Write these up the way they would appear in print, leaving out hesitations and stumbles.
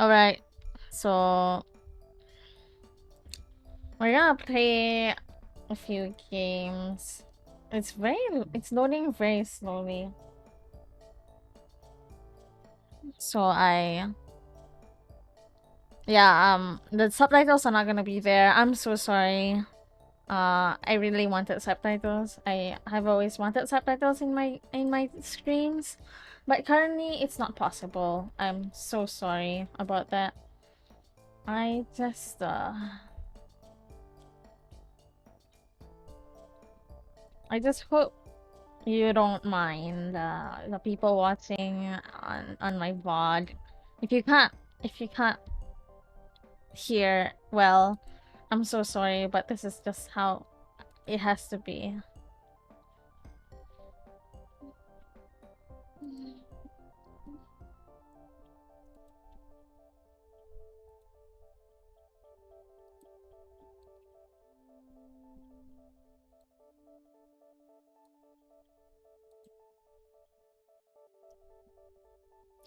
Alright, so we're gonna play a few games. It's loading very slowly. So the subtitles are not gonna be there. I'm so sorry. I really wanted subtitles. I have always wanted subtitles in my streams, but currently it's not possible. I'm so sorry about that. I just I just hope you don't mind the people watching on my VOD. If you can't if you can't hear well, I'm so sorry, but this is just how it has to be.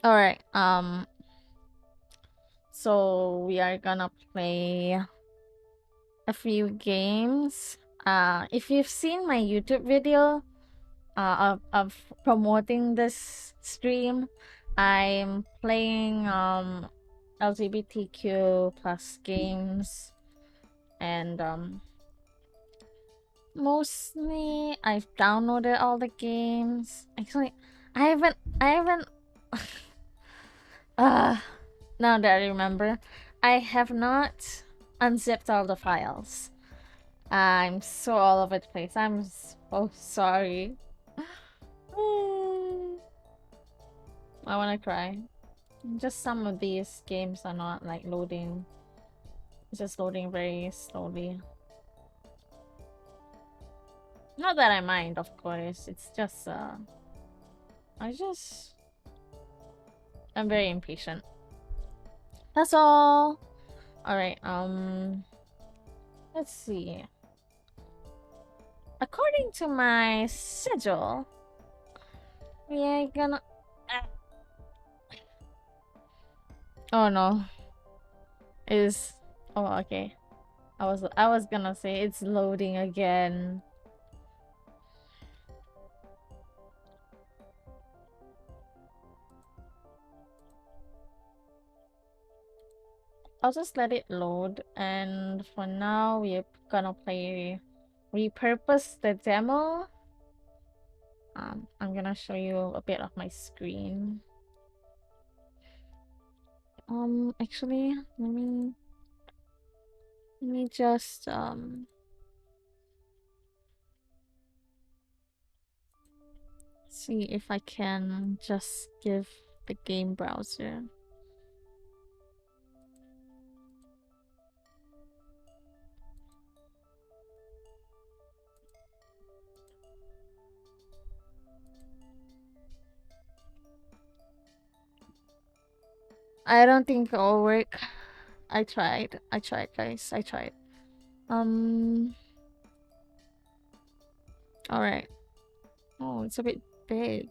All right. So we are gonna play a few games. If you've seen my YouTube video of promoting this stream, I'm playing LGBTQ plus games, and mostly I've downloaded all the games. Actually, I haven't uh now that I remember, I have not unzipped all the files. I'm so all over the place. I'm so sorry. I wanna cry. Just some of these games are not like loading. It's just loading very slowly. Not that I mind, of course. It's just I'm very impatient. That's all. Alright, let's see. According to my schedule, we are gonna oh no. Is oh okay. I was gonna say it's loading again. I'll just let it load, and for now we're gonna play repurpose the demo. I'm gonna show you a bit of my screen. Actually, let me just see if I can just give the game browser. I don't think it'll work. I tried, guys. I tried. All right. Oh, it's a bit big.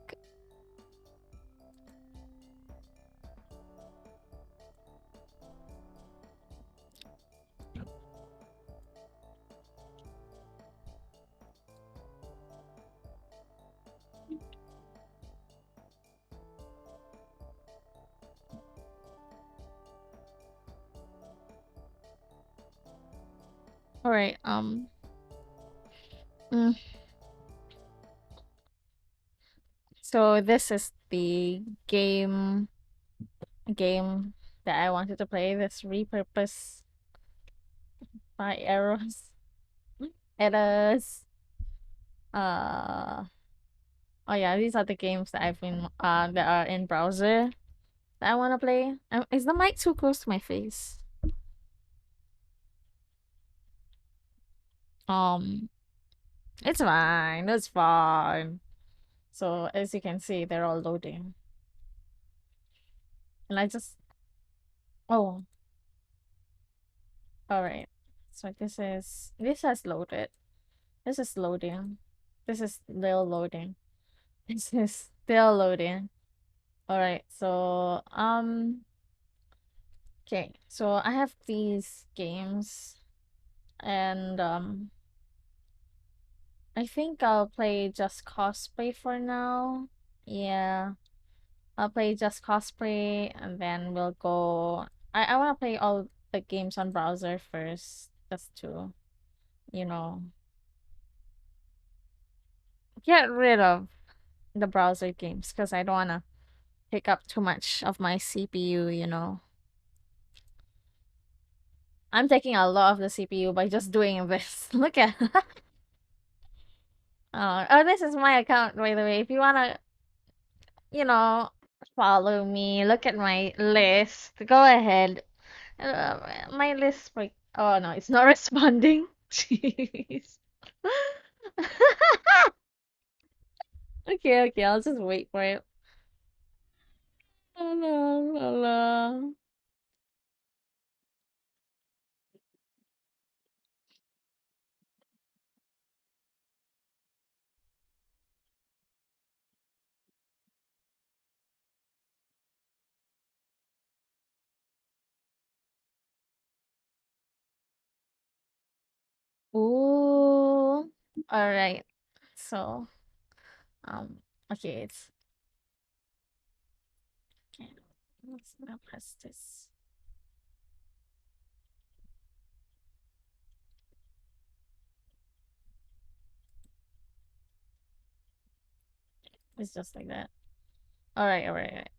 All right. Mm. So this is the game that I wanted to play. This repurpose by arrows. Errors. Uh oh yeah, these are the games that I've been that are in browser that I want to play. Is the mic too close to my face? Um, it's fine. It's fine. So as you can see, they're all loading, and I just oh, all right. So this has loaded. This is loading. This is still loading. This is still loading. All right. So Okay, so I have these games, and I think I'll play just cosplay for now. Yeah, I'll play just cosplay, and then we'll go. I want to play all the games on browser first, just to, you know, get rid of the browser games because I don't want to take up too much of my CPU, you know. I'm taking a lot of the CPU by just doing this. Look at oh, this is my account, by the way. If you wanna, you know, follow me, look at my list. Go ahead. My list, like, oh no, it's not responding. Jeez. Okay, okay, I'll just wait for it. Hello, hello. Ooh. All right. So, um, okay, it's okay. Let's now press this. It's just like that. All right, all right, all right.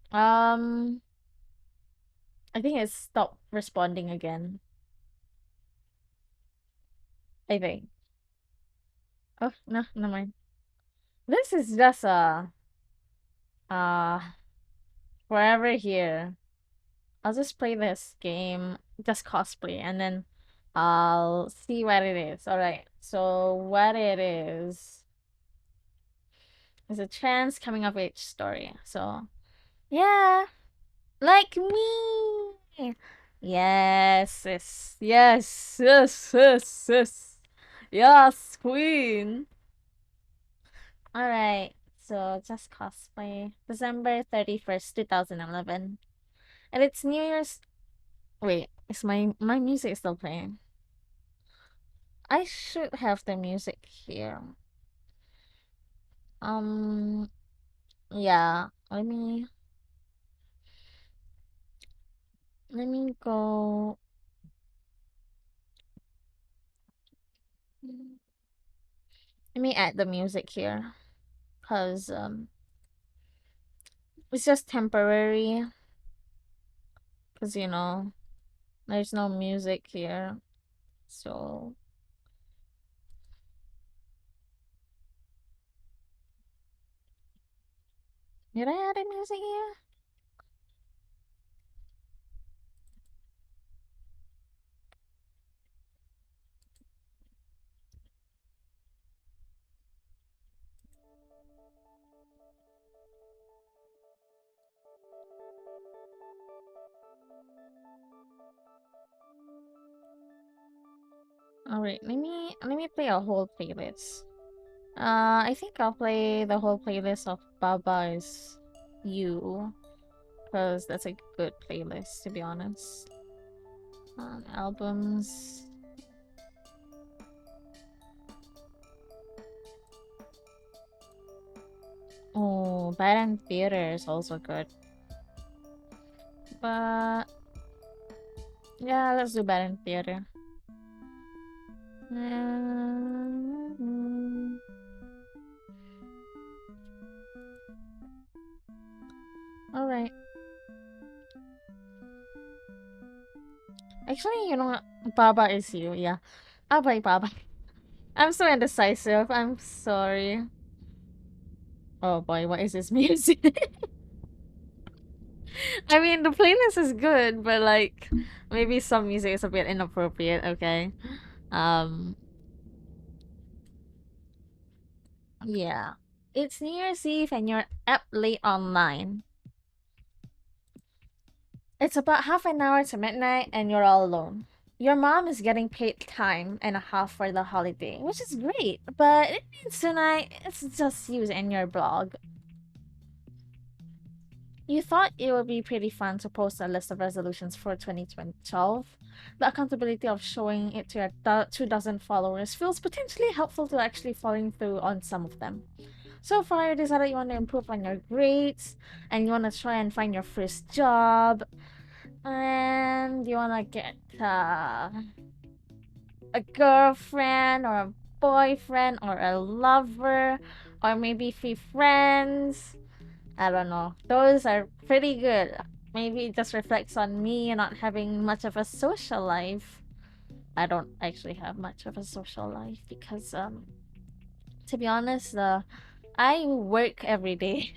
I think it stopped responding again. I think. Oh no, never mind. This is just uh forever here. I'll just play this game, just cosplay, and then I'll see what it is. All right. So what it is a trans coming of age story. So yeah, like me. Yes, yes, yes, yes, yes, yes, yes, queen. All right. So just cosplay. December 31st, 2011. And it's New Year's. Wait, is my music still playing? I should have the music here. Um, yeah. Let me go. Let me add the music here, cause it's just temporary. Cause there's no music here. So did I add a music here? All right. Let me play a whole playlist. I think I'll play the whole playlist of Baba's You, because that's a good playlist, to be honest. Albums. Oh, Bad and Theater is also good. But yeah, let's do Bad and Theater. Mm. All right. Actually, Baba is you. Yeah, I'll play Baba. I'm so indecisive. I'm sorry. Oh boy, what is this music? I mean, the playlist is good, but like maybe some music is a bit inappropriate. Okay. Um. Yeah. It's New Year's Eve and you're up late online. It's about half an hour to midnight and you're all alone. Your mom is getting paid time and a half for the holiday, which is great, but it means tonight it's just you and your blog. You thought it would be pretty fun to post a list of resolutions for 2012. The accountability of showing it to your 2 dozen followers feels potentially helpful to actually following through on some of them. So far, you decided you want to improve on your grades, and you want to try and find your first job, and you want to get a girlfriend or a boyfriend or a lover, or maybe 3 friends. I don't know. Those are pretty good. Maybe it just reflects on me not having much of a social life. I don't actually have much of a social life because to be honest, I work every day.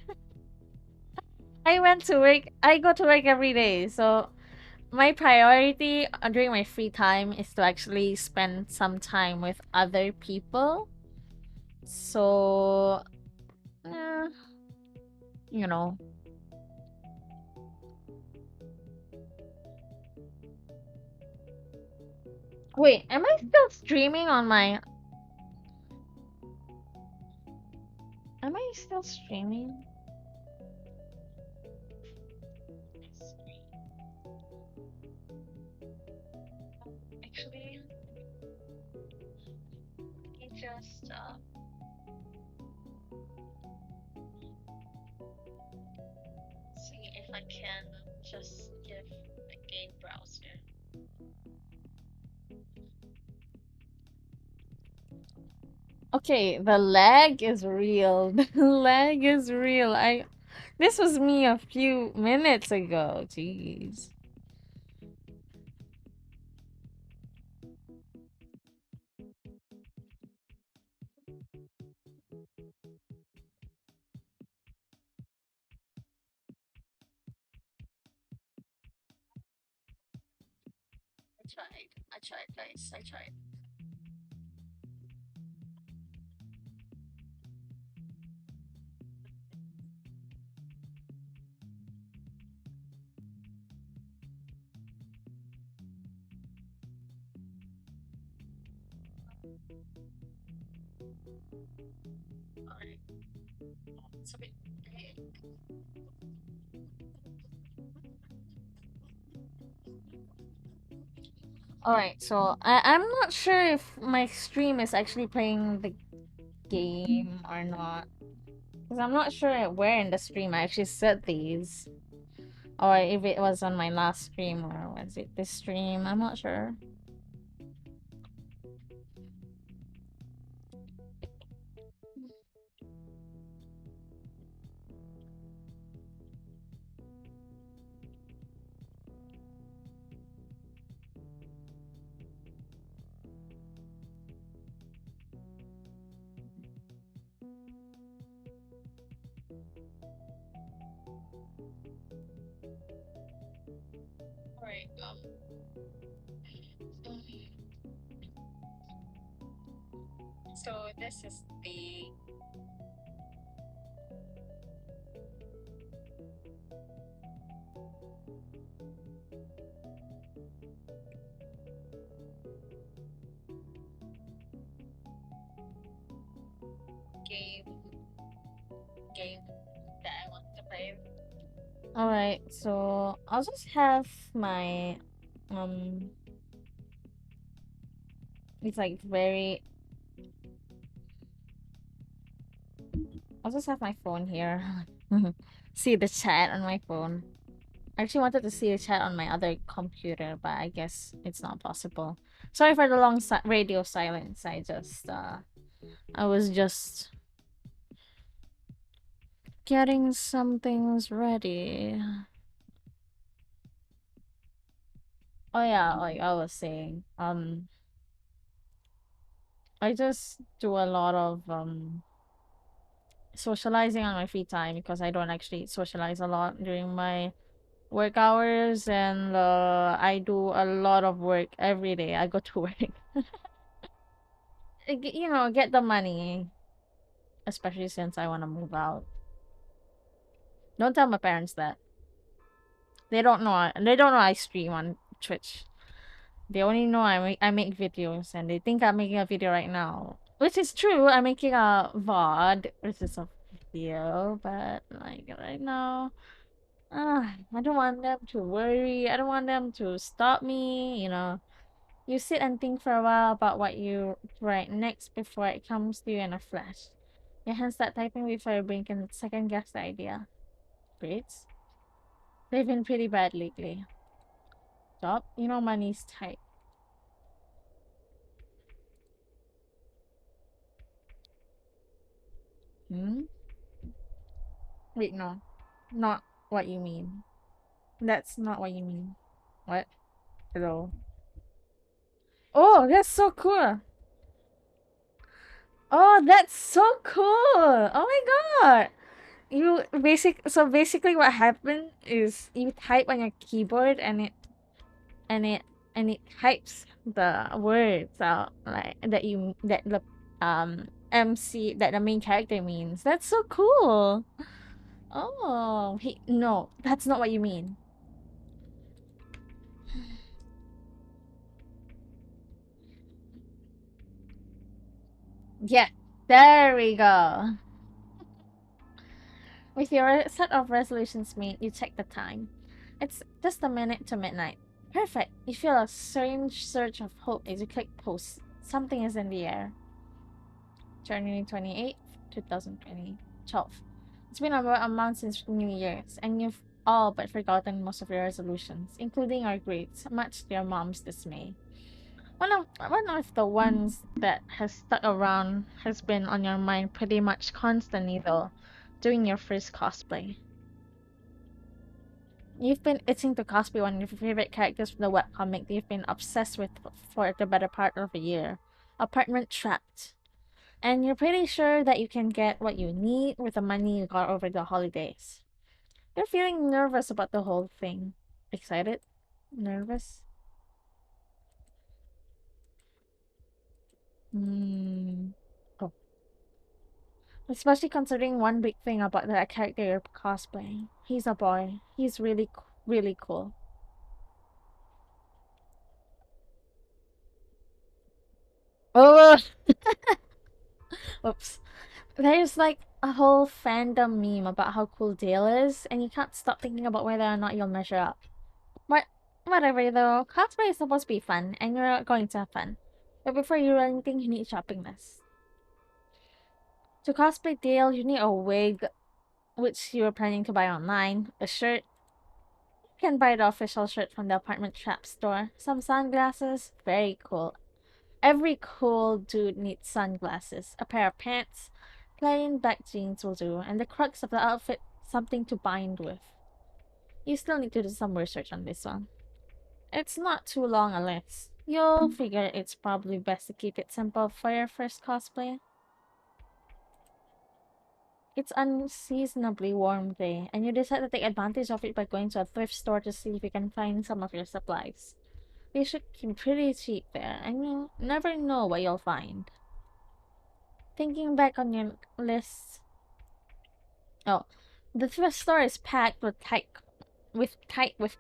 I went to work. I go to work every day. So my priority during my free time is to actually spend some time with other people. So, eh, you know. Wait, am I still streaming on my? Am I still streaming? Actually, let me just see if I can just give a game browser. Okay, the lag is real. The lag is real. This was me a few minutes ago. Jeez. I tried, guys. I tried. Alright. It's a bit. Alright, so I'm not sure if my stream is actually playing the game or not. Because I'm not sure where in the stream I actually set these. Or if it was on my last stream or was it this stream. I'm not sure. Alright, so this is the game game that I want to play. Alright, so I'll just have my um it's like very I'll just have my phone here. See the chat on my phone. I actually wanted to see the chat on my other computer, but I guess it's not possible. Sorry for the long radio silence. I was just getting some things ready. Oh yeah, like I was saying, I just do a lot of socializing on my free time because I don't actually socialize a lot during my work hours, and I do a lot of work every day. I go to work. Get the money, especially since I want to move out. Don't tell my parents that. They don't know. They don't know I stream on Twitch. They only know I make videos, and they think I'm making a video right now, which is true. I'm making a VOD, which is a video, but like right now, I don't want them to worry. I don't want them to stop me, You sit and think for a while about what you write next before it comes to you in a flash. Your hands start typing before your brain can second guess the idea. Grades? They've been pretty bad lately. Job? Money's tight. Hmm? Wait, no. Not what you mean. That's not what you mean. What? Hello. Oh, that's so cool. Oh, that's so cool. Oh my god. So basically what happened is you type on your keyboard and it and it types the words out like that the MC that the main character means. That's so cool. Oh, no, that's not what you mean. Yeah, there we go. With your set of resolutions made, you check the time. It's just a minute to midnight. Perfect. You feel a strange surge of hope as you click post. Something is in the air. January 28th, 2020. 12. It's been about a month since New Year's, and you've all but forgotten most of your resolutions, including our grades, much to your mom's dismay. One of the ones that has stuck around has been on your mind pretty much constantly though, doing your first cosplay. You've been itching to cosplay one of your favorite characters from the webcomic that you've been obsessed with for the better part of a year. Apartment Trapped. And you're pretty sure that you can get what you need with the money you got over the holidays. You're feeling nervous about the whole thing. Excited? Nervous? Hmm. Oh. Especially considering one big thing about that character you're cosplaying. He's a boy. He's really cool. Oh! Oops. There's like a whole fandom meme about how cool Dale is, and you can't stop thinking about whether or not you'll measure up. But whatever though, cosplay is supposed to be fun, and you're going to have fun. But before you do anything, you need a shopping list. To cosplay Dale, you need a wig, which you were planning to buy online, a shirt. You can buy the official shirt from the Apartment Trap store. Some sunglasses, very cool. Every cool dude needs sunglasses, a pair of pants, plain black jeans will do, and the crux of the outfit, something to bind with. You still need to do some research on this one. It's not too long a list. You'll figure it's probably best to keep it simple for your first cosplay. It's unseasonably warm day, and you decide to take advantage of it by going to a thrift store to see if you can find some of your supplies. They should be pretty cheap there, and you never know what you'll find. Thinking back on your list, oh, the thrift store is packed with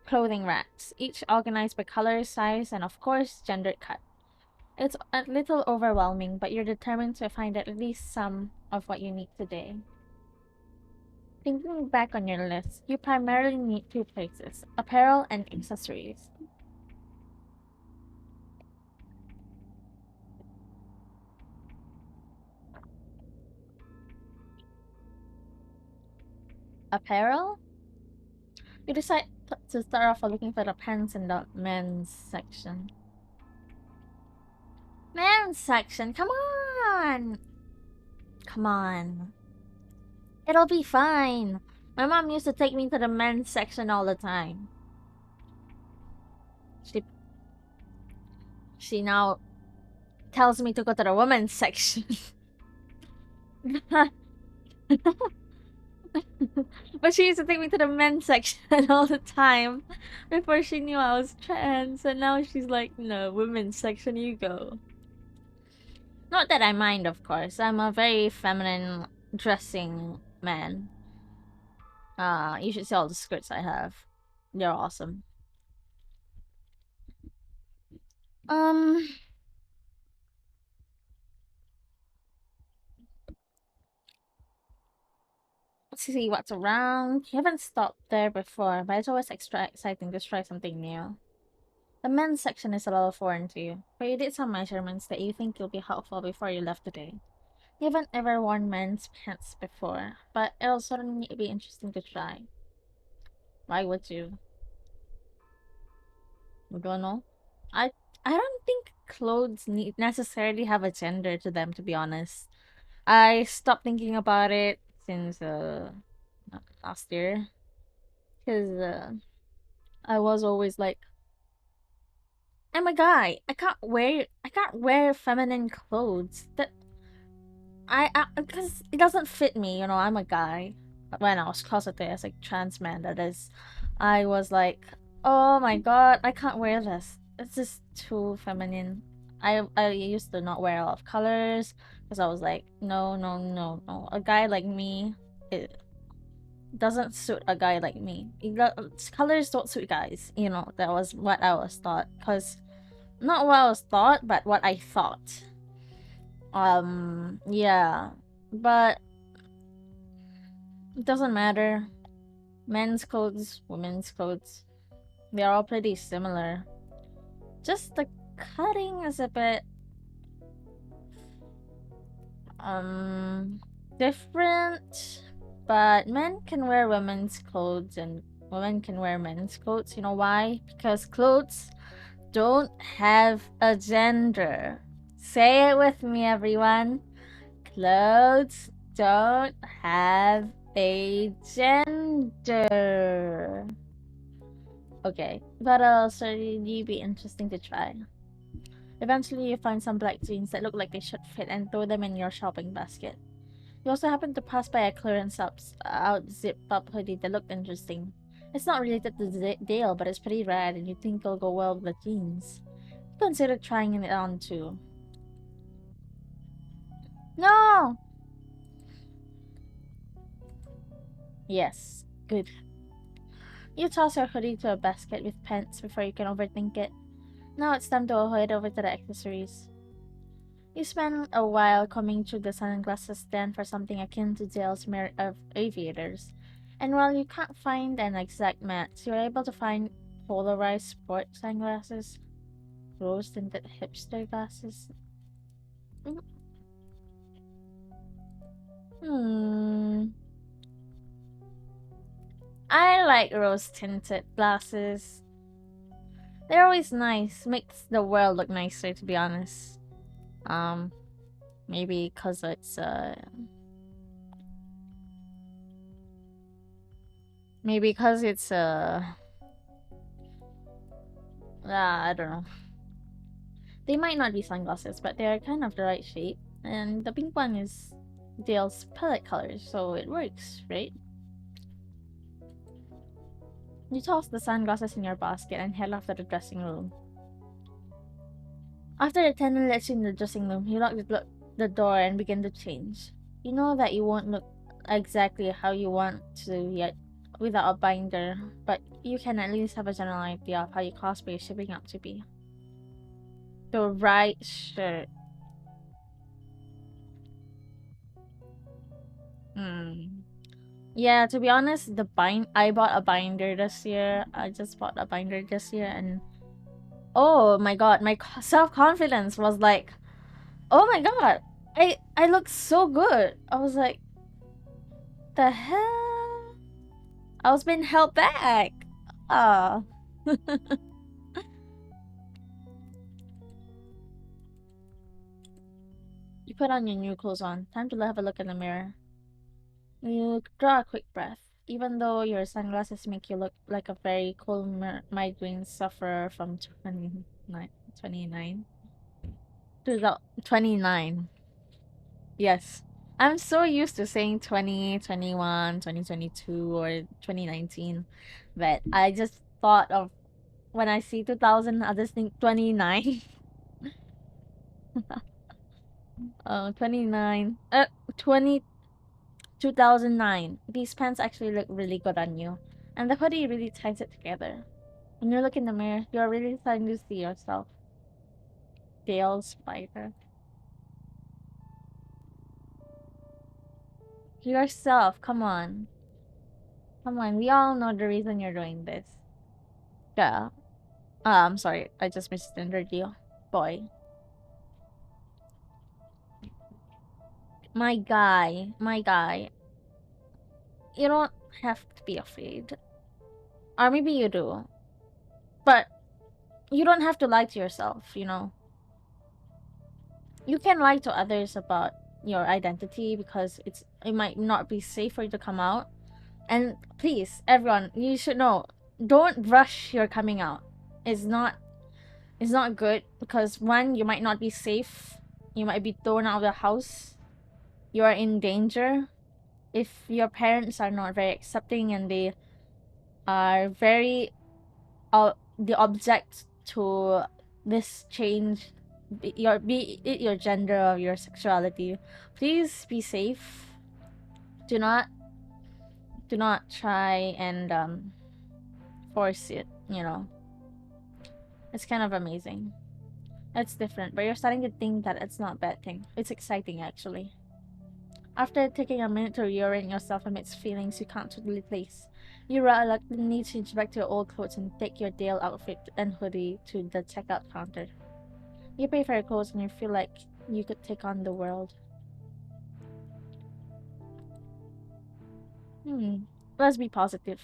clothing racks, each organized by color, size, and of course, gender cut. It's a little overwhelming, but you're determined to find at least some of what you need today. Thinking back on your list, you primarily need two places: apparel and accessories. Apparel? You decide to start off by looking for the pants in the men's section. Men's section? Come on! Come on. It'll be fine. My mom used to take me to the men's section all the time. She she now tells me to go to the women's section. But she used to take me to the men's section all the time before she knew I was trans, and now she's like, no, women's section you go. Not that I mind, of course. I'm a very feminine dressing man. You should see all the skirts I have. They're awesome. Um, see what's around. You haven't stopped there before, but it's always extra exciting to try something new. The men's section is a little foreign to you, but you did some measurements that you think will be helpful before you left today. You haven't ever worn men's pants before, but it'll certainly be interesting to try. Why would you? You don't know? I I don't think clothes need necessarily have a gender to them, to be honest. I stopped thinking about it since last year, because I was always like, I'm a guy. I can't wear feminine clothes. That I because it doesn't fit me. I'm a guy. When I was closeted as a trans man, that is, I was like, oh my god, I can't wear this. It's just too feminine. I used to not wear a lot of colors because I was like, no, no, no, no. A guy like me, it doesn't suit a guy like me. Colors don't suit guys. That was what I was taught. Cause not what I was taught, but what I thought. Yeah. But it doesn't matter. Men's clothes, women's clothes, they're all pretty similar. Just the cutting is a bit different. But men can wear women's clothes and women can wear men's clothes. You know why? Because clothes don't have a gender. Say it with me, everyone. Clothes don't have a gender. Okay, that'll certainly be interesting to try. Eventually, you find some black jeans that look like they should fit and throw them in your shopping basket. You also happen to pass by a clearance out zip up hoodie that looked interesting. It's not related to Dale, but it's pretty rad and you think it'll go well with the jeans. Consider trying it on too. No! Yes. Good. You toss your hoodie to a basket with pants before you can overthink it. Now it's time to head over to the accessories. You spend a while combing through the sunglasses stand for something akin to Dale's mirror of aviators. And while you can't find an exact match, you're able to find polarized sport sunglasses, rose-tinted hipster glasses. Hmm. I like rose-tinted glasses. They're always nice. Makes the world look nicer, to be honest. Um, maybe because it's maybe because it's I don't know. They might not be sunglasses, but they're kind of the right shape. And the pink one is Dale's palette color, so it works, right? You toss the sunglasses in your basket and head off to the dressing room. After the attendant lets you in the dressing room, you lock the door and begin to change. You know that you won't look exactly how you want to yet without a binder, but you can at least have a general idea of how your cosplay is shaping up to be. The right shirt. Hmm. Yeah, to be honest, I bought a binder this year. I just bought a binder this year, and oh my god, my self-confidence was like, oh my god, I look so good. I was like, the hell? I was being held back. Ah. You put on your new clothes on. Time to have a look in the mirror. You draw a quick breath. Even though your sunglasses make you look like a very cool migraine sufferer from 29. 29. Yes. I'm so used to saying 2021, 2022, or 2019 that I just thought of when I see 2000, I just think 29. 29. 2009. These pants actually look really good on you. And the hoodie really ties it together. When you look in the mirror, you're really starting to see yourself. Dale Spider. yourself. Come on. Come on. We all know the reason you're doing this. Yeah. I'm sorry. I just misgendered you. Boy. My guy. My guy. You don't have to be afraid. Or maybe you do. But you don't have to lie to yourself, you know? You can lie to others about your identity because it might not be safe for you to come out. And please, everyone, you should know, don't rush your coming out. It's not it's not good because one, you might not be safe. You might be thrown out of the house. You are in danger. If your parents are not very accepting and they are very the object to this change, be it your gender or your sexuality, please be safe. Do not try and force it, you know. It's kind of amazing. It's different, but you're starting to think that it's not a bad thing. It's exciting, actually. After taking a minute to reorient yourself amidst feelings you can't totally place, you reluctantly change back to your old clothes and take your Dale outfit and hoodie to the checkout counter. You pay for your clothes and you feel like you could take on the world. Let's be positive.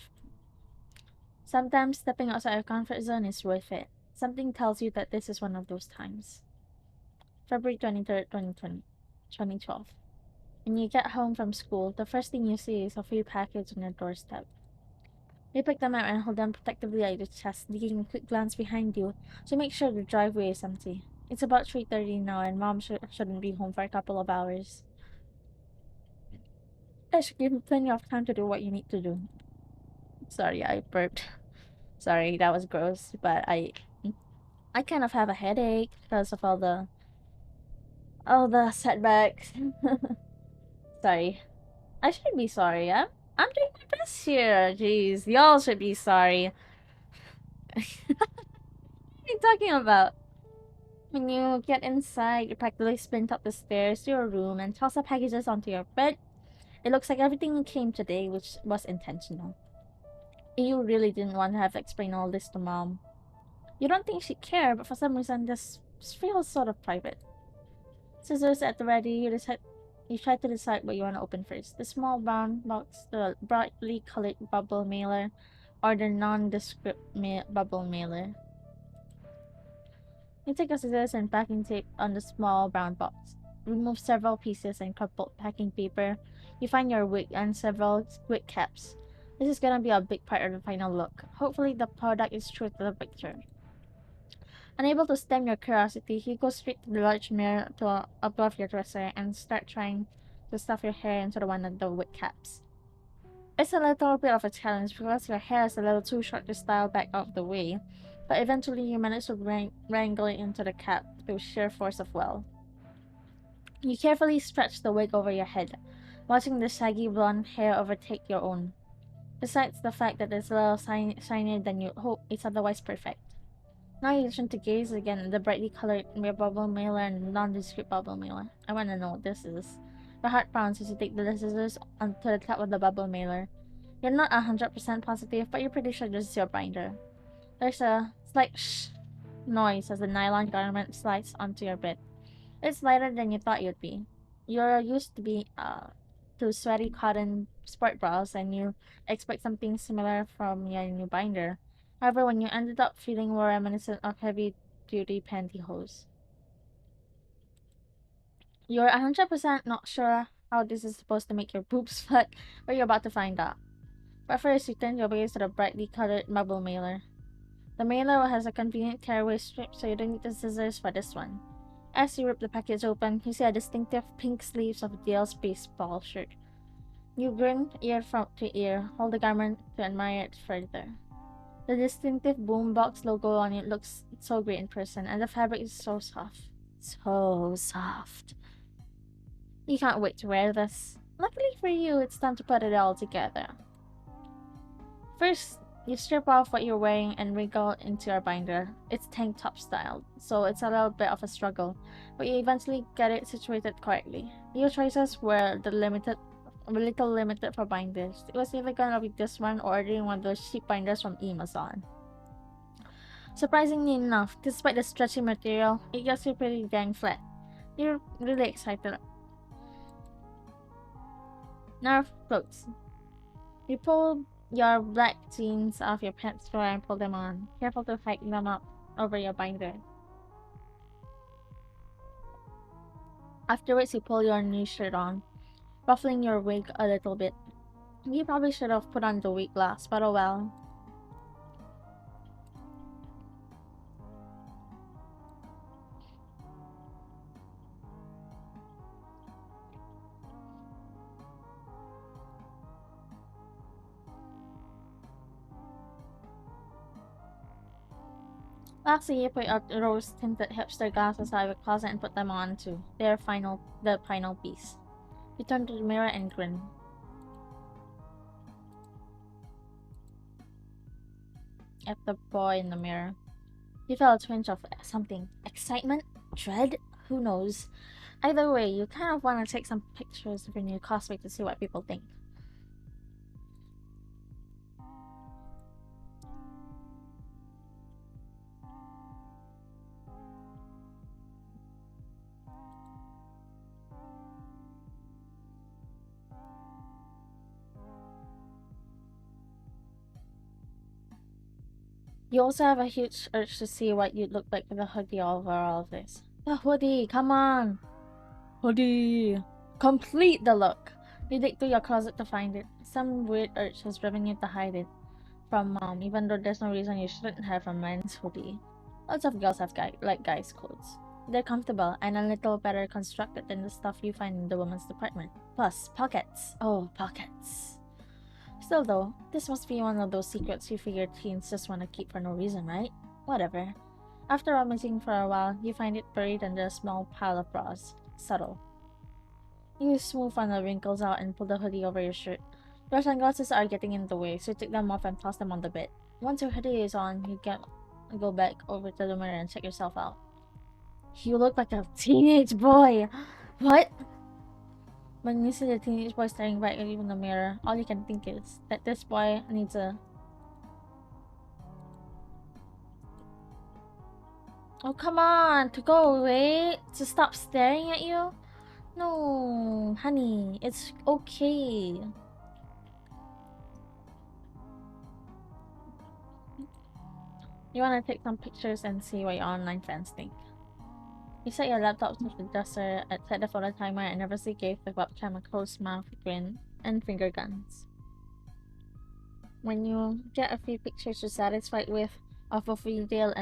Sometimes stepping outside your comfort zone is worth it. Something tells you that this is one of those times. February 23rd, 2012. When you get home from school, the first thing you see is a few packages on your doorstep. You pick them up and hold them protectively at your chest, taking a quick glance behind you to make sure the driveway is empty. It's about 3:30 now and Mom shouldn't be home for a couple of hours. That should give you plenty of time to do what you need to do. Sorry, I burped. Sorry, that was gross, but I kind of have a headache because of all the setbacks. Sorry. I should be sorry. I'm doing my best here. Jeez, y'all should be sorry. What are you talking about? When you get inside, you practically sprint up the stairs to your room and toss the packages onto your bed. It looks like everything came today, which was intentional. You really didn't want to have to explain all this to Mom. You don't think she'd care, but for some reason, this feels sort of private. Scissors at the ready, you try to decide what you want to open first. The small brown box, the brightly colored bubble mailer, or the nondescript bubble mailer. You take a scissors and packing tape on the small brown box. Remove several pieces and crumpled packing paper. You find your wig and several wig caps. This is gonna be a big part of the final look. Hopefully the product is true to the picture. Unable to stem your curiosity, you go straight to the large mirror above your dresser and start trying to stuff your hair into one of the wig caps. It's a little bit of a challenge because your hair is a little too short to style back out of the way, but eventually you manage to wrangle it into the cap through sheer force of will. You carefully stretch the wig over your head, watching the shaggy blonde hair overtake your own. Besides the fact that it's a little shinier than you hope, it's otherwise perfect. Now you turn to gaze again at the brightly colored bubble mailer and nondescript bubble mailer. I wanna know what this is. Your heart pounds as you take the scissors onto the top of the bubble mailer. You're not 100% positive, but you're pretty sure this is your binder. There's a slight shh noise as the nylon garment slides onto your bed. It's lighter than you thought you'd be. You're used to sweaty cotton sport bras and you expect something similar from your new binder. However, when you ended up feeling more reminiscent of heavy-duty pantyhose. You're 100% not sure how this is supposed to make your boobs flat, but you're about to find out. But first, you turn your gaze to the brightly colored bubble mailer. The mailer has a convenient tearaway strip, so you don't need the scissors for this one. As you rip the package open, you see a distinctive pink sleeves of Dale's baseball shirt. You grin ear to ear, hold the garment to admire it further. The distinctive boombox logo on it looks so great in person, and the fabric is so soft. So soft. You can't wait to wear this. Luckily for you, it's time to put it all together. First, you strip off what you're wearing and wriggle into your binder. It's tank top style, so it's a little bit of a struggle, but you eventually get it situated correctly. Your choices were a little limited for binders. It was either gonna be this one or ordering one of those cheap binders from Amazon. Surprisingly enough, despite the stretchy material, it gets you pretty dang flat. You're really excited. Now floats. You pull your black jeans off your pants drawer and pull them on, careful to hike them up over your binder. Afterwards, you pull your new shirt on, ruffling your wig a little bit. You probably should have put on the wig last, but oh well. Lastly, you put out rose-tinted hipster glasses out of a closet and put them on too. They're the final piece. You turn to the mirror and grin. At the boy in the mirror. You feel a twinge of something. Excitement? Dread? Who knows? Either way, you kind of want to take some pictures of your new cosplay to see what people think. You also have a huge urge to see what you'd look like with a hoodie over all of this. The hoodie, come on! Hoodie! Complete the look! You dig through your closet to find it. Some weird urge has driven you to hide it from mom, even though there's no reason you shouldn't have a men's hoodie. Lots of girls have guys' clothes. They're comfortable and a little better constructed than the stuff you find in the women's department. Plus, pockets. Oh, pockets. Still though, this must be one of those secrets you figure teens just want to keep for no reason, right? Whatever. After rummaging for a while, you find it buried under a small pile of bras. Subtle. You smooth one of the wrinkles out and pull the hoodie over your shirt. Your sunglasses are getting in the way, so you take them off and toss them on the bed. Once your hoodie is on, you can go back over to the mirror and check yourself out. You look like a teenage boy! What? When you see the teenage boy staring back at you in the mirror, all you can think is that this boy needs a... Oh, come on! To go away? To stop staring at you? No, honey, it's okay. You want to take some pictures and see what your online friends think. You set your laptop to the dresser, set the photo timer, and nervously gave the webcam a closed mouth grin and finger guns. When you get a few pictures you're satisfied with of a video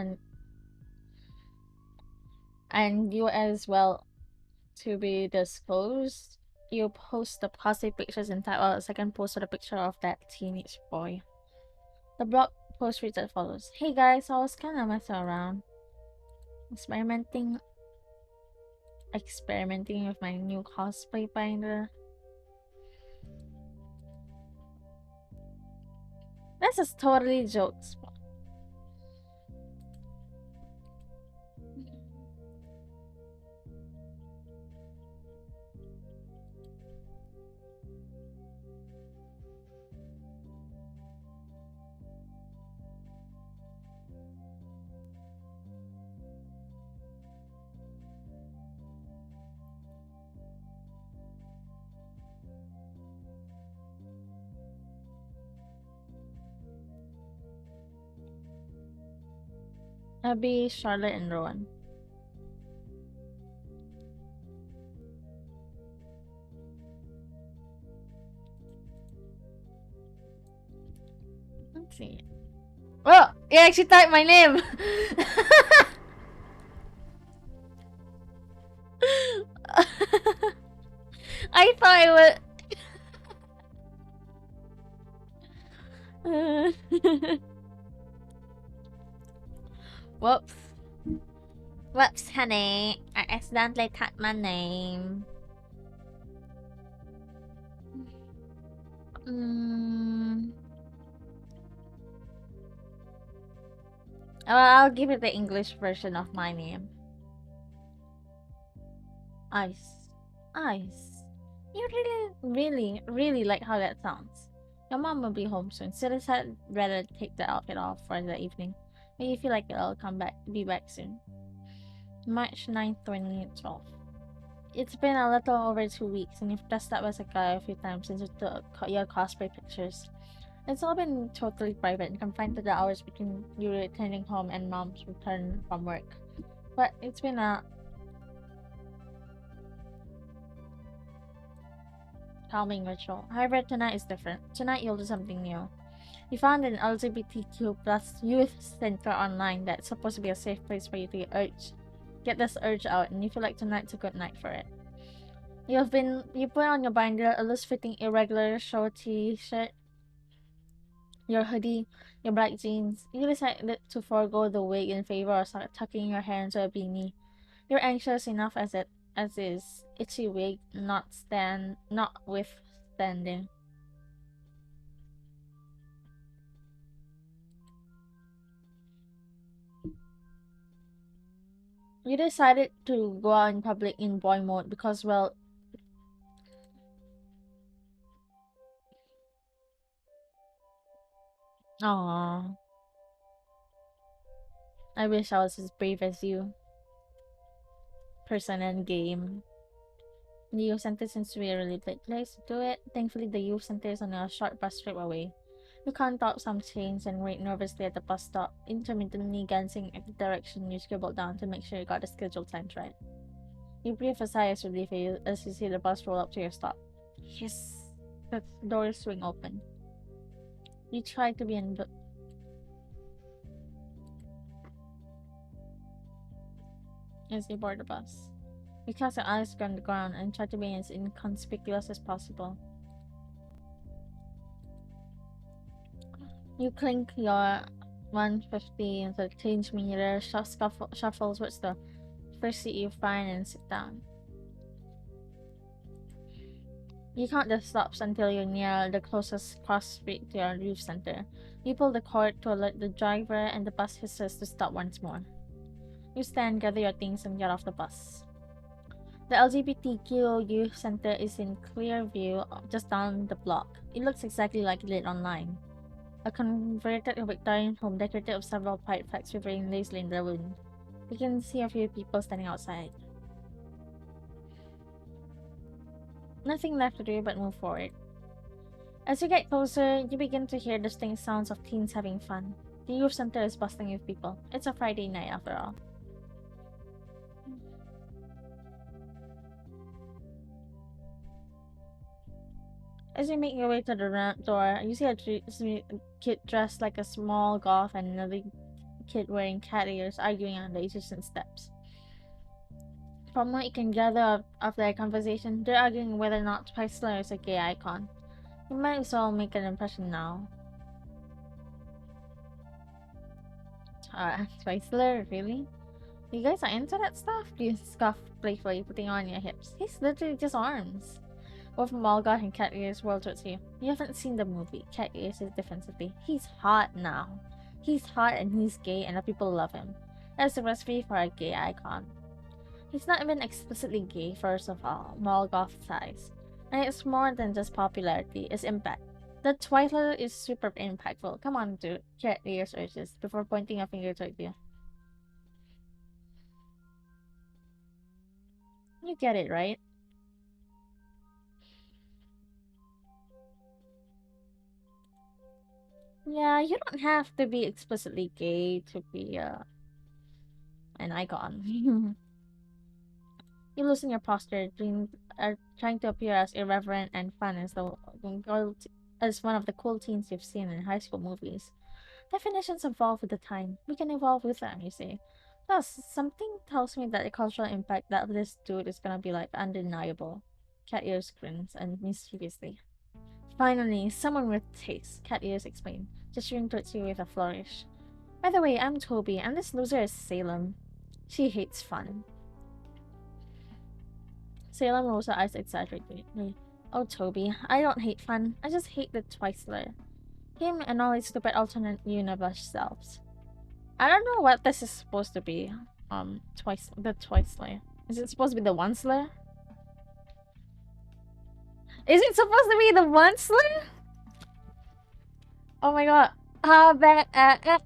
and you as well to be disclosed, you post the positive pictures and type out a second post of the picture of that teenage boy. The blog post reads as follows. Hey guys, I was kinda messing around. Experimenting with my new cosplay binder. This is totally jokes. Abby, Charlotte, and Rowan. Let's see. Oh, you actually typed my name. I thought it would. Whoops. Whoops, honey. I accidentally typed my name. Well, I'll give it the English version of my name. Ice. Ice. You really like how that sounds. Your mom will be home soon, so I'd rather take the outfit off for the evening. But you feel like it'll be back soon. March 9th, 2012. It's been a little over 2 weeks, and you've dressed up as a guy a few times since you took your cosplay pictures. It's all been totally private and confined to the hours between you returning home and mom's return from work. But it's been a calming ritual. However, tonight is different. Tonight you'll do something new. You found an LGBTQ plus youth center online that's supposed to be a safe place for you to get this urge out, and you feel like tonight's a good night for it. You put on your binder, a loose fitting irregular show t-shirt, your hoodie, your black jeans. You decided to forego the wig in favor of tucking your hair into a beanie. You're anxious enough as is. Itchy wig notwithstanding. You decided to go out in public in boy mode because, well, aww, I wish I was as brave as you. Person and game. The youth center seems to be a really great place to do it. Thankfully, the youth center is only a short bus trip away. You count out some change and wait nervously at the bus stop, intermittently glancing at the direction you scribbled down to make sure you got the scheduled times right. You breathe a sigh of relief as you see the bus roll up to your stop. Yes. The doors swing open. You try to be as you board the bus. You cast your eyes on the ground and try to be as inconspicuous as possible. You clink your 150 into the change meter, shuffle towards the first seat you find, and sit down. You count the stops until you're near the closest cross street to your youth center. You pull the cord to alert the driver, and the bus hisses to stop once more. You stand, gather your things, and get off the bus. The LGBTQ youth center is in clear view just down the block. It looks exactly like it did online. A converted Victorian home decorated with several pipe flags wavering lazily in the wind. You can see a few people standing outside. Nothing left to do but move forward. As you get closer, you begin to hear distinct sounds of teens having fun. The youth center is bustling with people. It's a Friday night after all. As you make your way to the ramp door, you see a kid dressed like a small goth and another kid wearing cat ears arguing on the adjacent steps. From what you can gather of their conversation, they're arguing whether or not Twiceler is a gay icon. You might as well make an impression now. Twiceler, really? You guys are into that stuff? You scoff playfully, putting on your hips. He's literally just arms. Both Malgoth and Cat Ears whirl towards you. You haven't seen the movie. Cat Ears says defensively. He's hot now. He's hot and he's gay and the people love him. That's the recipe for a gay icon. He's not even explicitly gay, first of all, Malgoth sighs. And it's more than just popularity, it's impact. The Twilight is super impactful. Come on, dude. Cat Ears urges, before pointing a finger toward you. You get it, right? Yeah, you don't have to be explicitly gay to be an icon. You loosen your posture, trying to appear as irreverent and fun as one of the cool teens you've seen in high school movies. Definitions evolve with the time. We can evolve with them, you see. Plus, something tells me that the cultural impact that this dude is gonna be like undeniable. Cat Ears grins and mischievously. Finally, someone with taste, Cat Ears explained, gesturing towards you with a flourish. By the way, I'm Toby, and this loser is Salem. She hates fun. Salem rolls her eyes exaggeratedly. Oh, Toby, I don't hate fun. I just hate the Twiceler. Him and all his stupid alternate universe selves. I don't know what this is supposed to be. The Twiceler. Is it supposed to be the Onceler? Is it supposed to be the monster? Oh my god. How bad? I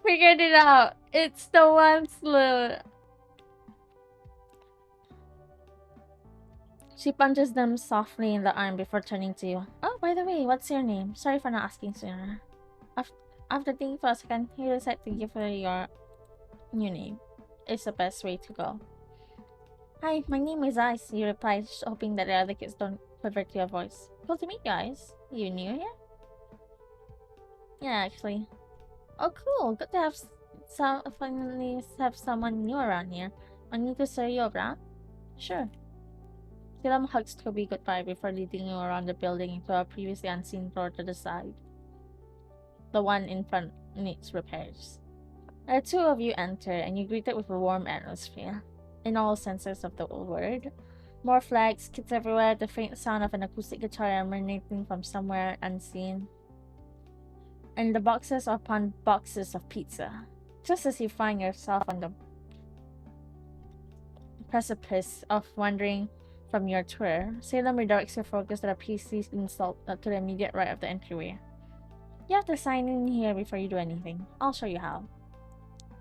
figured it out. It's the monster. She punches them softly in the arm before turning to you. Oh, by the way, what's your name? Sorry for not asking sooner. After thinking for a second, you decide to give her your new name. It's the best way to go. Hi, my name is Ice, you replied, hoping that the other kids don't pervert your voice. Cool to meet you, Ice. You new here? Yeah, actually. Oh, cool. Good to have finally have someone new around here. I need to show you around? Sure. Kilam hugs Toby goodbye before leading you around the building into a previously unseen door to the side. The one in front needs repairs. The two of you enter, and you greet it with a warm atmosphere. In all senses of the word. More flags, kids everywhere, the faint sound of an acoustic guitar emanating from somewhere unseen. And the boxes upon boxes of pizza. Just as you find yourself on the precipice of wandering from your tour, Salem redirects your focus to the PC's installed to the immediate right of the entryway. You have to sign in here before you do anything. I'll show you how.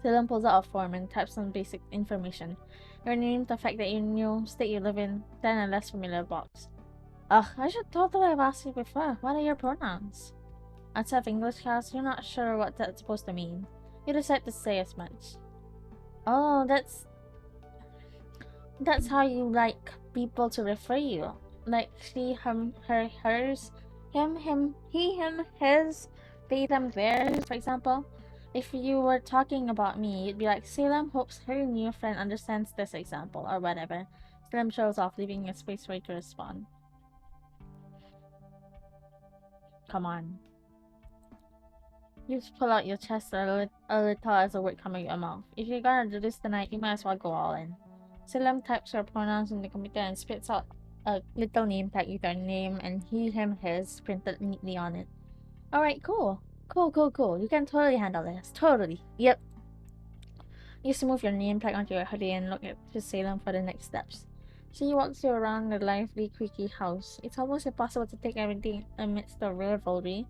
Salem pulls out a form and types some basic information. Your name, the fact that you knew, state you live in, then a less familiar box. Ugh, I should totally have asked you before. What are your pronouns? Outside of English class, you're not sure what that's supposed to mean. You decide to say as much. Oh, that's how you like people to refer you. Like she, him, her, hers, him, he, him, his, they, them, theirs, for example. If you were talking about me, you'd be like, Salem hopes her new friend understands this example, or whatever. Salem shows off, leaving a space for you to respond. Come on. You just pull out your chest a little as a word coming out your mouth. If you're gonna do this tonight, you might as well go all in. Salem types your pronouns in the computer and spits out a little name tag with your name and he, him, his printed neatly on it. Alright, cool. Cool. You can totally handle this. Totally. Yep. You smooth your name tag onto your hoodie and look at Salem for the next steps. She walks you around the lively, creaky house. It's almost impossible to take everything amidst the revelry,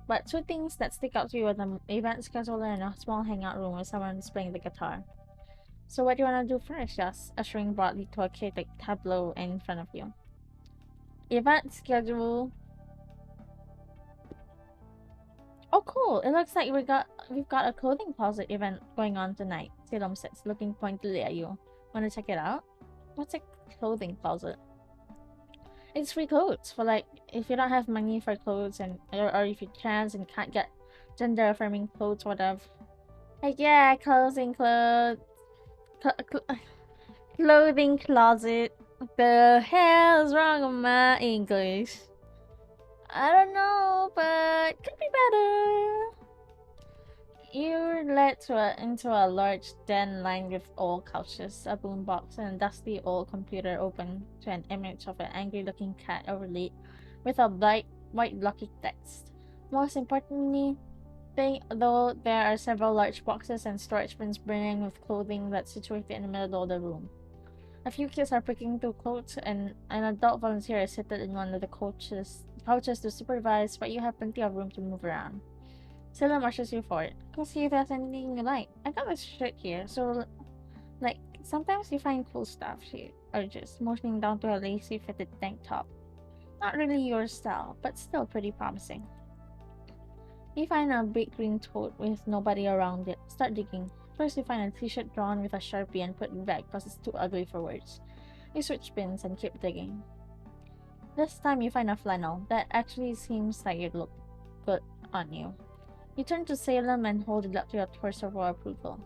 but two things that stick out to you are the event scheduler and a small hangout room with someone displaying the guitar. So what do you want to do first? Just ushering broadly to a chaotic tableau in front of you. Event schedule. Oh, cool! It looks like we've got a clothing closet event going on tonight. Salem says, looking pointedly at you. Want to check it out? What's a clothing closet? It's free clothes for like if you don't have money for clothes and or if you're trans and can't get gender affirming clothes, whatever. Like yeah, clothing clothing closet. The hell's wrong with my English? I don't know, but could be better. You're led into a large den lined with old couches, a boombox, and a dusty old computer open to an image of an angry-looking cat overlaid with a bright white blocky text. Most importantly, though, there are several large boxes and storage bins brimming with clothing that's situated in the middle of the room. A few kids are picking through clothes, and an adult volunteer is seated in one of the couches to supervise, but you have plenty of room to move around. Salem ushers you forward. Go see if there's anything you like. I got this shirt here, so like sometimes you find cool stuff, she urges, motioning down to a lacy fitted tank top. Not really your style, but still pretty promising. You find a big green tote with nobody around it. Start digging. First you find a t-shirt drawn with a sharpie and put in the bag because it's too ugly for words. You switch bins and keep digging. This time you find a flannel that actually seems like it look good on you. You turn to Salem and hold it up to your torso for approval.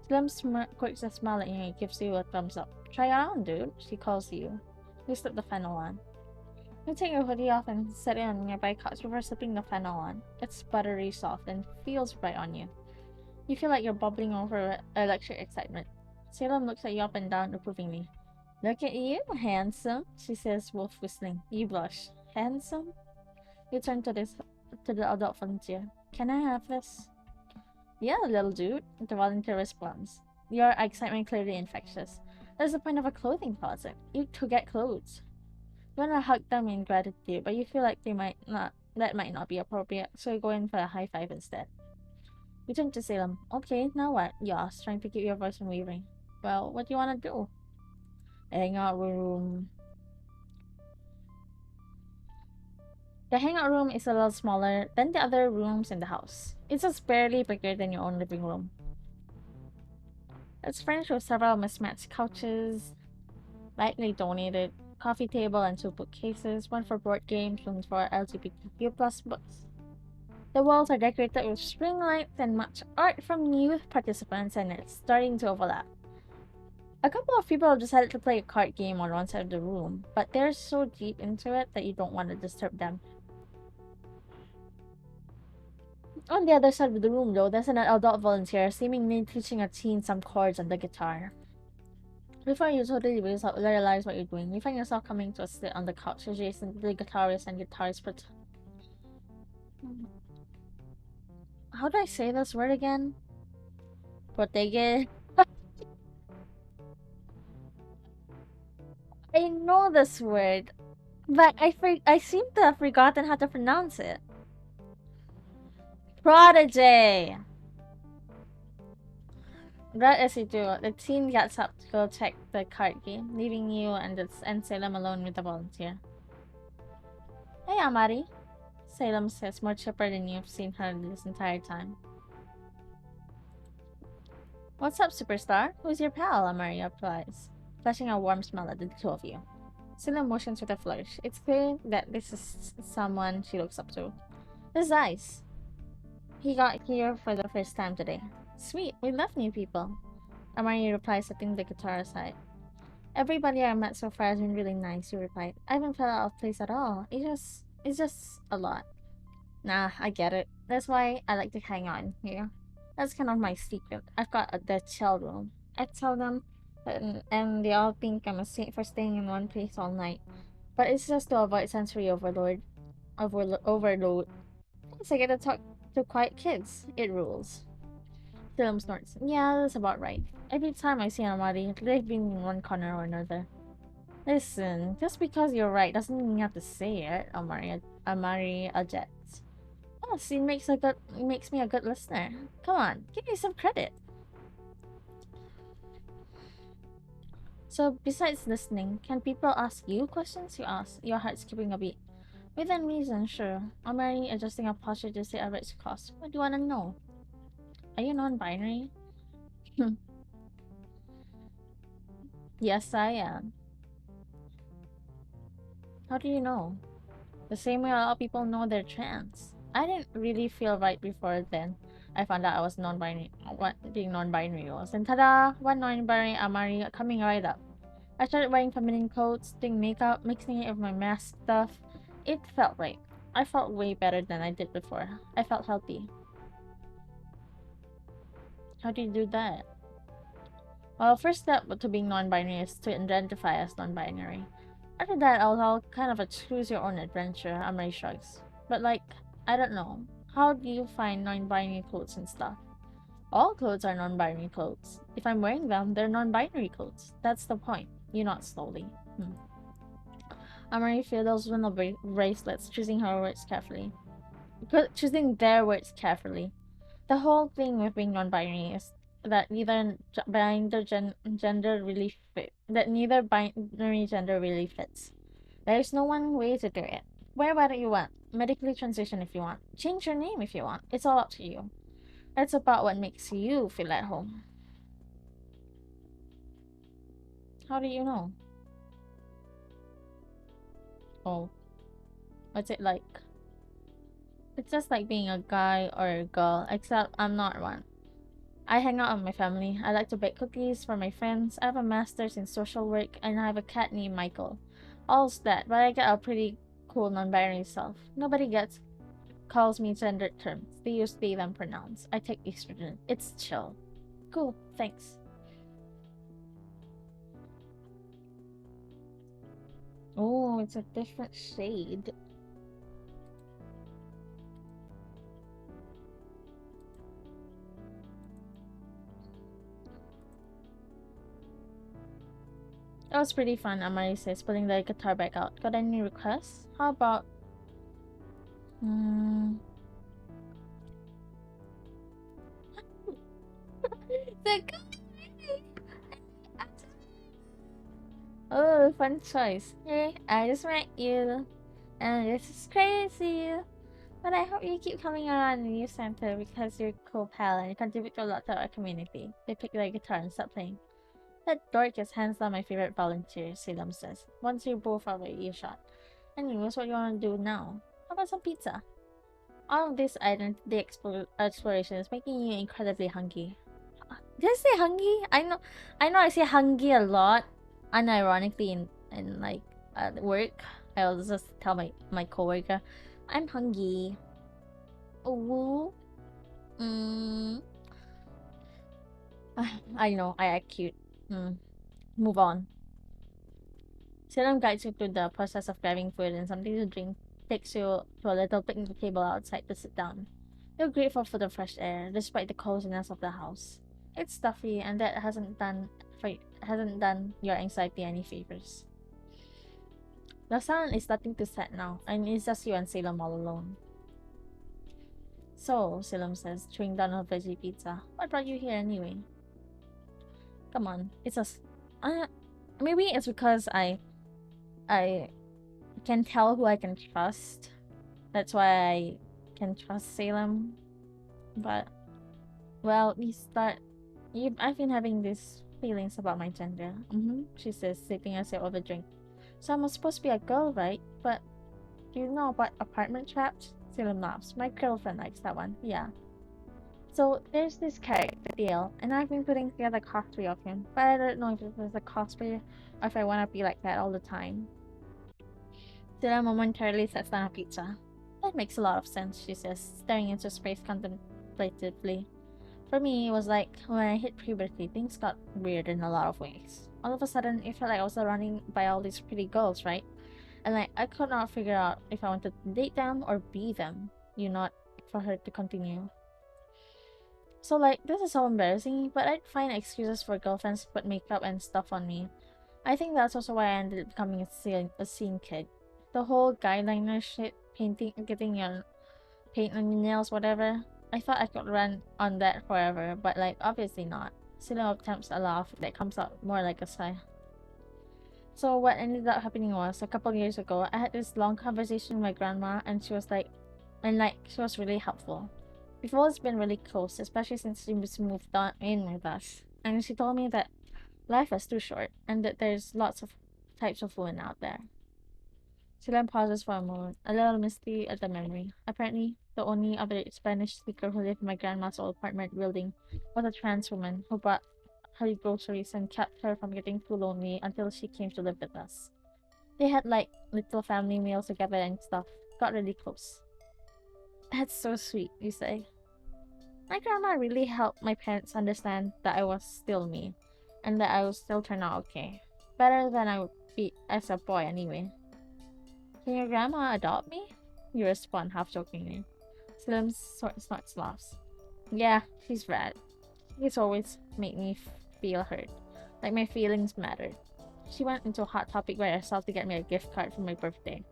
Salem quirks a smile at you and gives you a thumbs up. Try it on, dude, she calls you. You slip the flannel on. You take your hoodie off and set it on a nearby couch before slipping the flannel on. It's buttery soft and feels right on you. You feel like you're bubbling over with electric excitement. Salem looks at you up and down approvingly. Look at you, handsome, she says, wolf whistling. You blush. Handsome? You turn to the adult volunteer. Can I have this? Yeah, little dude, the volunteer responds. Your excitement clearly infectious. There's the point of a clothing closet. You to get clothes. You wanna hug them in gratitude, but you feel like that might not be appropriate, so you go in for a high five instead. You turn to Salem. Okay, now what? You ask, trying to keep your voice from wavering. Well, what do you wanna do? A hangout room. The hangout room is a little smaller than the other rooms in the house. It's just barely bigger than your own living room. It's furnished with several mismatched couches, lightly donated coffee table and two bookcases, one for board games, one for LGBTQ plus books. The walls are decorated with string lights and much art from youth participants, and it's starting to overlap. A couple of people have decided to play a card game on one side of the room, but they're so deep into it that you don't want to disturb them. On the other side of the room, though, there's an adult volunteer seemingly teaching a teen some chords on the guitar. Before you totally realize what you're doing, you find yourself coming to a sit on the couch adjacent to the guitarist and guitarist. How do I say this word again? Protege. I know this word, but I seem to have forgotten how to pronounce it. Protege! Right as you do, the teen gets up to go check the card game, leaving you and Salem alone with the volunteer. Hey, Amari. Salem says, more chipper than you've seen her this entire time. What's up, superstar? Who's your pal? Amari replies, flashing a warm smile at the two of you. Salem motions with a flourish. It's clear that this is someone she looks up to. This is Ice. He got here for the first time today. Sweet, we love new people. Amari replies, setting the guitar aside. Everybody I met so far has been really nice, you replied. I haven't felt out of place at all. It's just a lot. Nah, I get it. That's why I like to hang out in here. That's kind of my secret. I've got the chill room. I tell them, and they all think I'm a saint for staying in one place all night. But it's just to avoid sensory overload. Plus, I get to talk to quiet kids. It rules. Film snorts. Yeah, that's about right. Every time I see Amari, they've been in one corner or another. Listen, just because you're right doesn't mean you have to say it, Amari objects. Yes, it makes me a good listener. Come on, give me some credit. So, besides listening, can people ask you questions? You ask, your heart skipping a beat. Within reason, sure. Amari adjusting a posture to stay average cost. What do you want to know? Are you non-binary? Yes, I am. How do you know? The same way a lot of people know they're trans. I didn't really feel right before then. I found out I was non-binary, what being non-binary was. And tada! One non-binary Amari coming right up. I started wearing feminine clothes, doing makeup, mixing it with my mask stuff. It felt right. I felt way better than I did before. I felt healthy. How do you do that? Well, first step to being non-binary is to identify as non-binary. After that, I'll kind of a choose your own adventure, Amari shrugs. But like, I don't know. How do you find non-binary clothes and stuff? All clothes are non-binary clothes. If I'm wearing them, they're non-binary clothes. That's the point. You not slowly. Amari fiddles with the bracelets, choosing her words carefully. Choosing their words carefully. The whole thing with being non-binary is that neither binary gender really fits. There's no one way to do it. Wear what you want. Medically transition if you want. Change your name if you want. It's all up to you. It's about what makes you feel at home. How do you know? Oh. What's it like? It's just like being a guy or a girl, except I'm not one. I hang out with my family. I like to bake cookies for my friends. I have a master's in social work, and I have a cat named Michael. All's that, but I get a pretty cool non-binary self. Nobody calls me gendered terms. They use they them pronouns. I take estrogen. It's chill. Cool, thanks. Oh, it's a different shade. That was pretty fun, Amari says, pulling the guitar back out. Got any requests? How about... The Oh, fun choice. Hey, I just met you. And this is crazy. But I hope you keep coming around in Youth Center because you're a cool pal and you contribute a lot to our community. They pick their guitar and stop playing. That dork is hands down my favorite volunteer, Salem says. Once you're both out of earshot. Anyways, what you want to do now? How about some pizza? All of this identity exploration is making you incredibly hungry. Did I say hungry? I know I say hungry a lot, unironically in like at work. I'll just tell my coworker, I'm hungry. Ooh. I know, I act cute. Move on. Salem guides you through the process of grabbing food and something to drink, takes you to a little picnic table outside to sit down. You're grateful for the fresh air, despite the coziness of the house. It's stuffy, and that hasn't done your anxiety any favors. The sun is starting to set now, and it's just you and Salem all alone. So, Salem says, chewing down a veggie pizza. What brought you here anyway? Come on, it's us. Maybe it's because I can tell who I can trust. That's why I can trust Salem. But, well, I've been having these feelings about my gender. She says, sipping a sip of a drink. So I'm supposed to be a girl, right? But do you know about apartment traps? Salem laughs. My girlfriend likes that one. Yeah. So there's this character, Dale, and I've been putting together a cosplay of him, but I don't know if it was a cosplay or if I want to be like that all the time. Salem momentarily sets down a pizza. That makes a lot of sense, she says, staring into space contemplatively. For me, it was like when I hit puberty, things got weird in a lot of ways. All of a sudden, it felt like I was surrounded by all these pretty girls, right? And like, I could not figure out if I wanted to date them or be them. Not for her to continue. So like, this is so embarrassing, but I'd find excuses for girlfriends to put makeup and stuff on me. I think that's also why I ended up becoming a scene kid. The whole guideliner shit, getting your paint on your nails, whatever. I thought I could run on that forever, but like, obviously not. Silo attempts a laugh that comes out more like a sigh. So what ended up happening was, a couple years ago, I had this long conversation with my grandma, and she was she was really helpful. We've always been really close, especially since she moved on in with us. And she told me that life is too short, and that there's lots of types of women out there. She then pauses for a moment, a little misty at the memory. Apparently, the only other Spanish speaker who lived in my grandma's old apartment building was a trans woman who brought her groceries and kept her from getting too lonely until she came to live with us. They had like little family meals together and stuff. Got really close. That's so sweet, you say. My grandma really helped my parents understand that I was still me, and that I would still turn out okay. Better than I would be as a boy anyway. Can your grandma adopt me? You respond half jokingly. Slim snorts laughs. Yeah, she's rad. She's always made me feel heard. Like my feelings mattered. She went into a hot topic by herself to get me a gift card for my birthday.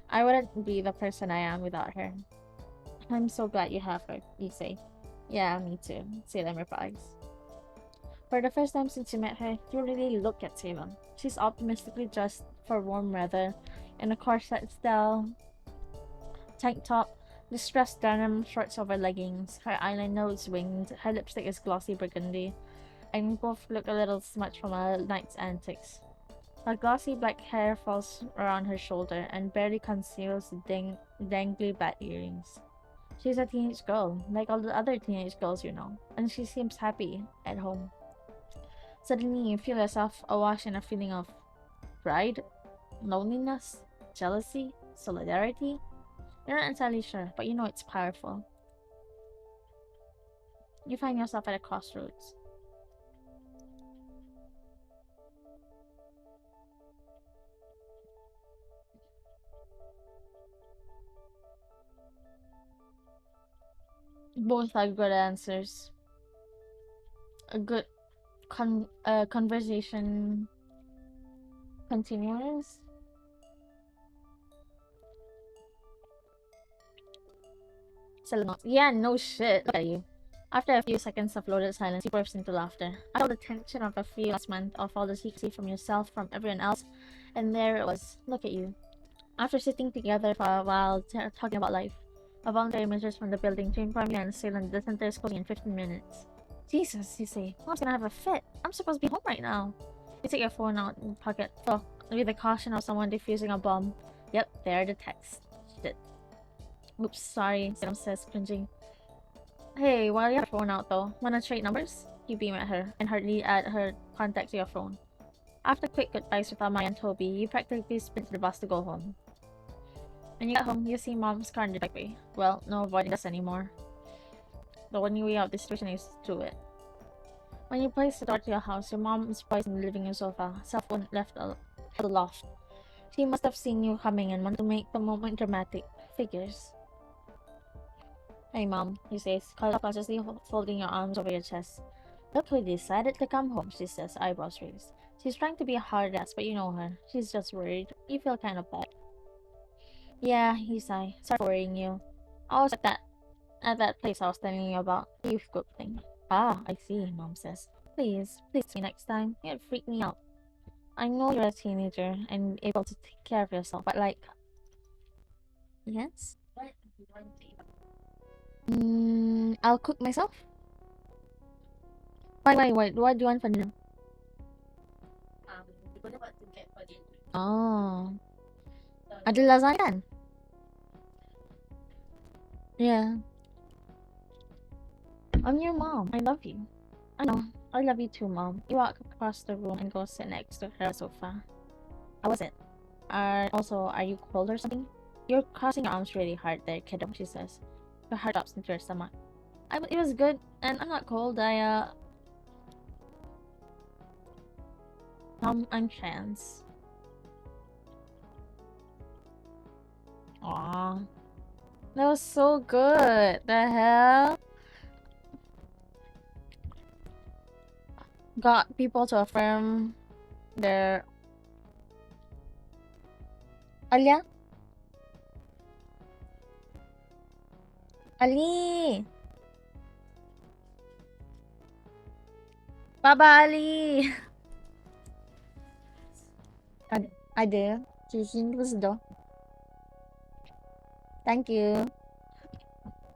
I wouldn't be the person I am without her. I'm so glad you have her, you say. Yeah, me too, Salem replies. For the first time since you met her, you really look at Salem. She's optimistically dressed for warm weather in a corset style tank top, distressed denim shorts over leggings. Her eyeliner is winged, her lipstick is glossy burgundy, and both look a little smudged from a night's antics. Her glossy black hair falls around her shoulder and barely conceals the dangly bat earrings. She's a teenage girl, like all the other teenage girls you know, and she seems happy at home. Suddenly, you feel yourself awash in a feeling of pride, loneliness, jealousy, solidarity. You're not entirely sure, but you know it's powerful. You find yourself at a crossroads. Both are good answers. A good conversation Continuous. Yeah, no shit. Look at you. After a few seconds of loaded silence, he burst into laughter. I felt the tension of a few last month of all the secrecy from yourself, from everyone else, and there it was. Look at you. After sitting together for a while, talking about life, a voluntary measures from the building to inform you and assailant the center is closing in 15 minutes. Jesus, you say. Mom's gonna have a fit. I'm supposed to be home right now. You take your phone out in pocket. Oh, with the caution of someone defusing a bomb. Yep, there the text. Shit. Oops, sorry, Sam says, cringing. Hey, while you have your phone out though, wanna trade numbers? You beam at her, and hardly add her contact to your phone. After quick goodbyes with Amaya and Toby, you practically sprint to the bus to go home. When you get home, you see Mom's car in the driveway. Well, no avoiding this anymore. The only way out of this situation is through it. When you place the door to your house, your mom is poised in the living room sofa, cell phone left aloft. She must have seen you coming and wanted to make the moment dramatic. Figures. Hey Mom, he says, cautiously folding your arms over your chest. Look who decided to come home, she says, eyebrows raised. She's trying to be a hard ass, but you know her. She's just worried. You feel kind of bad. Yeah, you sigh. Sorry for worrying you. I was at that place I was telling you about. Youth group thing. Ah, I see, Mom says. Please see me next time. You'd freak me out. I know you're a teenager and able to take care of yourself, but like... Yes? I'll cook myself? Why, what do you want for dinner? Oh. Ada lasagna kan? Yeah. I'm your mom. I love you. I know. I love you too, Mom. You walk across the room and go sit next to her sofa. How was it? Are you cold or something? You're crossing your arms really hard there, kiddo, she says. Her heart drops into her stomach. It was good, and I'm not cold. Mom, I'm trans. Aw. That was so good. The hell? Got people to affirm their... Alia? Ali! Baba Ali! Ada. Cincin terus doh. Thank you.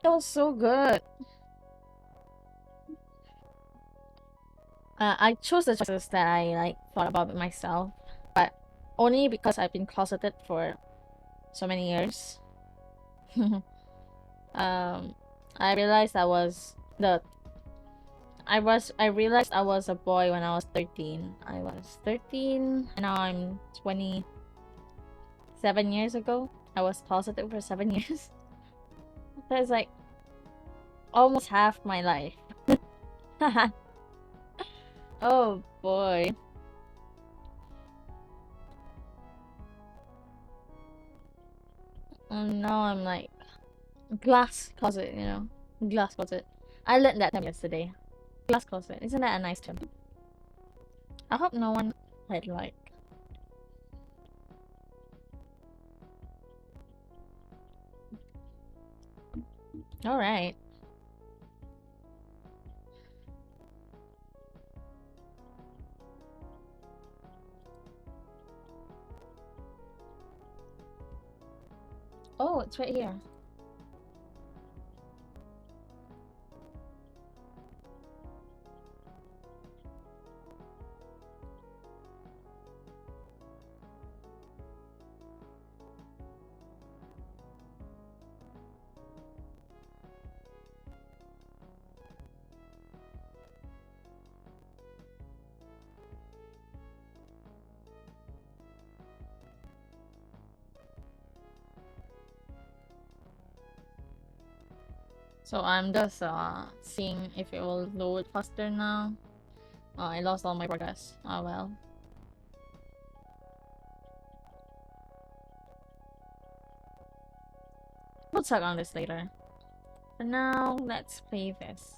That was so good. I chose the choices that I thought about myself, but only because I've been closeted for so many years. I realized I realized I was a boy when I was 13. I was 13 and now I'm 20. 7 years ago, I was closeted for 7 years. That's like almost half my life. Oh boy. And now I'm like glass closet, you know? Glass closet. I learned that term yesterday. Glass closet. Isn't that a nice term? I hope no one had like... Alright. Oh, it's right here. So I'm just seeing if it will load faster now. Oh, I lost all my progress. Oh well. We'll talk on this later. For now, let's play this.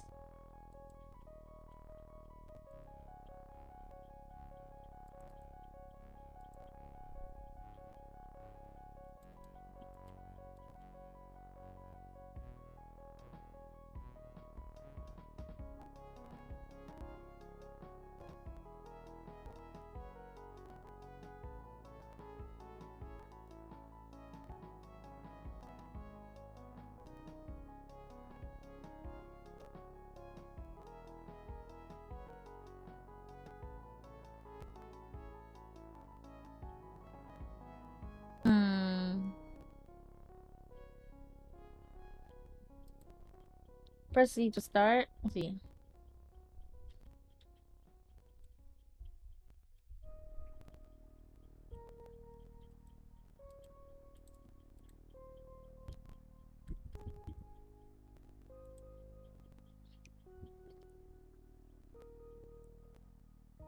Press Z to start. Let's see.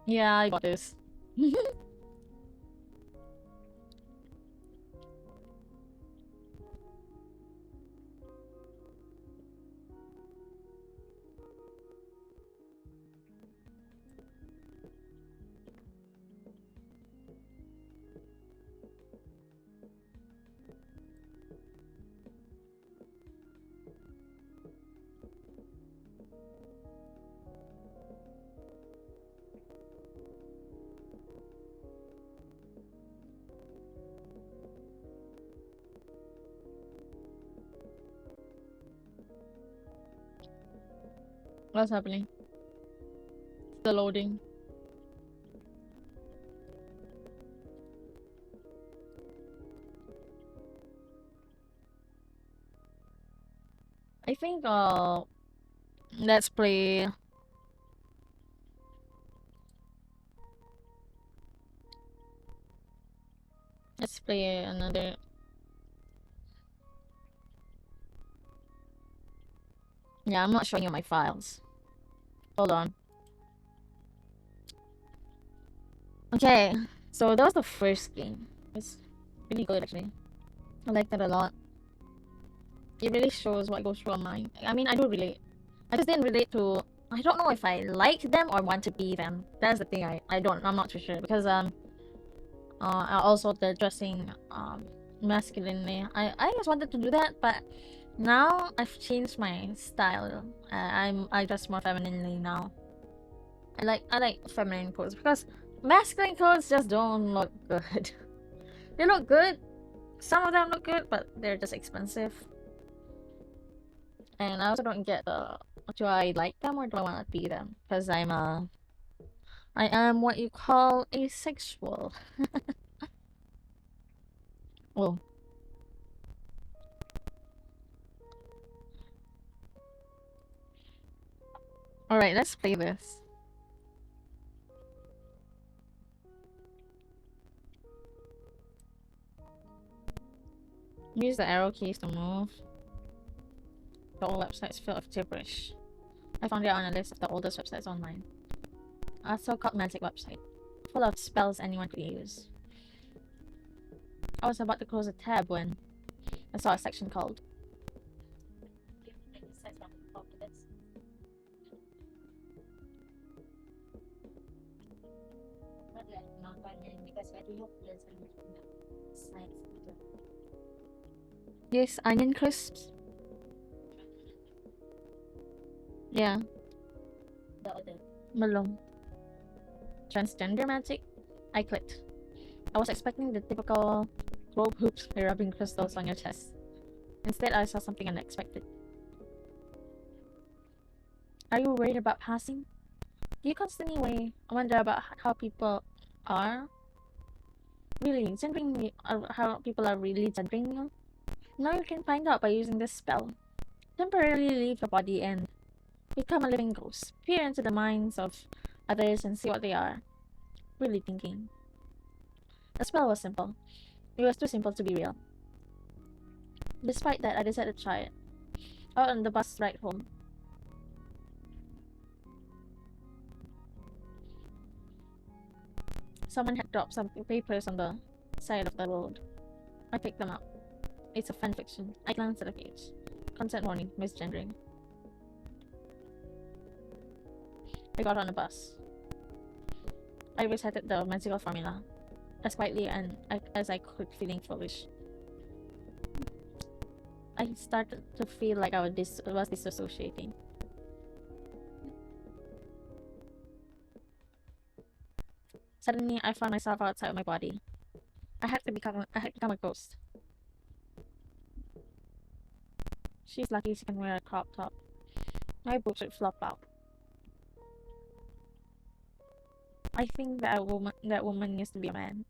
Yeah, I got this. What's happening? The loading. I think let's play another. Yeah, I'm not showing you my files. Hold on. Okay, so that was the first game. It's really good actually. I liked it a lot. It really shows what goes through a mind. I mean, I do relate. I just didn't relate to. I don't know if I like them or want to be them. That's the thing. I'm not too sure because also the dressing masculinely. I just wanted to do that, but now I've changed my style. I dress more femininely now. I like feminine clothes because masculine clothes just don't look good. They look good. Some of them look good, but they're just expensive. And I also don't get do I like them or do I want to be them? Because I am what you call asexual. Oh, all right. Let's play this. Use the arrow keys to move. The old website's filled with gibberish. I found it on a list of the oldest websites online. A so-called magic website, full of spells anyone could use. I was about to close a tab when I saw a section called Yes, onion crisps. Yeah. Malone. Transgender magic? I clicked. I was expecting the typical globe hoops by rubbing crystals on your chest. Instead, I saw something unexpected. Are you worried about passing? Do you constantly wonder about how people are really gendering you, how people are really gendering you? Now you can find out by using this spell. Temporarily leave your body and become a living ghost. Peer into the minds of others and see what they are really thinking. The spell was simple. It was too simple to be real. Despite that, I decided to try it. Out on the bus ride home, someone had dropped some papers on the side of the road. I picked them up. It's a fanfiction. I glanced at the page. Consent warning, misgendering. I got on the bus. I recited the magical formula as quietly and as I could, feeling foolish. I started to feel like I was disassociating. Suddenly, I found myself outside of my body. I had become a ghost. She's lucky she can wear a crop top. My boobs would flop out. I think that woman used to be a man.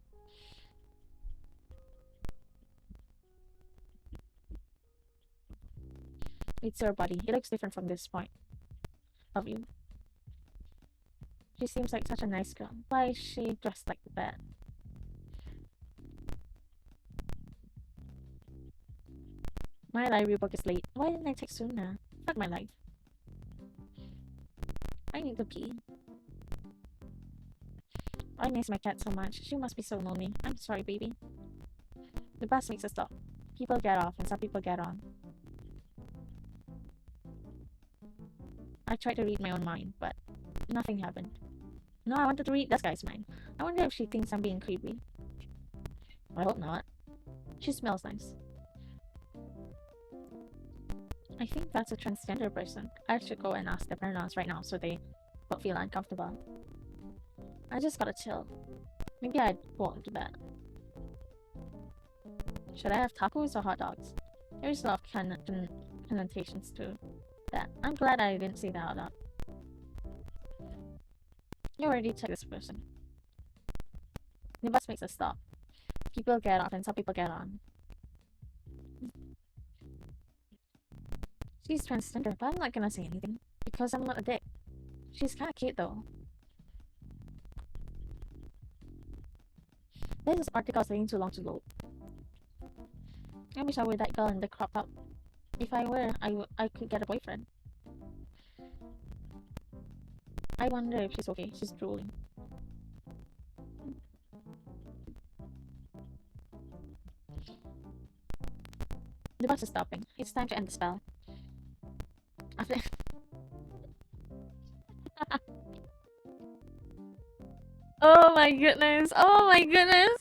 It's her body. It looks different from this point of view. She seems like such a nice girl. Why is she dressed like that? My library book is late. Why didn't I text sooner? Fuck my life. I need to pee. I miss my cat so much. She must be so lonely. I'm sorry, baby. The bus makes a stop. People get off and some people get on. I tried to read my own mind, but nothing happened. No, I wanted to read this guy's mind. I wonder if she thinks I'm being creepy. I hope not. She smells nice. I think that's a transgender person. I should go and ask their pronouns right now so they won't feel uncomfortable. I just gotta chill. Maybe I won't do that. Should I have tacos or hot dogs? There's a lot of connotations to that. I'm glad I didn't say that out loud. You already checked this person. The bus makes a stop. People get off and some people get on. She's transgender, but I'm not gonna say anything because I'm not a dick. She's kinda cute though. This article is taking too long to load. I wish I were that girl in the crop top. If I were, I could get a boyfriend. I wonder if she's okay. She's drooling. The bus is stopping. It's time to end the spell. After Oh my goodness. Oh my goodness.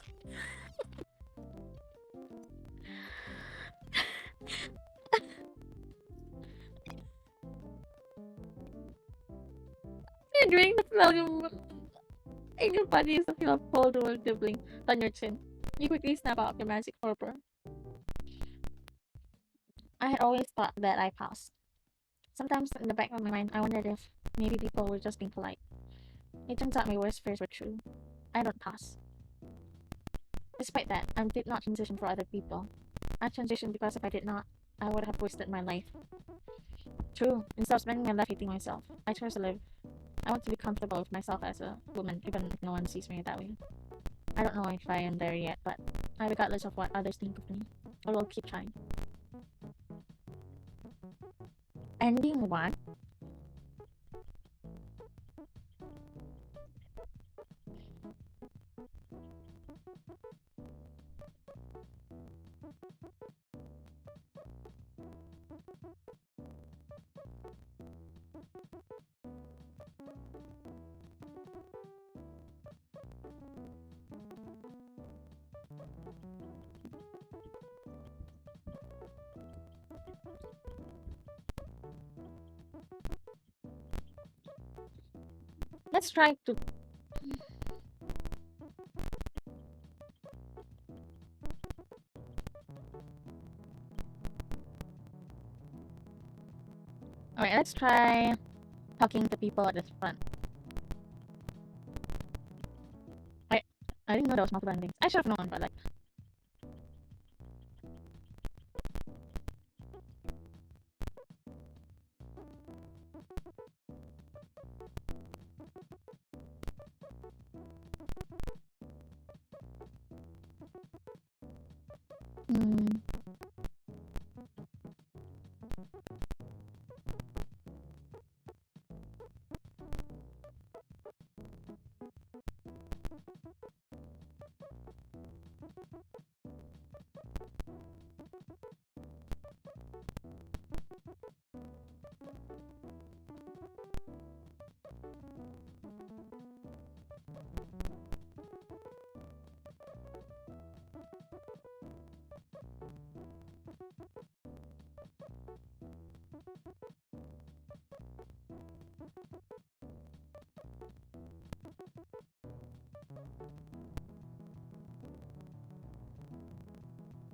You're doing the spell and your body is a feel of cold or dribbling on your chin. You quickly snap out your magic orb. I had always thought that I passed. Sometimes in the back of my mind, I wondered if maybe people were just being polite. It turns out my worst fears were true. I don't pass. Despite that, I did not transition for other people. I transitioned because if I did not, I would have wasted my life. True. Instead of spending my life hating myself, I chose to live. I want to be comfortable with myself as a woman, even if no one sees me that way. I don't know if I am there yet, but regardless of what others think of me, I will keep trying. Ending what? Let's try to. Alright, let's try talking to people at the front. Wait, I didn't know there was multiple endings. I should have known, but like.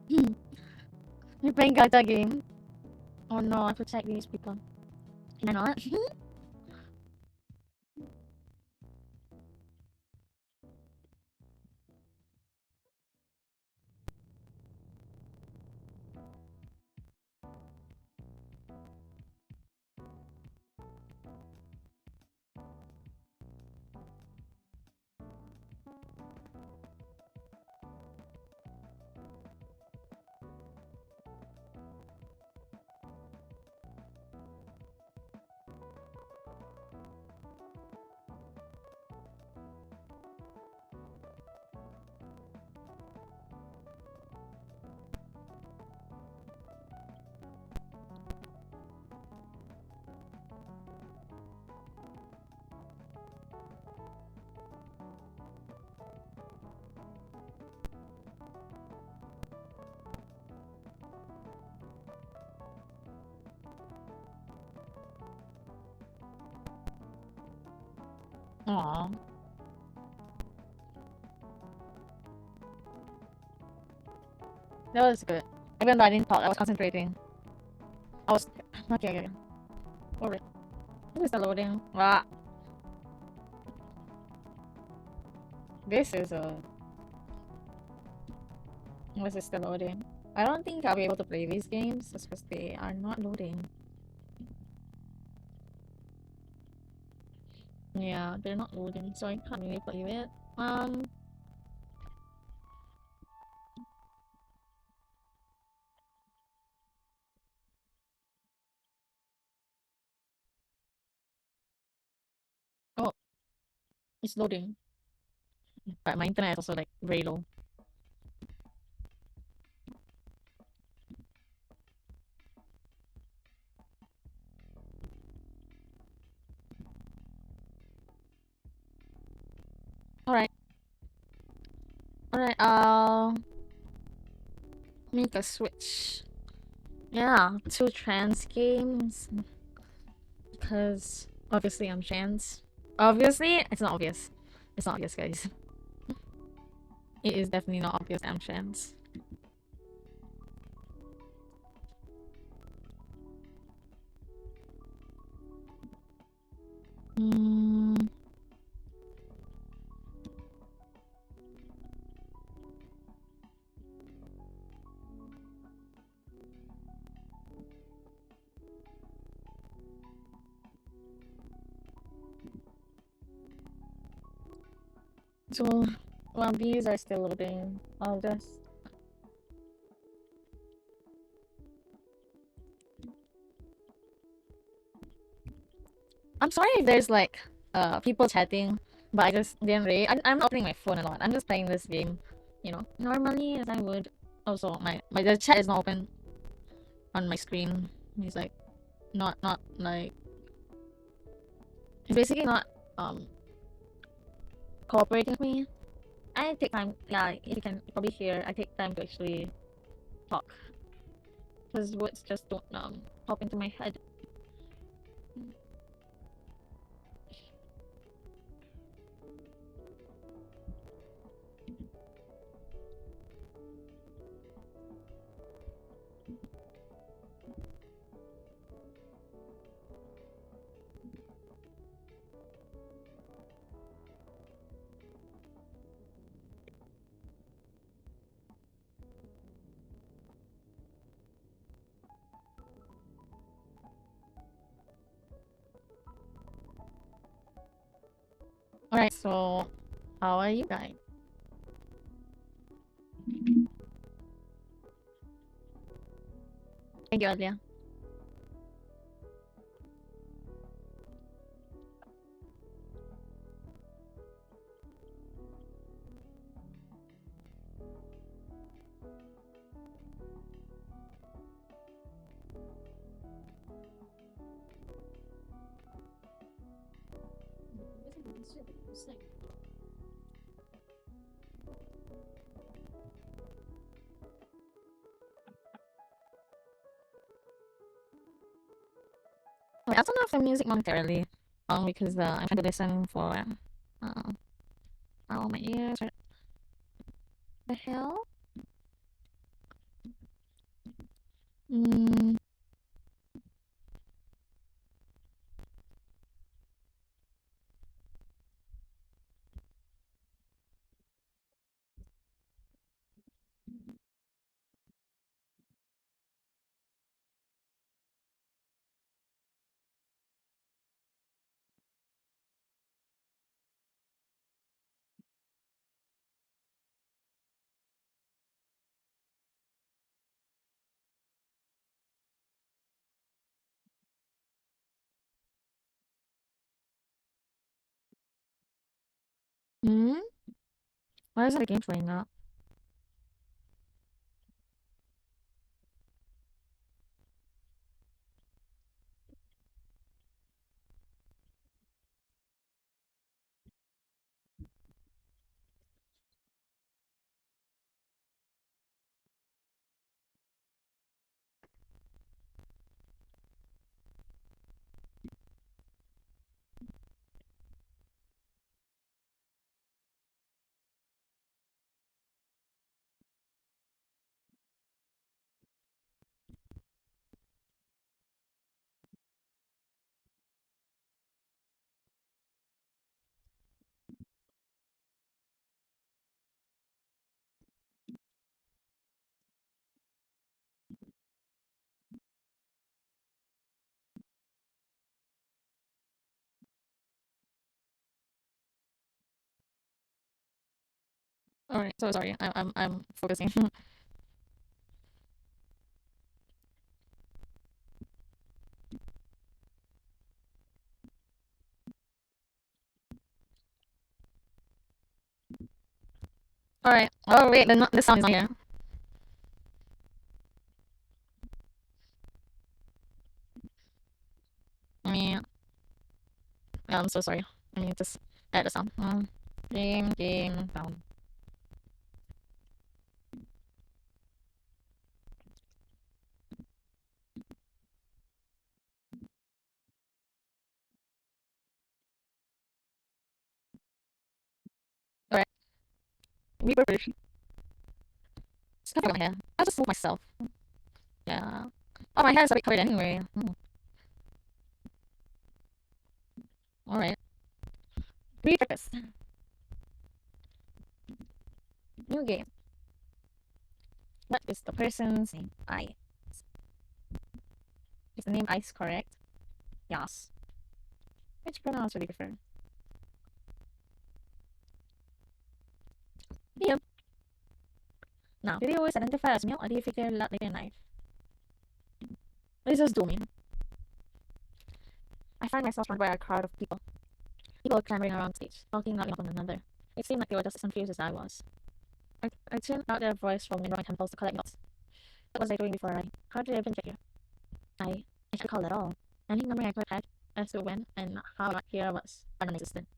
Hmm. We're playing Gacha game. Oh no, I protect these people. Can I not? Aw, that was good. Even though I didn't talk, I was concentrating. I was okay. Okay. Oh, wait. This is the loading. Ah, this is a. This is the loading. I don't think I'll be able to play these games just because they are not loading. Yeah, they're not loading, so I can't really play it. Um, oh, it's loading. But my internet is also like very low. Alright, alright, I'll make a switch. Yeah, to trans games. Because obviously I'm trans. Obviously, it's not obvious. It's not obvious, guys. It is definitely not obvious I'm trans. Mm, so, well, these are still loading. I'll just. I'm sorry if there's like people chatting, but I just didn't read. I'm opening my phone a lot. I'm just playing this game, normally as I would. Also, my the chat is not open on my screen. He's like not like he's basically not um cooperating with me. I take time. Yeah, you can probably hear. I take time to actually talk because words just don't pop into my head. All right, so how are you guys? Thank you, Alia. I also don't have the music momentarily, because I'm trying to listen for all my ears. What the hell? Mm, hmm? Why isn't the game playing up? Alright, so sorry. I'm focusing. Alright. Oh wait, the sound is not here. I mean, yeah, I'm so sorry. I mean, just add the sound. Game sound. Alright. Repurpose. It's covering my hair. I'll just move myself. Yeah. Oh, my hair is a bit covered anyway. Alright. Repurpose. New game. What is the person's name? I. Is the name Ice correct? Yes. Which pronouns would you prefer? Yep. Now, do you always identify as male or do you figure it out later in life? What is this doing? I find myself surrounded by a crowd of people. People clamoring around stage, talking loudly about one another. It seemed like they were just as confused as I was. I tuned out their voice roaming around my temples to collect notes. What was I doing before how did I even get here? I should call it all. Any memory I could have as to when and how I got here was non-existent.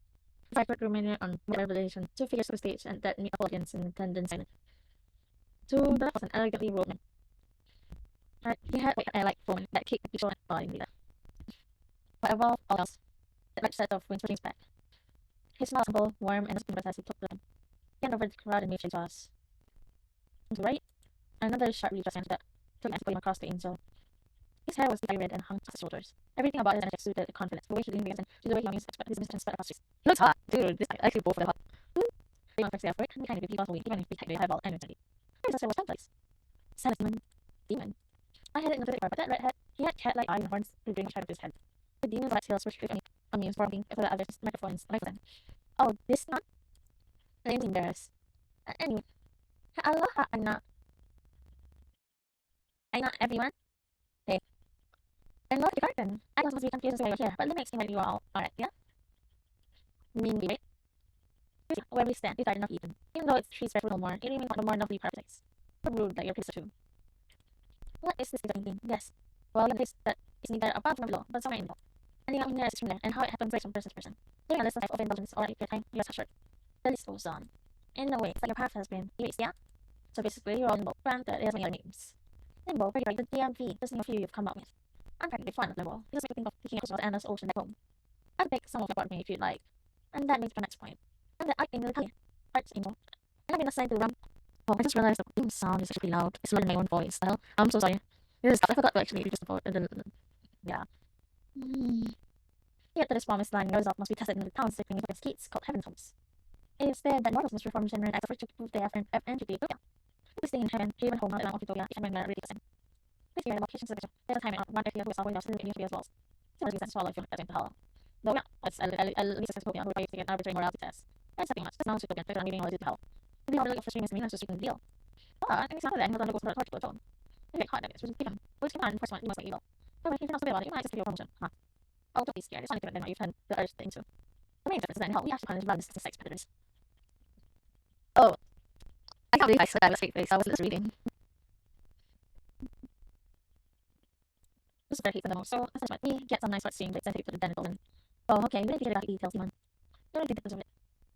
If I could ruminate on my revelation, two figures on the stage and that me audience in attendance silent. To the left was an elegantly robed man. He had white hair like foam that kicked the people falling leader. But above all else, the large set of wings were back. His smile was simple, warm, and as as he took them. He handed over the crowd and made sure to us. To the right, another sharp reach that took him across the angel. His hair was deeply red and hung to his shoulders. Everything about his energy suited the confidence. The way he leaned against him, the way he amused his and spat across his. He looks hot, dude. This guy actually both of them hot. They want to effort, and kind of people away, even if we take the highball energy. His sister was place. Silent demon. I had it in the but that redhead, he had cat-like eyes and horns to bring out of his head. The demon's black tails were strictly amused for being for the others microphones. Oh, this not? I am embarrassed. Anyway, Allah, I'm not everyone. Hey, I'm not the garden. I must be confused as why you're here, but let me explain where you are all. Alright, yeah? Mean we right? Where we stand, we garden of Eden. Even though its trees bear fruit no more, it remains one of the more lovely parasites. The brood that you're priest to. What is this thing? Yes. Well, the place that is neither above nor below, but somewhere in the middle. And the there is from there, and how it happens varies from person to person. Giving a list of indulgence or if your time yours are short. The list goes on. In a way, it's like your path has been erased, yeah? So basically, you're all limbo. Granted, it has many other names. Limbo, pretty right, the DMV, just name a few you've come up with. I'm practically fond of limbo. It just makes me think of picking up Anna's ocean back home. I'd pick some of about me if you'd like. And that leads to the next point. I'm the Archangel Italian. Archangel. And I've been assigned to run. Oh, I just realized the boom sound is actually loud. It's louder than my own voice. The hell? I'm so sorry. I forgot to actually just about it. Yeah. Yet to this promised land, yourself must be tested in the town circling against gates called Heaven's Homes. It is there that mortals must reform genuine acts of virtue to prove they have entry to Utopia. If they stay in heaven, haven home, not of Utopia, if I'm really person. This year, the locations of the there's a time in one area who is always lost in the Utopia as well. Similar reasons swallow if you look at the hall. Though, yeah, it's at least a Utopia who requires to get an arbitrary morality test. There's nothing much. Just now, Utopia, figure on leaving all to hell. The order of streaming is to sweeten the deal. But, in example, then, he'll undergo some torture to phone. They get caught in it, which is become, which can enforcement, you must be evil. But if you're not so bad about it, you might just give your promotion. Huh? Oh, don't be scared. It's only different than what you've turned the urge into. The main difference is that in hell, we actually punish ravenous sex predators. Oh, I can't believe I said that with a straight face. I was just reading. This is where I hate them the most. So, essentially, we get some nice wet steam, but send it to the den and oh, okay, we didn't figure out the details, Simon. You don't think deserve it.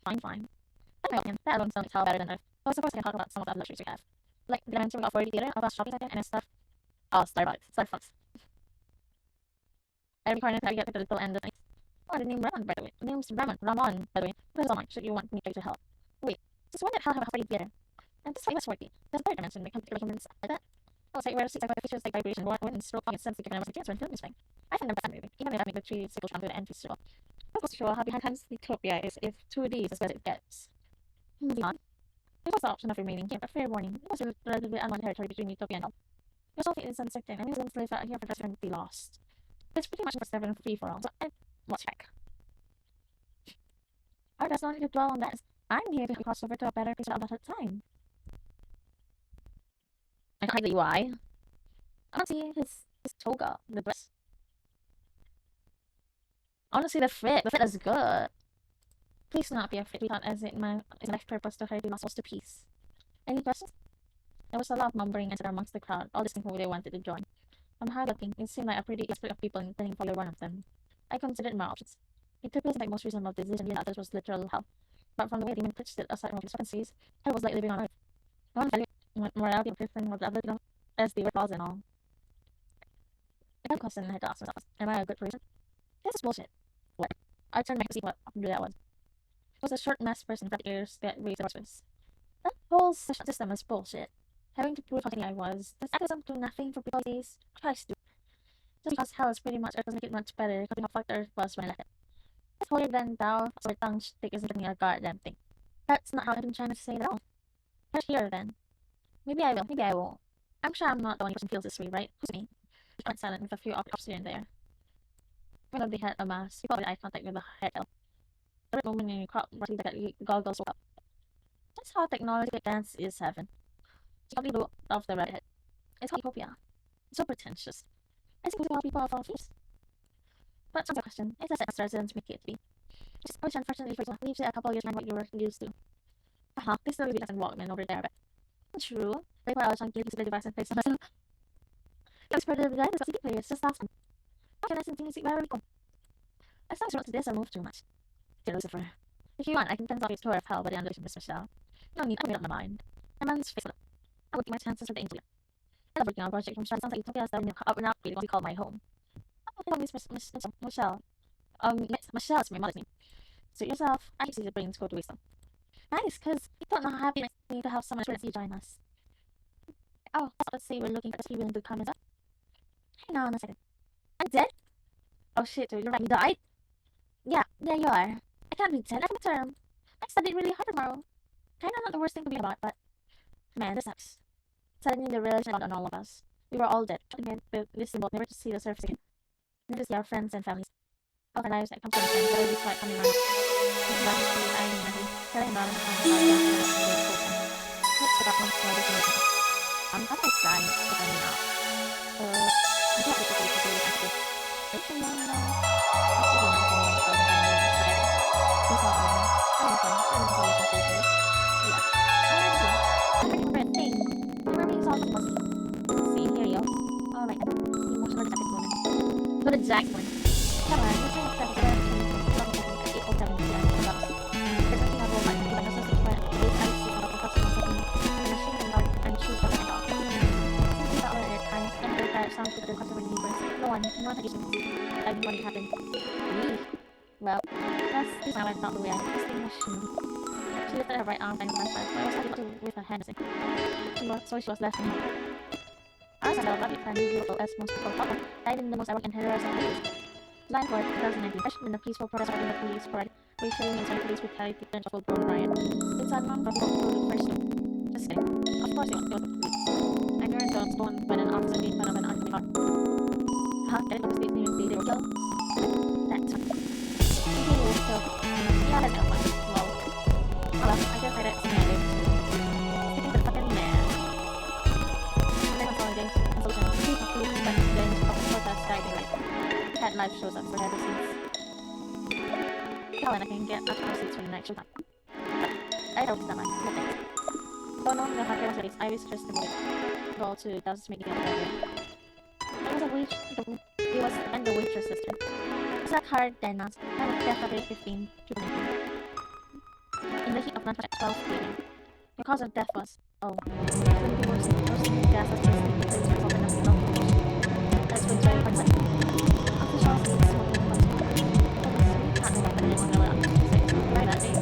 Fine. That's my opinion. That alone sounds how better than Earth. But I suppose we can talk about some of the other luxuries we have. Like, did I mention we got 480 theater, a bus shopping center, and stuff? Oh, Starbucks. Every corner that we get to the little end of the night. Oh, the name Ramon, by the way. The name's Ramon, by the way. What is all mine? Should you want me to try to help? Wait, just when did hell have a 480 theater? And this fight was 40. There's a third dimension, like computer humans like that. Oh, it's like where seats like features like vibration, wind, stroke, and sense the different numbers of transfer and film is fine. I find them fascinating, even if I make the three cycles down to the end to circle. That goes to show how behind hands Utopia is if 2D is as good as it gets. Moving on. There's also the option of remaining here, but fair warning, it was a relatively unwanted territory between Utopia and hell. Your soul is uncertain, and Muslims live out here for the rest of be lost. It's pretty much for 7 free for all, so I watch back. Our does not need to dwell on that. I'm here to cross over to a better place at a better time. I don't like the UI. I want to see his toga, the dress. I want to see the fit. The fit is good. Please do not be afraid. We thought as it my life purpose to hide the lost to peace. Any questions? There was a lot of mumbling and amongst the crowd, all distinct who they wanted to join. From hard looking, it seemed like a pretty split of people intending to follow one of them. I considered my options. It took place like most reasonable decision, the others was literal hell. But from the way they pitched it aside from discrepancies, hell was like living on earth. One value morality of Christian was the other, as they were laws and all. I got a question I had to ask myself. Am I a good person? This is bullshit. What? I turned back to see what that was. It was a short masked person with ears that raised their voices. That whole system is bullshit. Having to prove how tiny I was. Does activism do nothing for people these days? Tries to. Just because hell is pretty much Earth doesn't make it much better because how fucked Earth was when I left it. It's holier than thou, so my tongue stick isn't a goddamn thing. That's not how I've been trying to say it at all. Here's here then. Maybe I will, maybe I won't. I'm sure I'm not the only person who feels this way, right? Who's me? I went silent with a few options here and there. Even though they had a mask, people with eye contact with the head held. The right moment in the crowd where the goggles woke up. That's how technology advance is heaven. She probably blew off the redhead. It's called utopia. It's so pretentious. I think a lot of people are false fools. But some question, it's a sentence resident to make it to be. Which unfortunately for example leaves it a couple of years behind what you were used to. They still really doesn't Walkman over there, but true. Right while I was trying to use the device and play some myself. It was part of the design, it's a CD player, it's just last one. How can I send music wherever we go? As long as to this, I move too much. Dear Lucifer. If you want, I can send off a tour of hell by the end of Miss Michelle. No need, I made up my mind. My man's face up. I would give my chances with the angel. I love working on a project from sounds like Utopia that would not really want to call my home. Oh, Michelle. Michelle is my mother's name. Suit yourself. I see the brains go to waste. Nice, because we don't know how happy it's going to have someone to join us. Oh, let's say we're looking for the willing to come and up. Hang on a second. I'm dead? Oh shit, you're right, you died? Yeah, you are. I can't be dead, I'm a term. I studied really hard tomorrow. Kinda not the worst thing to be about, but man, this sucks. Suddenly the realization dawned on all of us. We were all dead, this symbol, never to see the surface again. Never to see our friends and families. All our lives that come to an end, whether we saw it coming around. I'm not dying to find out. I can't be the But exactly. Come on, this is the what happened. Well, that's how I thought the way I distinguished. She lifted her right arm and left side. I was able to with her hand. So she was left in. Our son, lovely friend, beautiful as most people thought, died in the most ironic and heroic of ways. Line for 2019, freshman in the peaceful protest in the police parade, racially and police brutality and a full-blown riot. It's unknown, but people first. Just kidding. Of course, it was the police. I heard the stone when an officer made fun of an oncoming car. Getting to the state's name and they were killed. That's fine. People were killed. Yeah, that's no fun. Lol. Well, I guess I didn't see my name too. Sticking to the fucking man. Then consolidation and solution. Chief of police, but then of the protest died in life. Cat life shows up for ever since. And I can get up to seats for the night showtime. I don't that much. No thanks. Don't know the hacker was released. I was just the goal to just make it better. It was a witch. It was and the waitress sister. It's not hard then. I was death of 15 to 19. In the heat of non-project 12 p.m. The cause of death was gas was that's when very fun. Officials and smoking was can't remember anyone know right that day.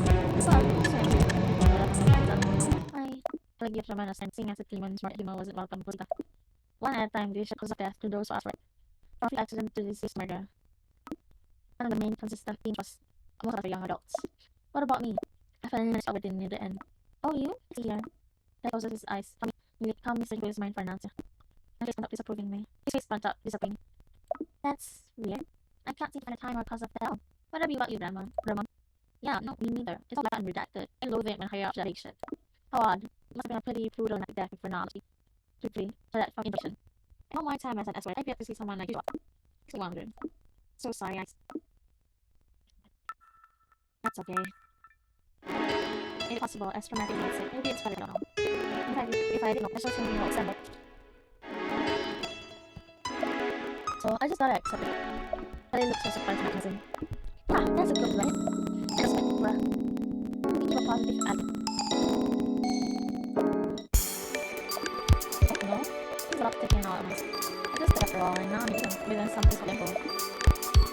I give someone a sensing as a demon smart humor wasn't welcome. One at a time, they should cause of death to those who asked for it. From the accident to disease murder. One of the main consistent themes was most of the young adults. What about me? I finally managed within near the end. Oh, you? It's here. That closes his eyes. Calm me into his mind for an answer. My face went up disapprovingly. His face went up disapprovingly. That's weird. I can't seem to find a time or cause of hell. What about you, Grandma? Yeah, no, me neither. It's all bad and redacted. I loathe it when higher ups that shit. How odd. Must have been a pretty brutal and death for now. Quickly, for that fucking impression. And one more time I said that's right. I've yet to see someone like you. So wondering. So sorry, that's okay. It's possible, as traumatic as it. Maybe it's better, I don't know. In fact, if I didn't know, I should something more extended. So I just gotta accept it. But it looks so surprised and amazing. Ah, that's a good right? That's like, well, keep a positive attitude. No, it's a lot taking all at once. I just did after all, and now I'm within some peaceful info.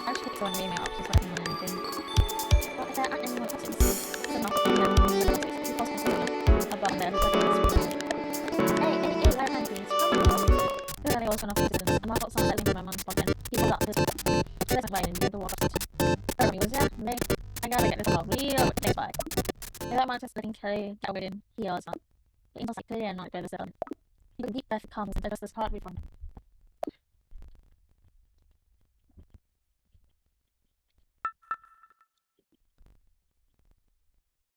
I should keep going away my options without anyone anything. Well, if there aren't any more questions, it's enough for them. But it's possible to about that, but hey, right hand please. This is also not citizens. I'm about some selling for my mom's pocket. People got this. That's why I didn't walk up. Sorry, was that? I gotta get this all real. Thanks, bye. If that man just letting Kelly get away in, he is not. The angels like clear and not by the cell. He could deep breath comes and just this heart reform.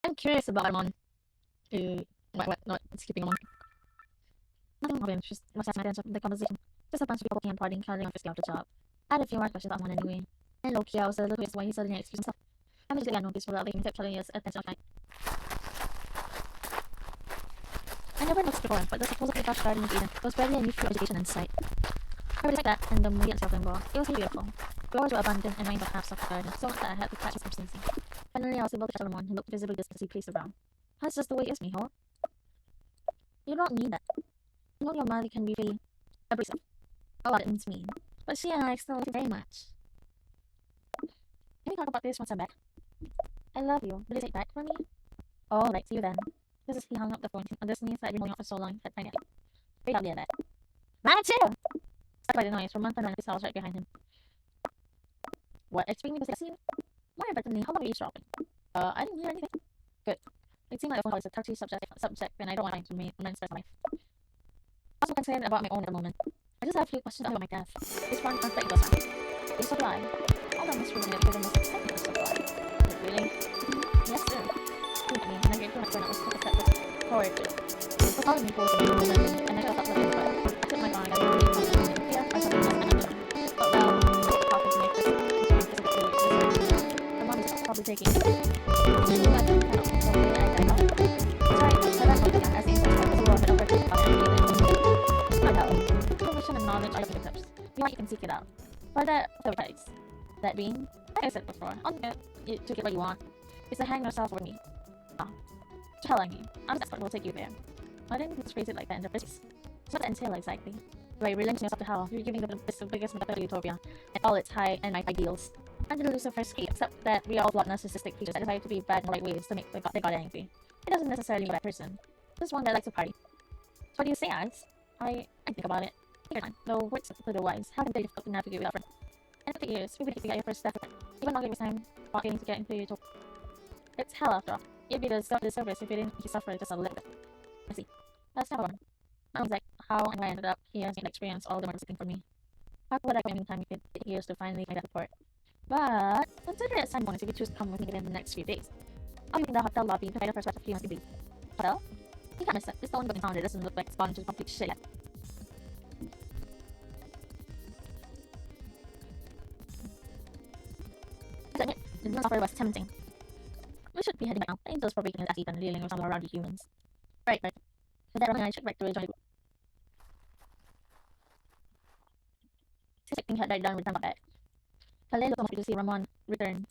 I'm curious about Armon. What, not skipping Armon. Nothing of him, just much as my attention the conversation. Just a bunch of people and partying, carrying on off the job. I had a few more questions about Armon anyway. And low-key, I was a little curious why he suddenly excused himself. I'm just getting noticed without leaving telling his attention on I never noticed before, but the supposedly fresh garden of Eden was barely a new education in sight. I really like that, and the movie itself involved. It was really beautiful. Flowers were abundant and rainbow halves of the garden, so much that I had to catch his consistency. Finally, I was able to catch Lemon, who looked visibly distant as he paced around. That's just the way it is, mijo. You don't mean that. You know your mother can be very abrasive. A lot it means mean. But she and I still love you very much. Can we talk about this once I'm back? I love you. Will you take back for me? Oh, right, see you then. This is he hung up the phone on this knees that I've been holding up for so long that I very loudly at that. Mine too! Started by the noise from one friend his house right behind him. What? Expecting me to say you? More importantly, how long were you shopping? I didn't hear anything. Good. It seemed like a phone call is a touchy subject and I don't want to remain stress life. I'm also concerned about my own at the moment. I just have a few questions about my death. This one conflict does not. Please supply. All that must ruin it given this technical supply. Really? Yes, sir. Look at me, and I gave too much when I was took a step forward. The calling me forced me to move and I felt up looking, but I took my phone and I got really comfortable. Yeah, I thought it was nothing. But well, talking to me for the mom is probably taking it. I don't know. Sorry, so that's what I think that's the world that overtakes about it. I know. Information and knowledge are fingertips. You want you can seek it out. For that price. That being, like I said before, I'll get you to get what you want. It's to hang yourself over me. Oh. Telling me. I'm just will take you there. I didn't phrase it like that in the first place. So what that entail exactly? Do I relent yourself to hell? You're giving the biggest mythical utopia and all its high and my ideals. I'm the Lucifer's key, except that we are all flawed narcissistic creatures that decide to be bad in the right ways to make the god angry. It doesn't necessarily mean that person. Just one that likes to party. So what do you say, Alex? I think about it. Take your time. Though words to the wise, how can they difficult to navigate without friends? And for years, we would get your first step. Even longer time failing to get into utopia. It's hell after all. You'd be the service if you didn't suffer just a little bit. I see. That's how one. Not like how and why I ended up here has been experience all the more thing for me. How would I go anytime if it took years to finally make that report? But consider it a sign bonus if you choose to come with me within the next few days. I'll be in the hotel lobby to find the first batch of humans to leave. Hotel? You can't miss it. This the one going found it doesn't look like it's gone into complete shit yet. The news offer was tempting. We should be heading back now. The angels probably as even dealing with some more rowdy humans. Right. With that Roman I should back to rejoin the group. Suspecting had died down with them back. Kale looked happy to see Ramon return.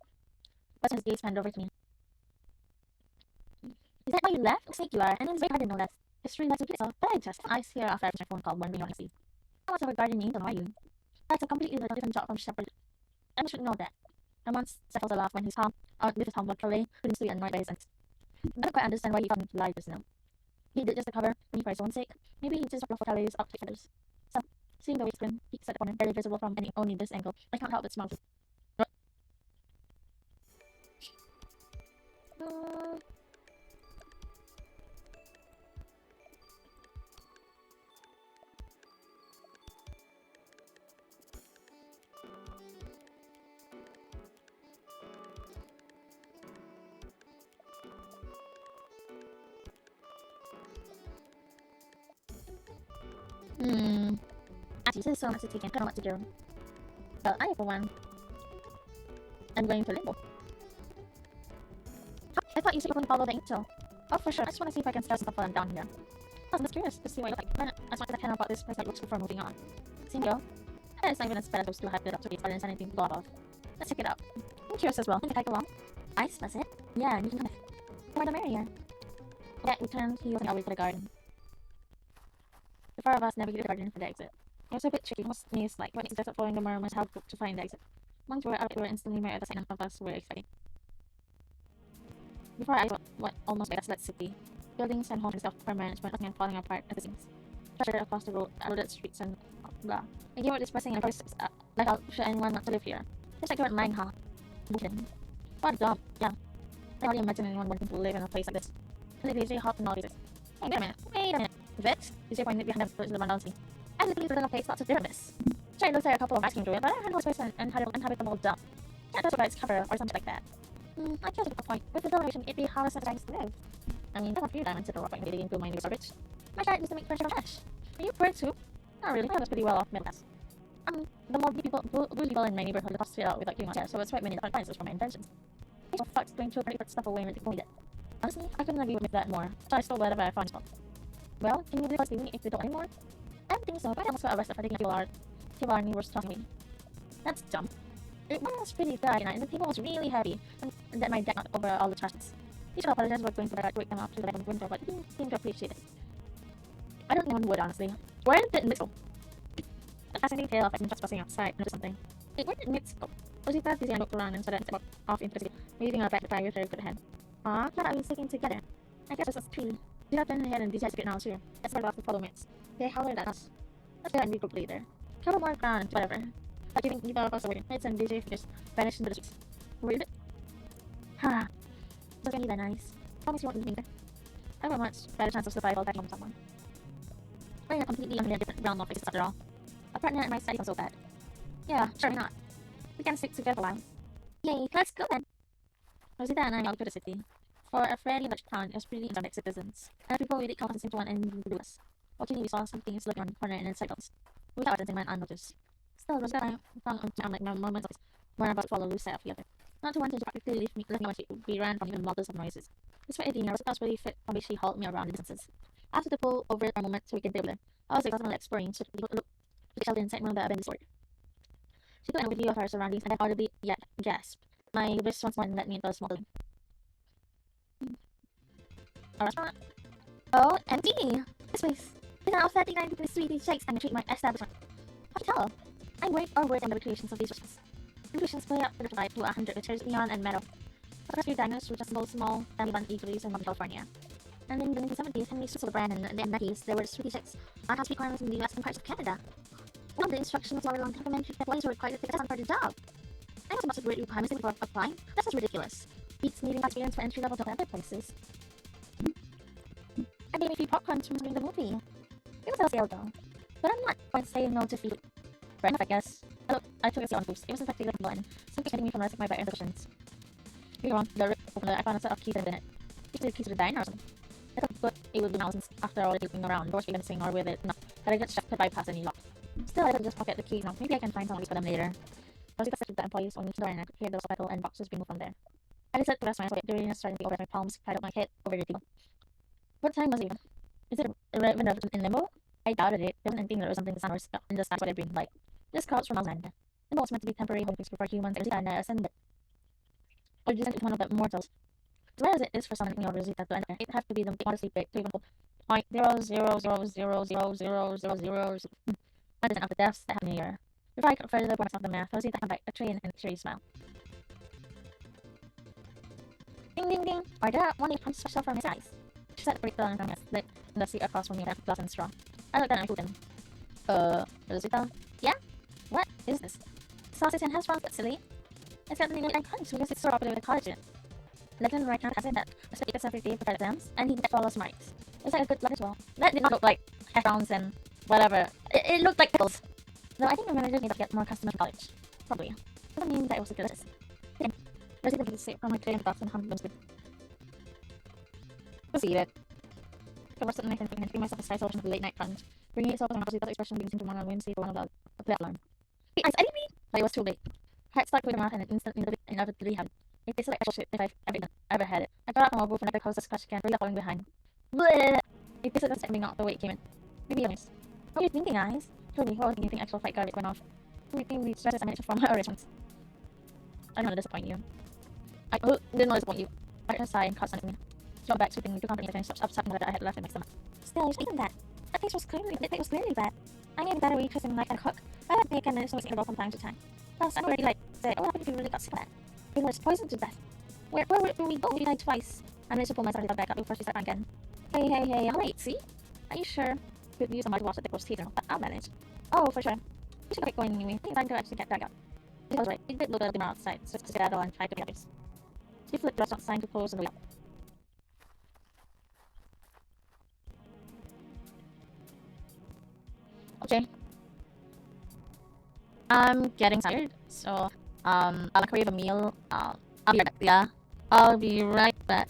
But his gaze panned over to me. Is that why you left? Looks like you are, and it's very hard to know that. History lets repeat itself, but I just eyes here after I my phone call wondering what I see. How much of a guardian angel are you? That's a completely different job from Shepherd. I should know that. Ramon settles a laugh when he's calm, with his humble Kale, who seems to be annoyed by his sense. I don't quite understand why he found me to lie just now. He did just to cover me for his own sake. Maybe he just ruffled Kale's outfit feathers. So, seeing the way grin peeks at the corner, barely visible from only this angle, I can't help but smile. Actually, there's so much to take in. I don't know what to do. Well, I, for one, am going to limbo. I thought you said you were going to follow the angel. Oh, for sure. I just want to see if I can scare some stuff while I'm down here. I was just curious to see what it looks like. As much as I can about this place that looks before moving on. Same go. It's not even as bad as those two hyped it up to be as far anything to go above. Let's check it out. I'm curious as well. Think I go along? Ice, was it? Yeah, you can come with. The more the merrier. Yeah, we turned heels and away to the garden. The four of us navigated the garden for the exit. It was a bit tricky. Most maze like what suggested following the murmurs how to find the exit. Once we were out, we were instantly met at the sight of us were expecting. Before I thought what almost made us let city. Buildings and homes and stuff for management looking and falling apart at the seams. Treasure across the road, crowded streets and blah. And you were dispersing and process like I'll show anyone not to live here. Just like you weren't lying, huh? Bullshit. What a dump, yeah. I can only imagine anyone wanting to live in a place like this. And they say hot and all this. Hey, wait a minute. Vets? You say pointed behind them to the rundown scene. I literally put in a place lots of differentness. Sure, it looks like a couple of guys came through it, but I heard no space and inhabitable dump. Can't touch a guy's cover or something like that. I guess it's a point. With the celebration, it'd be how it's sometimes to live. I mean, there's a few diamonds at the rock point into my new garbage. My diet used to make fresh cash. Are you poor too? Not really, I was pretty well off middle class. The more bougie people in my neighborhood cost it out without giving much care, so it's quite many different prices for my inventions. So fuck's going to put stuff away and really it. Honestly, I couldn't agree with that more, so I stole whatever I found. Well, can you really leave me if they don't anymore? I don't think so, but I almost got arrested for taking a table our neighbors talking to me. That's dumb. It was pretty dark and the table was really heavy, and that my dad knocked over all the trash. He should apologize for going to wake them up to the back of the window, but he didn't seem to appreciate it. I don't think anyone would, honestly. Where did Mitchell? A fascinating tale of just passing outside or something. Wait, where did Mitch go? Rosita busy and looked around and started to walk off into the city, waving her back to with her good hand. Aw, glad I was sticking together. I guess it's a tree. You have been ahead and DJ it now too. Let's start off to follow Mitch. They hollered at us. Let's go and regroup later. Cover more ground, whatever. But giving neither of us away, Mitch and DJ just vanished into the streets. Rude? Ha. It's gonna be that nice. Promise you won't leave me there. I have a much better chance of survival back home with someone. We're in a completely unrelated different realm of faces after all. A partner in my studies sounds so bad. Yeah, sure, why not? We can stick together for a while. Yay, let's go then! Rosita and I all to the city. For a fairly large town, it was pretty endemic citizens, and people really confidence into one and do us. Fortunately, we saw something slipping on the corner and in cycles. We thought it went unnoticed. Still, Rosita and I found on like moments of we're about to follow loose set of the other. Not to want to practically leave me when we ran from even multitudes of noises. Despite it being Rosita was really fit from which she hauled me around the distances. After the pull over for a moment so we could deal with her, I was exhausted exploring, so we looked sheltered inside one of the abandoned stores. She took an overview of her surroundings and I audibly gasped. My wrist once more and led me into a small building. A restaurant? Oh, empty! This place. With an authentic 90 sweetie shakes and treat my establishment. How to tell? I'm worried or worried on the recreations of these restaurants. Recreations play up to the 5 to 100 with chairs, neon and metal. The first few diners were just small family-run eateries in Northern California. And in the 1970s, Henry Swiss the brand, and in the 90s, there were sweetie shakes. On house requirements in the US and parts of Canada. One of the instructions were long complimentary employees were required to take a test on for the job. I know so much of the requirements before applying. That's just ridiculous. Beats needing experience for entry level to other places. I gave me free popcorn from during the movie. It was a sale though. But I'm not going to say no to food. Fair enough, I guess. I took a seat on boost. It was infected with and some keeping me from resting my bad ambitions. You're wrong. The opener, I found a set of keys in it. Usually the keys to the diner or something. I thought good it would be now since after all looking around, doors began to sing or with it enough that a good chef could bypass any lock. Still, I could just pocket the keys now. Maybe I can find some use for them later. I was expecting the employees only to the door and I could hear those metal and boxes being moved from there. I decided to rest my eyes during starting to take over my palms, tied up my head over the table. What time was it even? Is it irrelevant in limbo? I doubted it. There wasn't anything that was something the sun was in the sky what I'd bring like. This clouds from Outlander. Limbo was meant to be temporary home place before humans and ascended. Or descended into one of the mortals. As rare as it is for someone like Rosita to enter, it'd have to be the modestly big to even hold 0.000000000. 1% of the deaths that happen in a year. Before I could further pour myself the math, Rosita came back a tray and a cheery smile. Ding ding ding! Order 1 8 special for Miss Ice. She set the break down from me, lit in the seat across from me with glass and straw. I looked at her and Rosita? Yeah? What is this? Sausage and hash browns, but silly. It's got the name and crunch because it's so popular with the college. Legend right now has it that I spent it every day for exams, and he did follow smarts. It's like a good luck as well. That did not look like hash browns and whatever. It looked like pickles. Though I think the manager needs to get more customers in college. Probably. Doesn't mean that it was delicious. Then, Rosita made it safe from my tray and box and hung them with. Let's eat it. I was sitting there thinking myself a size version of the late night crunch. Bringing itself around the expression being seen to one on Wednesday for one of the play alarm. Hey, I didn't mean, but it was too late. Heart started with her mouth and instantly inevitably had. It tasted like actual shit if I've ever had it. I got out from my booth and I closed the splash can, really falling behind. Bleh! It tasted just everything out the way it came in. Maybe honest. What are you thinking, guys? Truly, what was anything actual fight garbage went off? Everything we stresses I managed from our arrangements. I don't want to disappoint you. I didn't want to disappoint you. I heard a sigh and caught something. She got back, sweeping the company and finished up something that I had left in my stomach. Still, you're speaking that. That taste was clearly bad. I may be better because I'm not gonna cook. I like bacon and it's always eatable from time to time. Plus, I'm already like, say, oh, what happened if you really got sick of that? We were poisoned to death. Where were we both? We died twice. I managed to pull myself back up before she started again. Hey, wait, see? Are you sure? Could use somebody to wash the gross teeth, but I'll manage. Oh, for sure. We should get going anyway. I think time to actually get back out. She was right. It did look a little bit outside, so it's get out and try to be others. She flipped the restaurant sign to close and wait. Okay. I'm getting tired, so I'll crave a meal. I'll be right back. Yeah, I'll be right back.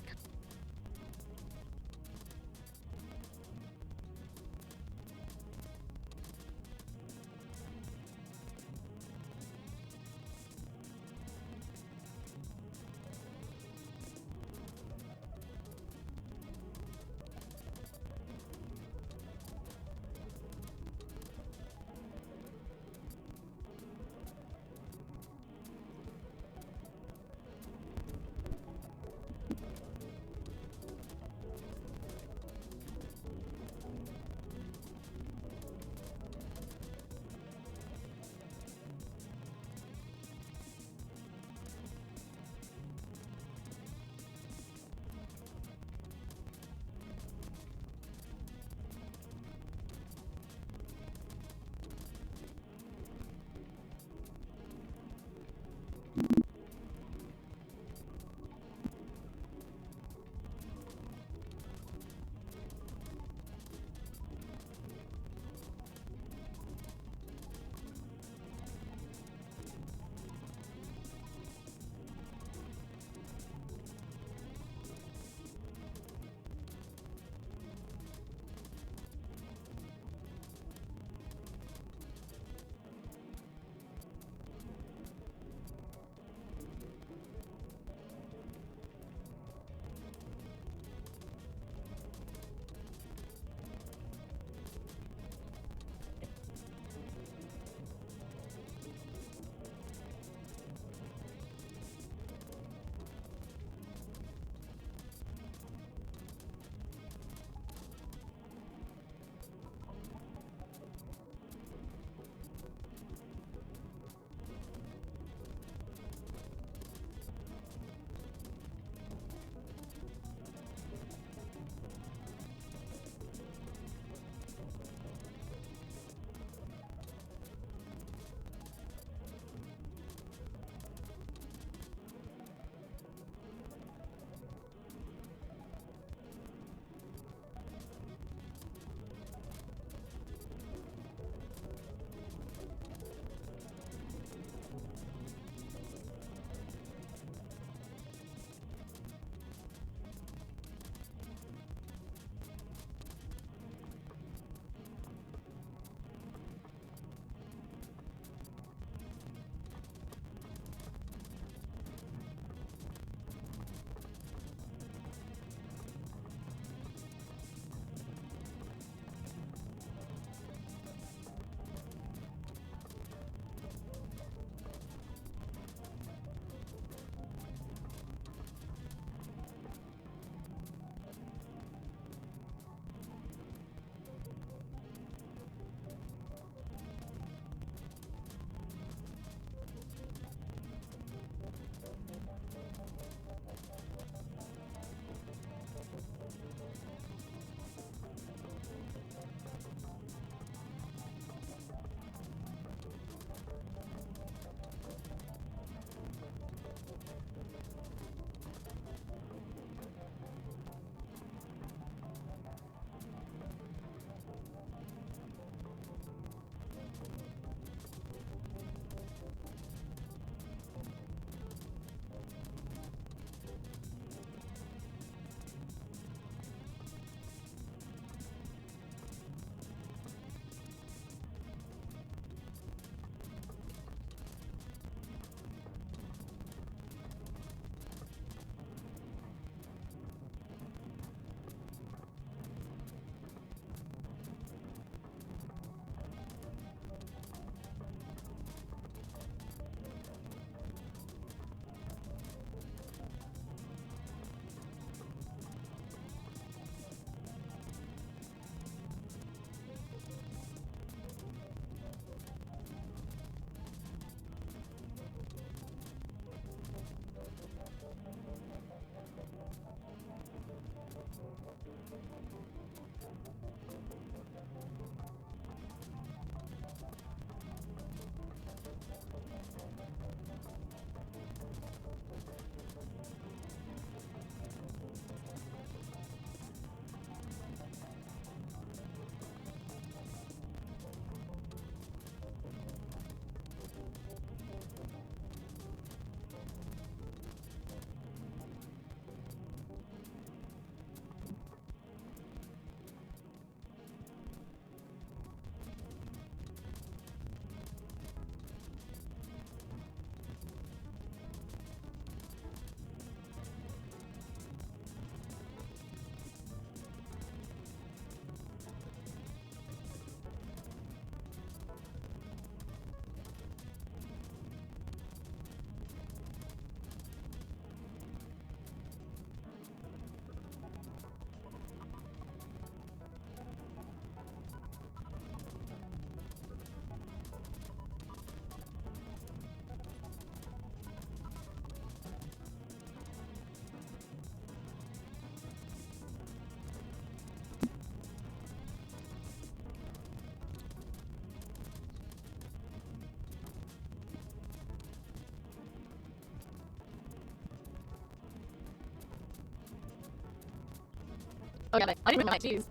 Oh yeah, I didn't bring my cheese.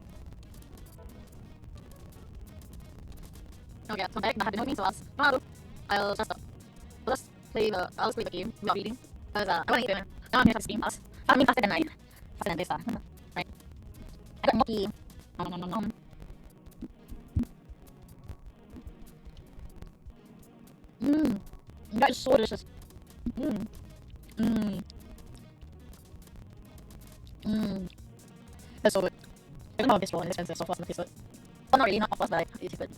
Oh yeah, so I have been with me, so I'll just I'll play the game without reading. Because I wanna eat dinner. Now I'm gonna have to steam us. I mean faster than I faster than this right. I got mochi. Nom nom nom nom. Mmm. That is so delicious. Mmm. Mmm. Mmm. That's so good. I don't know if this one is expensive, so far it's good. Well, not really, not of course, but it is good.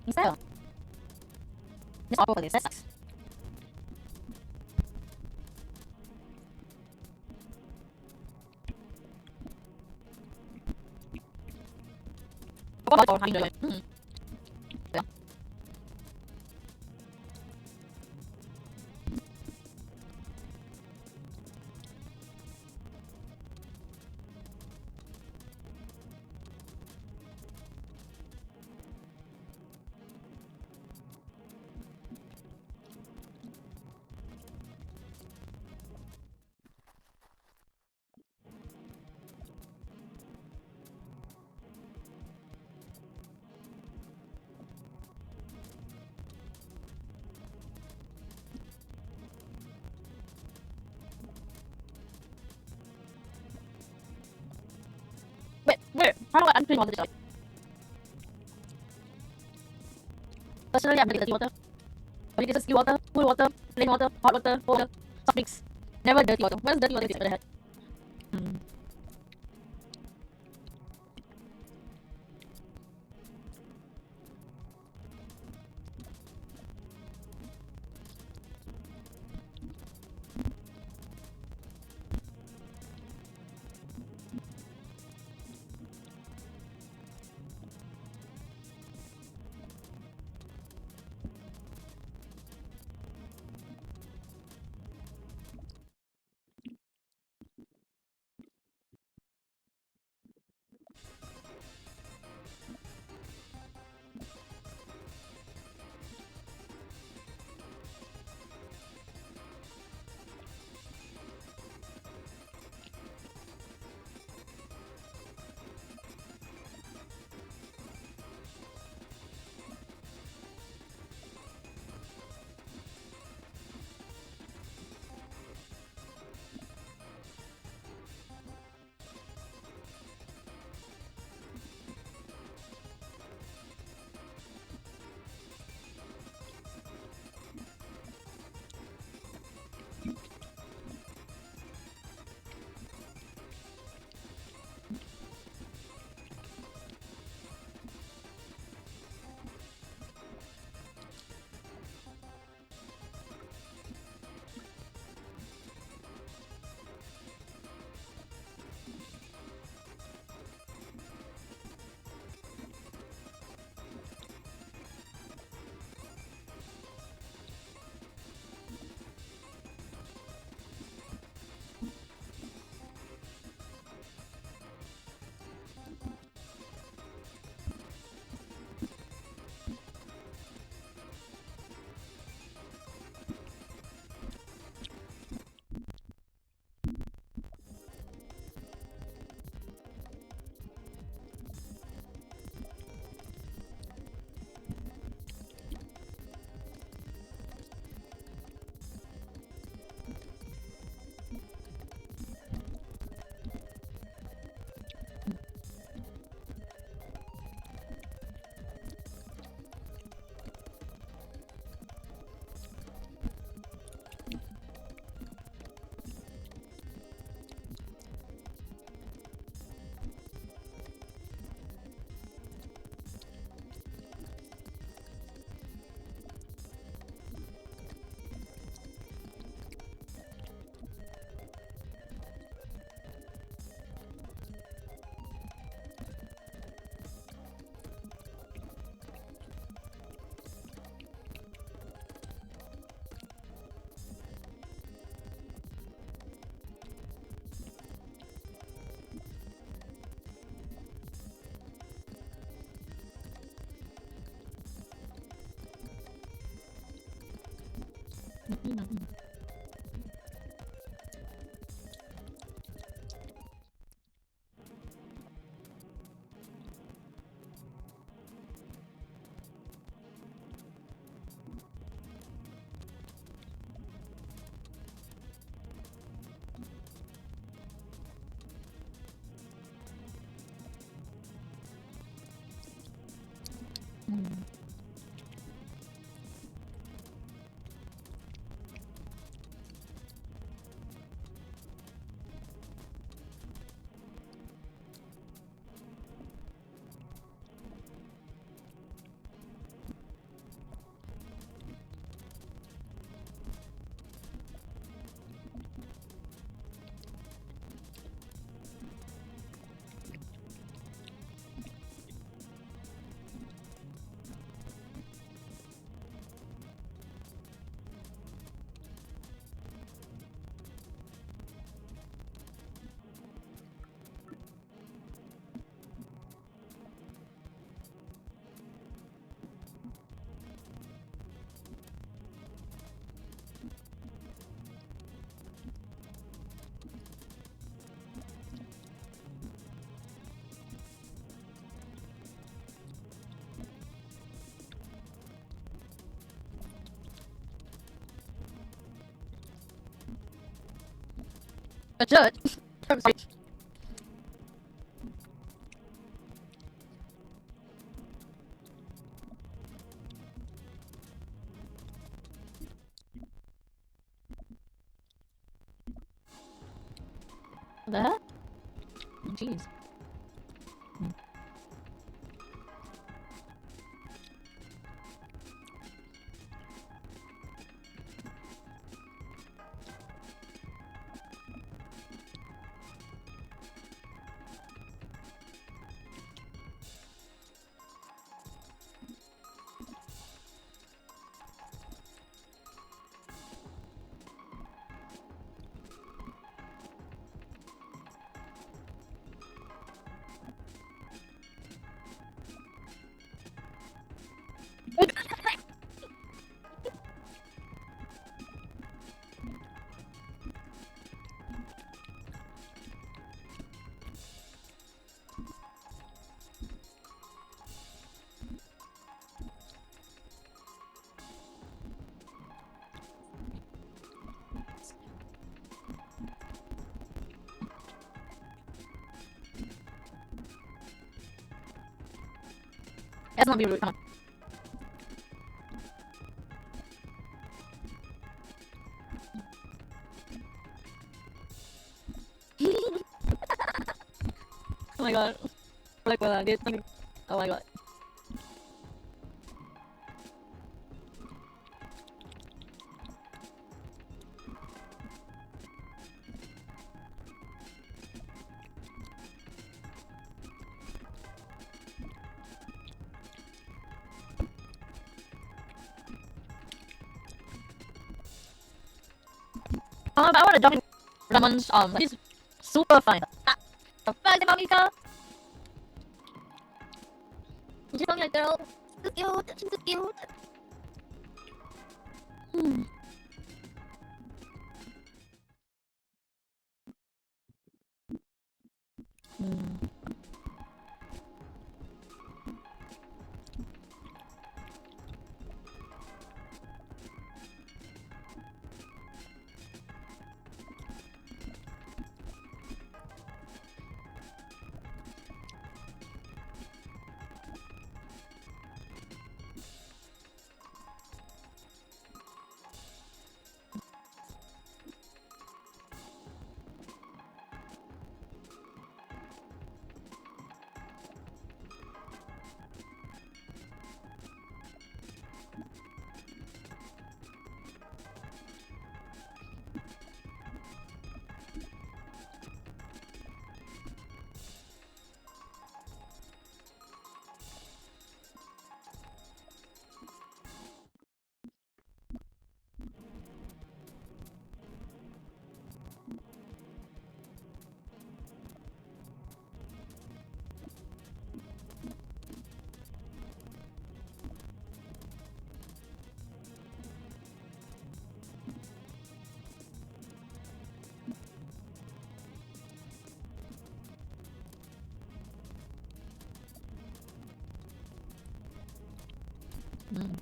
Instead, this apple for this, that sucks. What about how you enjoy it? Yeah. Wait, how do I unclean water dish? Personally, I'm dirty water. Only this is water, cool water, plain water, hot water, cold water, soft drinks. Never dirty water. Where's dirty water ever had? Hmm. A judge? I'm sorry. What the heck? Jeez. Let's not be rude, come on. Oh my god. Like what I did. Oh my god. But I wanna jump in Ramon's he's super fine. Surprise, Monica! She's only like girl. She's cute, she's so cute. Hmm. Hmm. Hmm.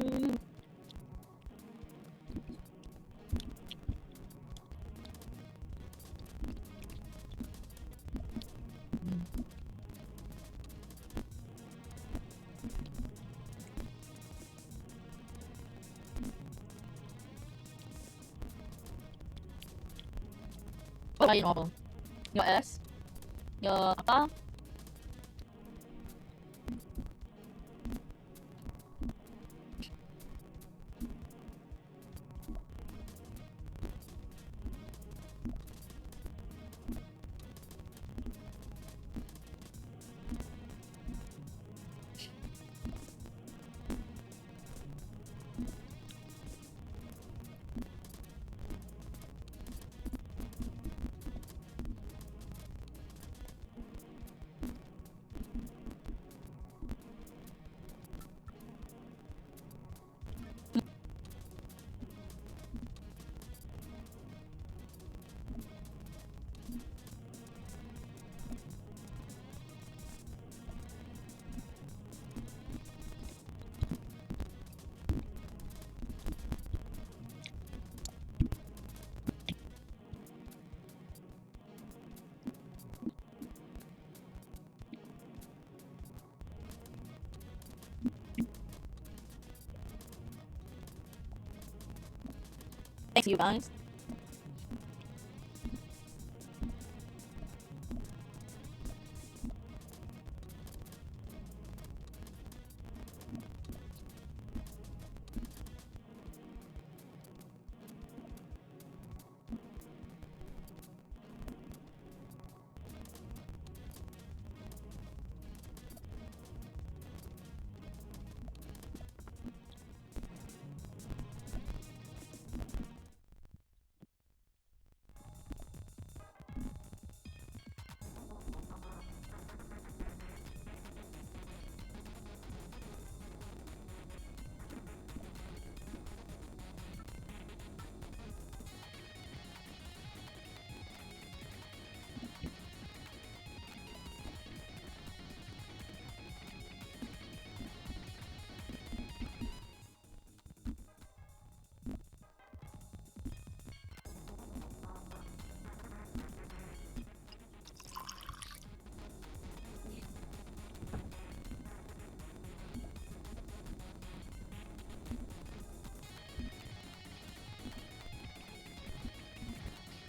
Hmm. What are you novel? Your ass? Your apa? see you guys.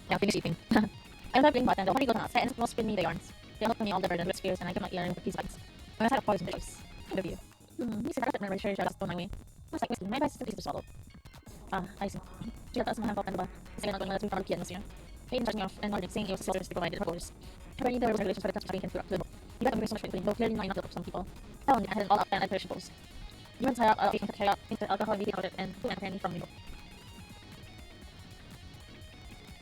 Yeah, finish eating. I love being button. The only good nuts and most spin me the yarns. They help me all the burden with spears and I get my ear with these bites. When I had a poison choice. Good of you. You said I got my sure just go my way. I was like whiskey, my advice is easy to swallow. I see. She got us my hand and the second not going to from the piano this year. Hayden touched me off and Nordic saying it was slaughter to provided her goals. Apparently there was regulations for the touch and through the book. You got them so much for though clearly not enough for some people. Hell, I had it all up and I perishables. You went higher up, you can carry out into alcohol and out it and food and apparently from the book.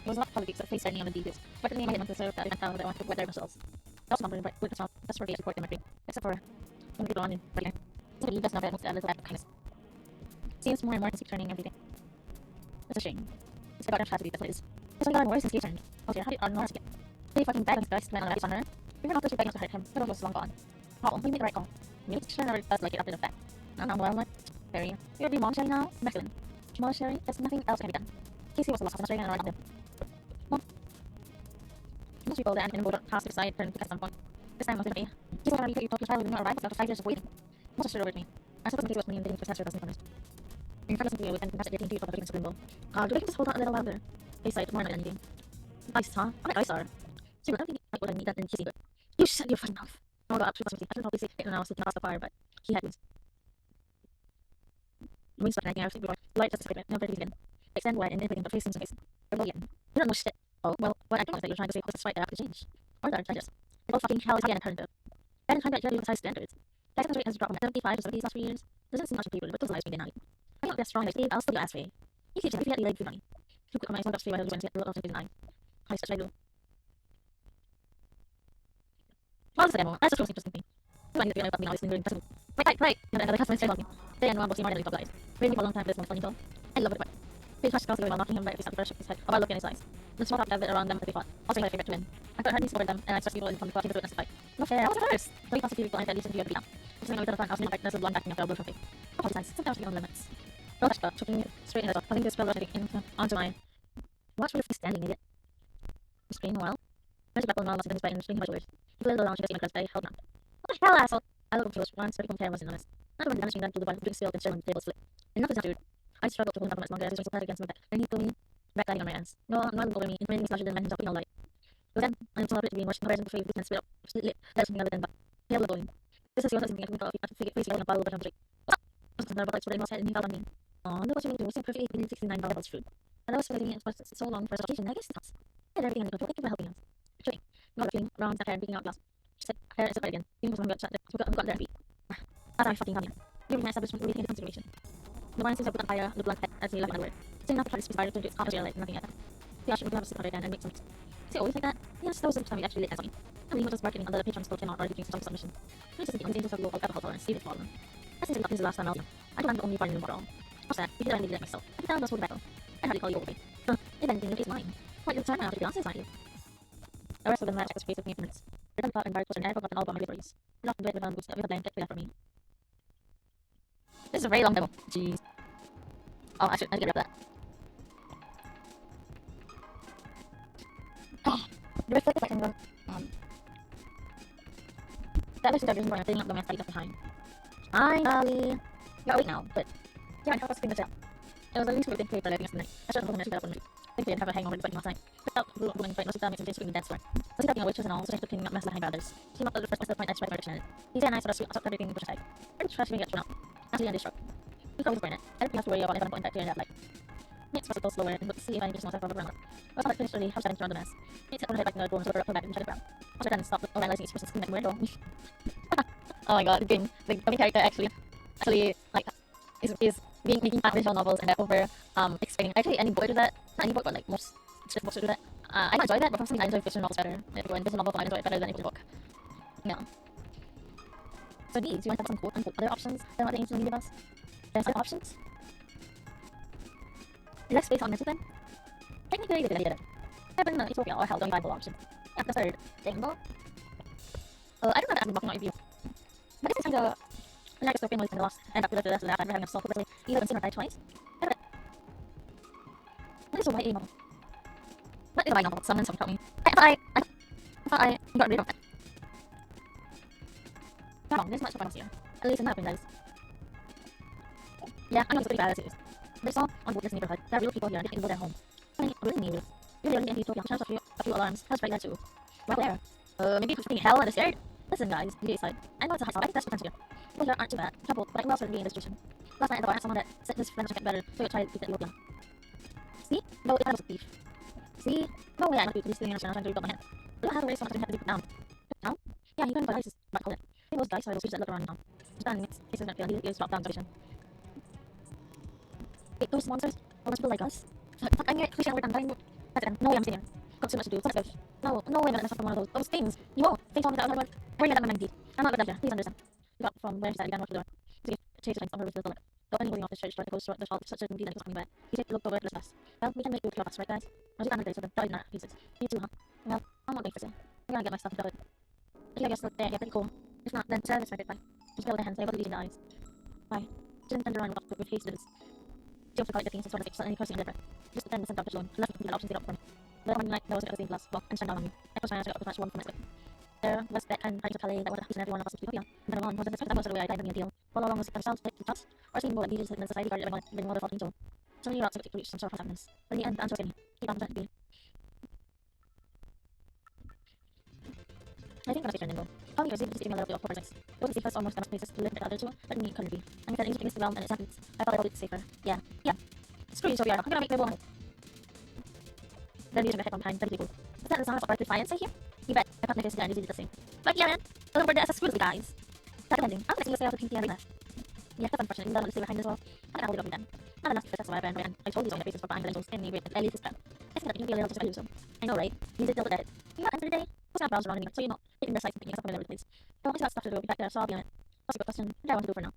It was not politics that faced any on the details, but the name I had to serve that I found that I wanted to weather themselves. That was not very with the that's for the support them, except for when people on in right here. So the best not bad, a little act of kindness. Seems more and more to keep turning every day. It's a shame. It's a goddamn tragedy, that's what it is. It's only gotten worse since he turned. Oh dear, how did Arnold get? They fucking bad on his best land on the on her. We were not just bad enough to hurt him, but it was long gone. Oh, we made the right call. Maybe she never does like it after the fact. I don't know, well, Barry. You're be mom Sherry now? Excellent. Jamal Sherry, there's nothing else can be done. Casey was the last Australian and right on him. Most people that and vote past the side turn at some point. This time, nothing to me. Just want to be you talk to child with me or right after 5 years of waiting. Most assured with me. I still think it was money and getting for tester doesn't promise. In front of me with and that's getting to you for the freaking scramble. Do they just hold on a little louder? They said more than anything. Ice, huh? What ice are? So you don't think I would have need that in kissing, but you shut your fucking mouth. Oh god, she was I don't know if they say it now, sitting across the fire, but he had wounds. Wings like anything I was before. Light just a statement, no better again. Extend wide and everything, but facing some face. Rebellion. You don't know shit. Oh, well, what I don't is that you're trying to say was despite that change. Or that I just. Both fucking hell is again and turned up. Bad and trying to judge with high standards. The acceptance rate has dropped from 75 to 70 these last 3 years. Doesn't seem much of people, but those lives being denied. I'm not that strong as Dave, I'll still ask for you. You keep if you had leg food money. Too quick on my side of street while I was went to get the 9. High such I do. Well, it's a demo. That's a interesting thing. I need to be about me always lingering. Right. And another customer said me. They and one will see more than we guys. Really for a long time for this one funny though. I love it quite. They touched Kelsey while knocking him right at the first shook his head, while looking in his eyes. The small talk gathered around them as they fought. Also my favorite to win. I could hardly support them, and I trust people in from the plot to witness the fight. No fair, I was first. But you constitute people and at least if you ever beat up. Just saying over the front, I was never there's a blonde backing up elbow from me. Oh, nice. Sometimes we on limits. Don't touch that, choking straight in the top, putting this spell rushing onto my. What's with standing, idiot? You scream well. There's a grapple and lost in his bite and swinging my shoulders. He fled along, she just even held on. What the hell, asshole? I looked close once, but he compare wasn't honest. Not the one damaging that to the bottom, doing still and staring on the table split. Enough is not dude. I struggled to hold up much longer as he was flat against my back. Then he pulled me back lying on my hands. No over me, inflating me slashes and himself all light. But then, I am so happy to be watching the horizon before we can split up, split lit, that's something other than but. He held the going. This is the other thing I can call if I could face yelling a bottle over him. What's up? I was concerned about it, so I head and he fell on me. Oh, look what you made to do. It seemed perfectly within $69 food. And I was forgetting it was so long for a situation. I guess it's nuts. I had everything under control. Thank you for helping us. Actually, no feeling wrong, sat there and beating out glass. She said, hair is again. Feeling was one got shut. Who got there and beat. As I fucking come here. Really nice establishment really into consideration. The wine seems to put on fire, the blunt head as he left another word. Saying not to try to inspired to do its commentary like nothing at that. The option would have a sit again and make some mix. Is it always like that? Yes, that was the time we actually lit something. I mean, he was just marketing on the patrons told him out or giving some submission. He just thinking his angels of low alcohol tolerance, leave it fallen. That seems like this is the last time I'll see him. I don't want the only part in the world. What's that? Because I needed it myself. I found those for the battle. I hardly call you overweight. If anything, your case mine. What, you're concerned now to be honest, it's not you. The rest of them check his face with me for minutes. Rhythm thought and Bart was an air and all about my deliveries. Not to do it with a blanket without for me. This is a very long demo. Jeez. Oh, I should get rid of that. Oh, the reflective section was, that list of reason for filling up the math studies left behind. Finally! Gotta wait now, but yeah, I can help us figure this out. It was a really stupid thing for letting us tonight. I should have told him I should have think they'd have a hangover despite last night. Picked out woman fight Rosita makes him in the dance floor. Rosita being a waitress and all, so she's cleaning up mess behind brothers. She mocked the first point edge by the dictionary. DJ and I sort of swept everything in the tag. Pretty trash being get thrown out. Actually, and they struck. We probably burn it. I didn't have to worry about if I'm going back here in that light. Nate's supposed to go slower and look to see if I can get myself over the ground. Well, I finished early, how should I the mess? Nate hit her head back in the door and took her up her back and tried to grab. Once her done, stopped realizing each person's screaming at the window. Oh my god, the main character actually like is being making fun of visual novels and over explaining. Actually, any book do that. Not any book, but like most strict books do that. I might enjoy that, but for some reason I enjoy visual novels better. If you visual novel, I enjoy it better than a book. Yeah. So these, you want to have some quote unquote other options than what the ancient give us? There's other options. Is that space on mental then? Technically, they did it. Heaven, Ethiopia, or hell, don't Bible option. Yeah, the third thing, though. I don't know if I'm walking out of you. But this is kind of the next story kind of lost, and after the rest of that, I'm having a soul quickly. Either been seen or died twice. What is a YA novel? What is a YA novel? Someone help me. I thought I got rid of it. Not wrong, there's much of here. At least in my opinion, guys. Yeah, I know it's pretty bad as it is. There's all on board this neighborhood. There are real people here, they can build their home. I mean, really need it. Really in Ethiopia, chance a few alarms. How's right there too? Well, there. Maybe it's freaking hell and it's scared. Listen, guys, DJ side. I know it's a high side, I think that's potential here. People here aren't too bad. Trouble, but I will also be in this situation. Last night at the bar, I had someone that said his friends would get better, so he tried to get Ethiopia. See? No, it was a thief. See? No way I might be stealing in a channel trying to rebuild my hand. We don't have to raise so much that we have to dig down. Down? Yeah, he couldn't put ice, but call it. Maybe those dice are those that look around in town. Japan makes cases that feel he is dropped down situation. Wait, those monsters? All those people like us? Fuck, I'm here, please we're done dying. That's it, no way I'm staying here. Got so much to do, so let's go. No way I'm gonna mess up from one of those things. You won't. They told me that I was we're gonna get that I'm not good at that, please understand. We got from where she sat, began to walk to the door. So he chased the on her with the toilet. Though anyone off the church tried to close the hall, such certainty that it was coming back. He said to look over at the fast. Well, we can make do with your box, right guys? I was just there, so the dog not pieces. You too, huh? Well, I'm not waiting for you. I'm gonna get my stuff together. If you guys look there, yeah, pretty cool. If not, then service right bye. Just go with the hands, able to lead in the eyes. Bye. Didn't turn around with hate students. She also called it the things and sort of suddenly cursing and different. Just pretend to send Dr. Sloan. Left with the options they got for me. Later one night, there was a thing plus, well, and stand down on me. I closed my eyes, I got up to match one from my sleep. There was that kind of Calais that would have each and every one of us to Ethiopia. And then along was the that was the way I died in the deal. All along was themselves, like the trust, or seeing more like leaders in the society guarded everyone, been more faulting so. So many routes to reach some sort of evidence. But in the end, the answer was getting keep on trying to be. I think I'm gonna speak though. How many years did you give me a little bit of projects? It was the safest or most damaged places to live in the other two, but me couldn't be. I mean, that easy things to realm and its habits. I thought I would be safer. Yeah. Screw you, Sophia. I'm gonna make my woman. Then using the headphone behind, then people. Is that the sound of our defiance I hear? You bet. I cut my face again, easy to the same. But yeah, man. Don't word the SS screws, guys. That's ending. I'm gonna say out the pinky and left. Yeah, that's unfortunate. You don't want to stay behind as well. I can't hold it up with them. Not enough to fit, that's why I ran. I told you so in the faces for behind the angels, and me with at least it's bad. I think that you can be a little just by you so. I know, right? You did deal with it. You got answer today? What's not browser wrong anymore, so you know, taking their sites and thinking something over the place. But once you got stuff to do, I'll be back there, so I'll be on it. That's a good question. What do I want to do for now?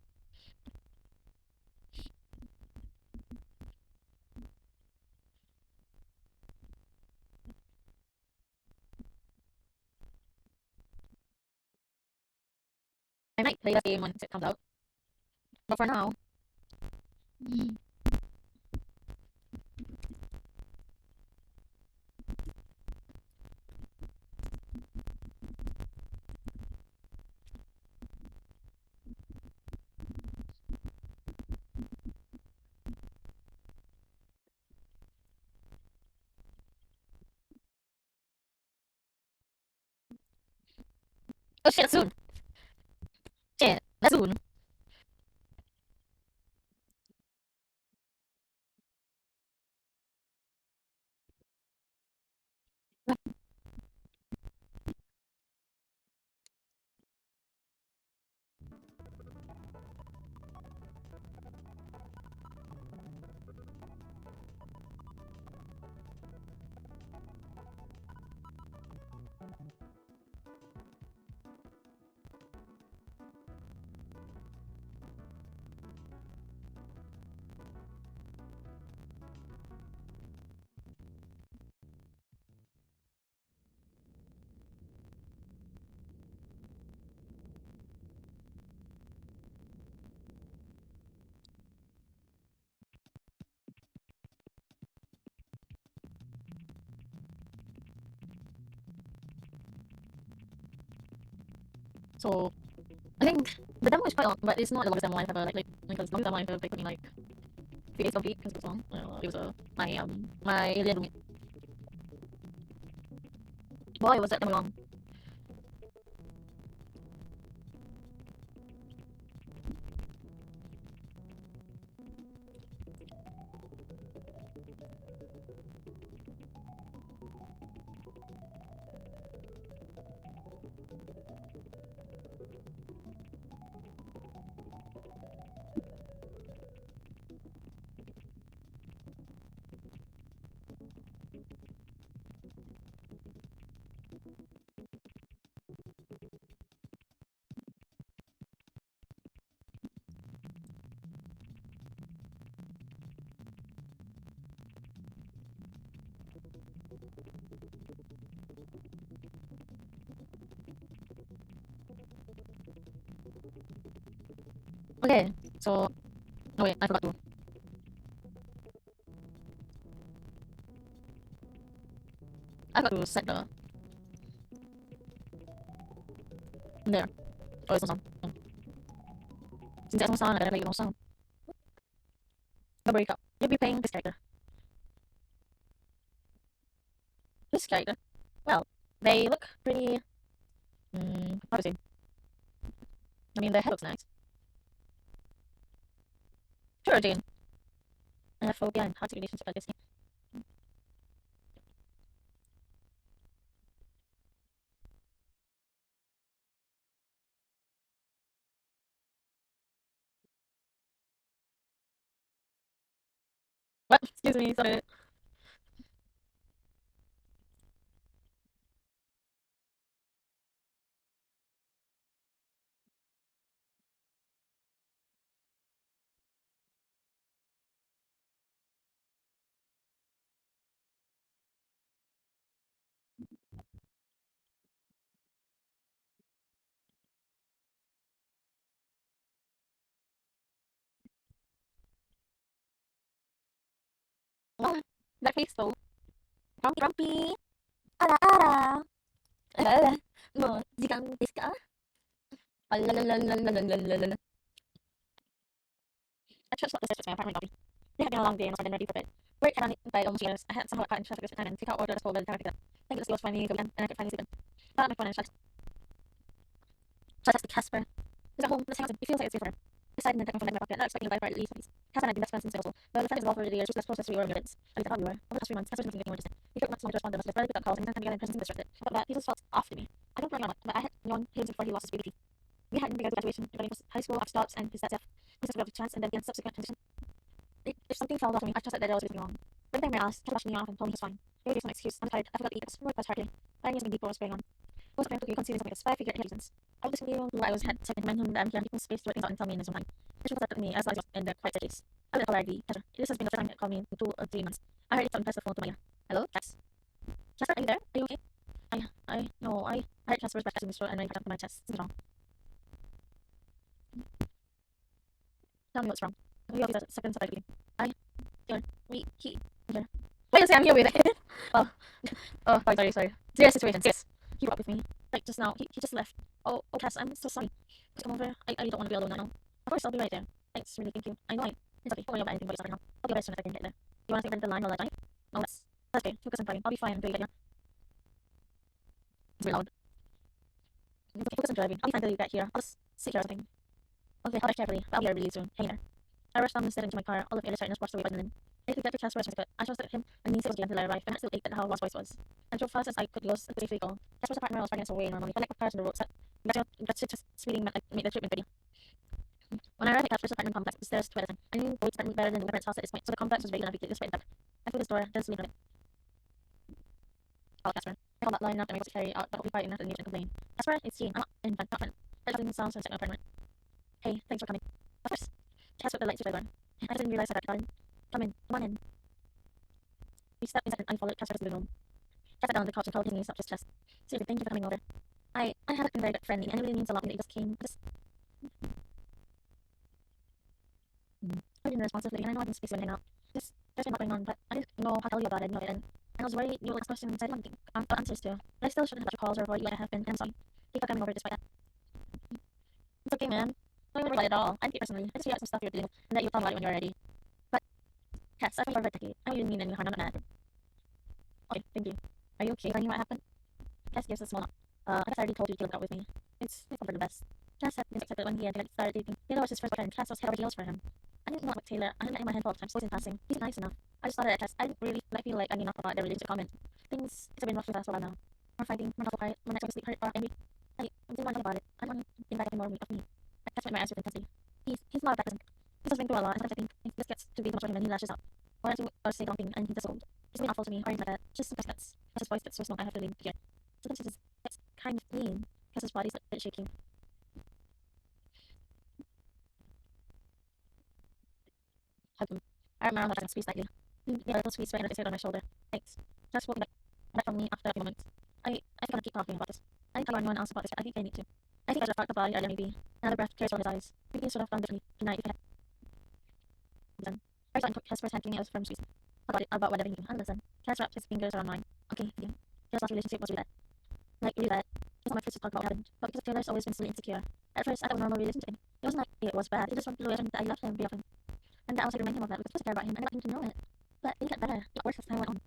I might play the game once it comes out. But for now. Oh shit, soon! Shit, that's soon. So, I think the demo is quite long, but it's not the longest demo I've ever, like the longest demo I've ever played, like, 3 days ago because it was long. It was my alien roommate. Boy, was that damn long. Okay, so no wait, I forgot to. I forgot to set the there. Oh, it's no sound. Since there's no sound, I gotta make no sound. The breakup. You'll be playing this character. This character. Well, they look pretty. How to say? I mean, their head looks nice. Sure, Jane. I have phobia and toxic relationship like this. What? Excuse me, sorry. That face though. Grumpy, grumpy. Ara, ara. Mo, jikang desu ka? Alalalalalalalala. I just left the stairs to my apartment lobby. It had been a long day and I was been ready for bed. Work had on by almost years. I had somewhat caught in traffic this time and take out order at school by the time I picked it up. Thank goodness it was finally good weekend and I could finally sleep in. I got out my phone and shut the Casper. He's at home. This hangs. It feels like it's safer. Decided and took my phone out of my pocket, not expecting to buy for at least these. Casper and I have been best friends since middle school. But the friend is evolved over the years. She was less close as we were when we were kids. At least I thought we were. Over the past 3 months, Casper's been getting more distant. We took much longer to respond to messages, barely picked up calls, and anytime together in person seemed distracted. I thought that he just felt off to me. I don't really know, but I had known him before he lost his baby teeth. We hadn't begun graduation, running for high school, after stops, and his dad's death. He took a chance and then began subsequent transition. If something fell off to me, I trusted that there was something wrong. Every time I asked, he brushed me off and told me he was fine. Maybe there's some excuse. I'm tired. I forgot to eat. It was work was hard today. 5 years deeper was going on. I was trying to concealing something that's 5-figure intelligence. I would listen to you who I was had to remind him that I'm here and keeping space to work things out and tell me in his own time. This was at me as long as in the quiet staircase. I would call her the Casper. This has been the first time he called me in 2 or 3 months. I heard it something past the phone to my ear. Hello, Cass. Casper, are you there? Are you okay? No, I heard Casper's back in the store and I packed up my chest. Something's wrong. Tell me what's wrong. We all these seconds of I here, he, here. Why you say I'm here with it? Oh, oh, sorry. Serious situation, serious. He brought with me. Like just now, he just left. Oh, Cass, I'm so sorry. Just come over. I don't want to be alone now. Of course, I'll be right there. Thanks, really, thank you. I know it's okay. Don't worry about anything but yourself right now. I'll be right soon if I can get there. You want to take the line while I drive? No, that's okay. Focus on driving. I'll be fine until you get here. It's very loud. It's okay, focus on driving. I'll be fine until you get here. I'll just sit here or something. Okay, I'll drive carefully. I'll be here really soon. Hang there. I rushed down the stairs into my car. All of the other sightings washed away by the wind. I could get to Casper as I could. I trusted him and means it was until I arrived, but I still ached at how his voice was. I drove fast as I could go and safely go. Casper's apartment was 5 minutes away normally, but like with cars on the road set. That's just speeding made the trip ready. When I arrived at Casper's apartment complex, the stairs to everything. I knew the wait better than the parents' house at this point, so the complex was big and I despite that. I threw this door, then sleep in it. Call Casper. I called that line up and I was carry out, but hopefully quiet enough and complain. Casper, it's Jean. I'm not fun. I got sounds from my apartment. Hey, thanks for coming. Of course. Casper put the light switch by the door. I didn't realize I got garden. Come on in. We stepped inside and I followed Casper to the room. Sat down on the couch and curled his knees up to his chest. Seriously, thank you for coming over. I haven't been very good friendly, and it really means a lot that you just came. I've been responsibility, and I know I've been speaking hang out. There's been a lot going on, but I didn't know how to tell you about it, and I was worried you would ask questions I didn't want answers to. But I still shouldn't have let your calls or avoid you like I have been, and I'm sorry. Thank you for coming over despite that. It's okay, man. Don't even worry about it at all. I take it personally. I just figured out some stuff you're dealing with, and that you'll tell me about it when you're ready. But Yes, I forgot to I didn't mean any harm. I'm not mad. Okay, thank you. Are you okay? I knew what happened. Cass gives a small nod. I guess I already told you to look out with me. It's not for the best. Cass had been accepted when he and Taylor started dating. Taylor was his first boyfriend. Cass was head over heels for him. I didn't know what Taylor. I hadn't met him a handful of times, always in passing. He's nice enough. I just thought that Cass. I didn't really feel like I knew enough about their relationship to comment. Things it's been rough with us for a while now. We're fighting. We're not so quiet. We're not going to sleep hurt or angry. I didn't want to talk about it. I didn't want to invite him more of me. I Cass met my answer with intensity. He's not a bad person. He's just been through a lot, and sometimes I think this gets to be too much for him and he lashes out. Or to say something and he's disowned. He's been awful to me or anything like that. Just some guts. But his voice gets so small I have to lean to hear. Sometimes he just gets kind of mean because his body's a bit shaking. Hug him. I remember how I squeezed slightly. Yeah, a little squeeze right under his head on my shoulder. Thanks. Just walking back from me after a few moments. I think I'm gonna keep talking about this. I didn't tell anyone else about this yet. I think I need to. I think I should have talked about it earlier maybe. Another breath clears from his eyes. Maybe he should have done differently tonight if I had done. I thought his first hand giving me a firm squeeze. About whatever he can. I'll listen. Cass wrapped his fingers around mine. Okay, thank you. His last relationship was really bad. Like, really bad. It's not my first to talk about what happened. But because of Taylor's always been so insecure. At first, I thought it was a normal relationship. It wasn't like it was bad. It just wasn't the way that I loved him very often. And that also reminded him of that because I care about him and I got him to know it. But it got better. It got worse as time went on.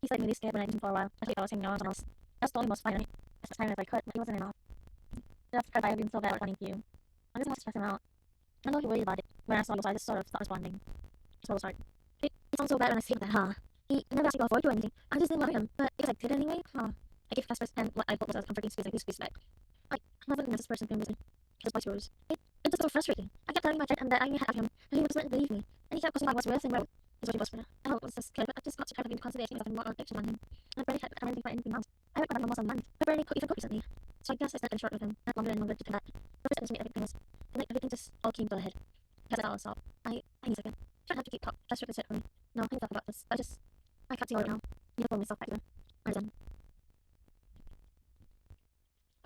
He started really scared when I didn't for a while. I think I was hanging around someone else. I just told him I was fine. As much time as I could, but he wasn't enough. That's because I had been so bad at running to you. I just want to stress him out. I know he worried about it. When I saw him, so I just sort of stopped responding. So sorry. It sounds so bad when I say that, huh? He never asked me to avoid you or anything. I just didn't want him. But because I did anyway, huh? I gave Casper's and what I thought was a comforting squeeze and he squeezed back. I'm not the nicest person to him, his voice rose. It's just so frustrating. I kept telling my friend that I had him, and he just wouldn't believe me. And he kept questioning my words and wrote. His voice whispered. I was just scared, but I just got tired of being constantly asking myself more affection on him. I barely had anything for anything else. I haven't remembered most of the month. I barely even cooked recently. So I guess I stepped in short with him, and longer and longer to that. The first to me everything was, like everything just all came to a head. Because I thought, I need a second. I don't have to keep talking. Just rip this for me. No, I need to talk about this. I can't see right now. I need to pull myself back together. I'm done.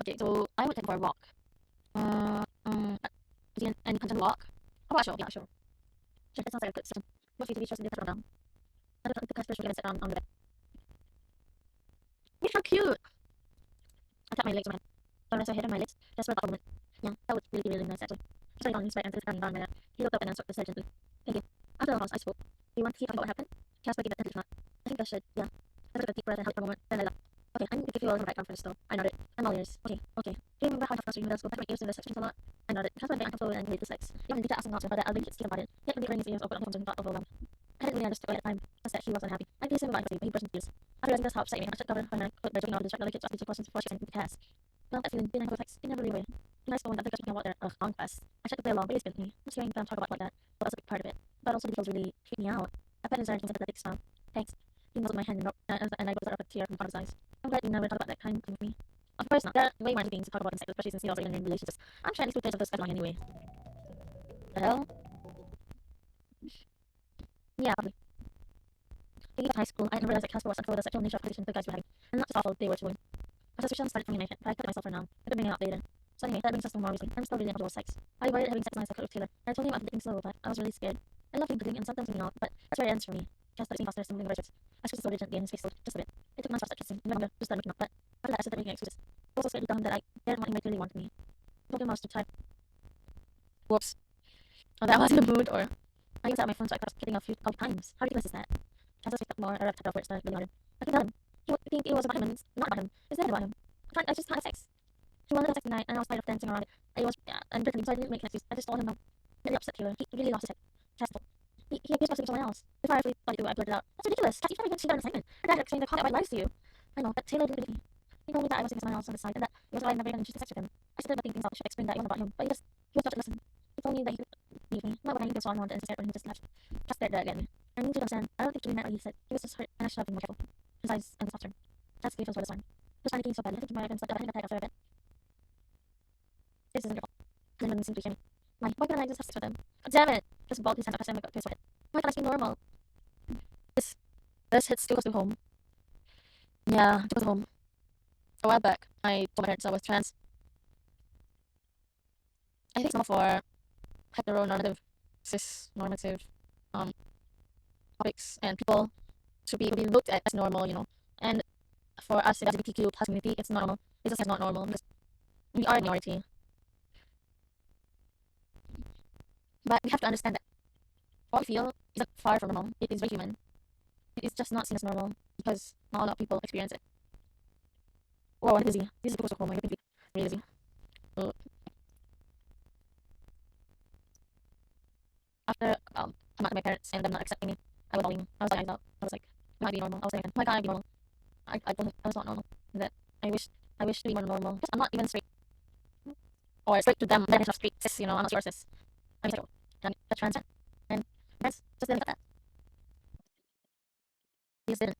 Okay, so I went for a walk. Is he any content walk? How about a show? Yeah, sure. Sure, that sounds like a good system. What few TV shows in the down? I don't think the customer should get sit down on the bed. You're so cute! I tapped my legs on my head. So I rest my head on my legs, just for a moment. Yeah, that would really be really nice actually. He's laying on his back and sitting down my lap. He looked up and answered this gently. Thank you. After the house, I spoke. Do you want to see about what happened? Casper gave it a nod. I think I should, yeah. I took a deep breath and held for a moment, then I laughed. Okay, I need to give you all the background first though. I nodded. I'm all ears. Okay. Do you remember how frustrating it was to go back to my ears in the sections a lot? I nodded. Casper and I unfolded and made the sex. You wanted to ask him not to, but I'll make it speak about it. Yet when the his ears open up and got overwhelmed. I didn't really understand at the time. Just that he wasn't happy. I teased him about it, but he burst into tears. After realizing just how upsetting me, I shut cover her and I quit by joking out to distract other kids asking two questions before she went into the cast. Well, that feeling, being sex, it never really away. Nice going that they got about their conquest. I tried to play along, but it's been me. Just hearing them talk about like that, but that's a big part of it. But also details really freak me out. I bet his urgent sympathetic smile. Thanks. He nuzzled my hand and I was up a tear from the corner of his eyes. I'm glad you never talk about that kind of thing with me. Of course not. There are way more things to talk about in sex, especially since he also in relationships. I'm trying to keep of this schedule anyway. The hell? Yeah, probably. Thinking of high school, I didn't realize that Casper was unfold the sexual nature of conditions the guys were having. And not just awful, they were too. A suspicion started forming in my head, but I cut it myself for now. I could bring it out later. So anyway, that brings us to more reason. I'm still really uncomfortable with sex. I avoided having sex when I was with Taylor. I told him about things slow, but I was really scared. I love him and sometimes you know, but that's where it ends for me. Just started seeing faster, something the words. I squeezed the gently and his face slowed just a bit. It took months to start kissing, no longer just started making up, but after that I started making excuses. I was so scared to tell him that I didn't want him to really want me. I told him I was too tired. Whoops. Oh, that wasn't the mood, or I even sat on my phone so I kept getting a few times. How ridiculous is that? Chances picked up more, I wrapped up where it started really hard. I could tell him. He would think it was about him and it's not about him. It's never about him. I just can't have sex. He wanted to have sex tonight and I was tired of dancing around it. It was, yeah, and pretending, so I didn't make an excuse. I just told him no. It really upset Taylor. He really lost his head. Chest he accused us of someone else. Before I really thought it, I blurted out. That's ridiculous. Cassie, you can't even see that assignment. Your dad explained the call out lies to you. I know, but Taylor didn't believe me. He told me that I was seeing someone else on the side and that it was why I never even choose sex with him. I started looking things up to explain that it wasn't about him, but he was not to listen. He told me that he could leave me. Not when I needed so I wanted and instead when he just left. Just stared at me. I need to understand. I don't think he meant what he said. He was just hurt and I should have been more careful. His eyes and his softer. That's gave us where the storm. He was panicking so badly. I think he might have been slept up. I think I after a bit. This isn't your fault. He didn't seem to hear me. Why couldn't I just have sex with him? Oh, damn it! Just balled his hand up and got to his forehead. Why can't I be normal? This this hits too close to home. Yeah, too close to home. A while back, I told my parents I was trans. I think some for heteronormative, cis-normative um topics and people to be looked at as normal, you know. And for us in the LGBTQ plus community, it's normal. It's just not normal because we are a minority. But we have to understand that what we feel isn't far from normal. It is very human. It is just not seen as normal because not a lot of people experience it. Wow, I'm busy. This is because of home. I'm really busy. So after I met my parents and them not accepting me, I was bawling. I was like, I was like, am I be normal? I was like, why can't I be normal? I was not normal. That I wish to be more normal. Because I'm not even straight or straight to them. Definition of straight cis, you know, I'm not sure cis. I'm bisexual. I'm a trans man. And parents just didn't get that. They just didn't.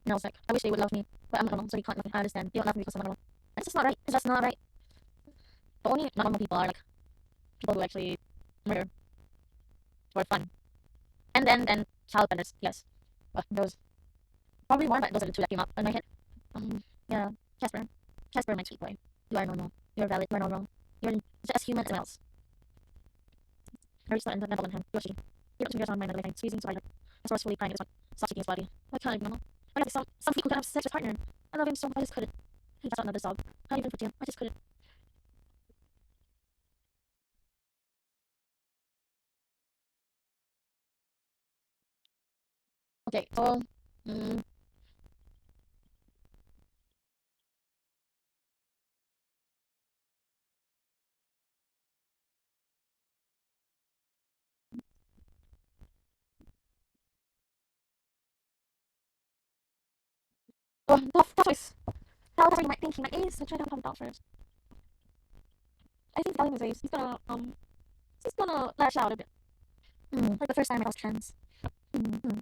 And I was like, I wish they would love me, but I'm not normal, so they can't love me. I understand. They don't love me because I'm not normal. That's just not right. It's just not right. The only not normal people are like people who actually murder for fun. And then child predators, yes. But those probably more, but those are the two that came up in my head. Yeah, Casper. Casper, my sweet boy. You are normal. You're valid. You are normal. You're just as human as else. I reached out and level on him. You're shaking. He looked me on my another leg, squeezing so I was forcefully crying at this one. Stop shaking his body. Why can't I be normal? I got some freak who could have sex with partner. I love him so much, I just couldn't. He got another sob. Can't even put him. I just couldn't. Okay, so mm, tough choice. Tell us what you might think he might is. So try to talk about first. I think telling his ways, he's gonna lash out a bit. Like the first time I was trans. Mm-hmm.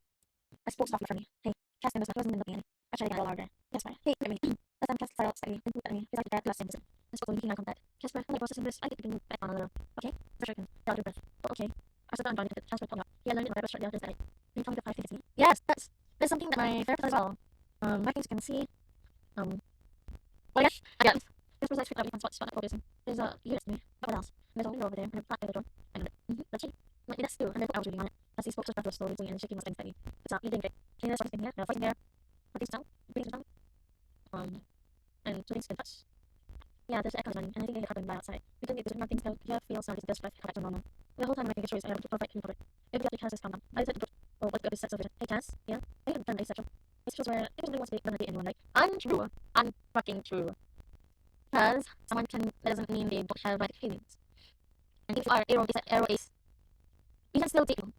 I spoke softly for me. Hey, Casper wasn't even looking at me. I tried to get a little louder. Yes, right. Hey, look at me. Last time Casper started slightly and looked at me. He's like that last sentence. I spoke when he contact. Casper, I'm like processing this. I think we can move back on a little. Okay? For sure, I can. Get out your breath. But okay. I said that I'm done with it. Casper told me. He had learned it in my shortly after this night. Can you tell me the 5 things it's me? Yes, that's something that my therapist as well. My things you can see. Well, yes, I got it. This was actually probably spot focusing. There's a unit to me. What else? There's a window over there and a plant in the door. And that's it. Might be that's two. And then put I was reading on it. As he spoke to his breath slowly and shaking his thing steady. It's up. You're doing great. Can you something here? No, fighting there. What is down? Breathing down. And two things to touch. Yeah, there's echoes running, and I think I get happened by outside. We couldn't get to things that you feel sound is just breath back to normal. The whole time I'm making a choice, I have to perfect in public. If the Cass is calm down, I said to put what's good is sex vision. Hey Cass, yeah? I can turn asexual. It's just where if somebody wants to be gonna date anyone, like untrue. Unfucking true. Because someone can doesn't mean they don't have right feelings. And if you are arrow ace, you can still date them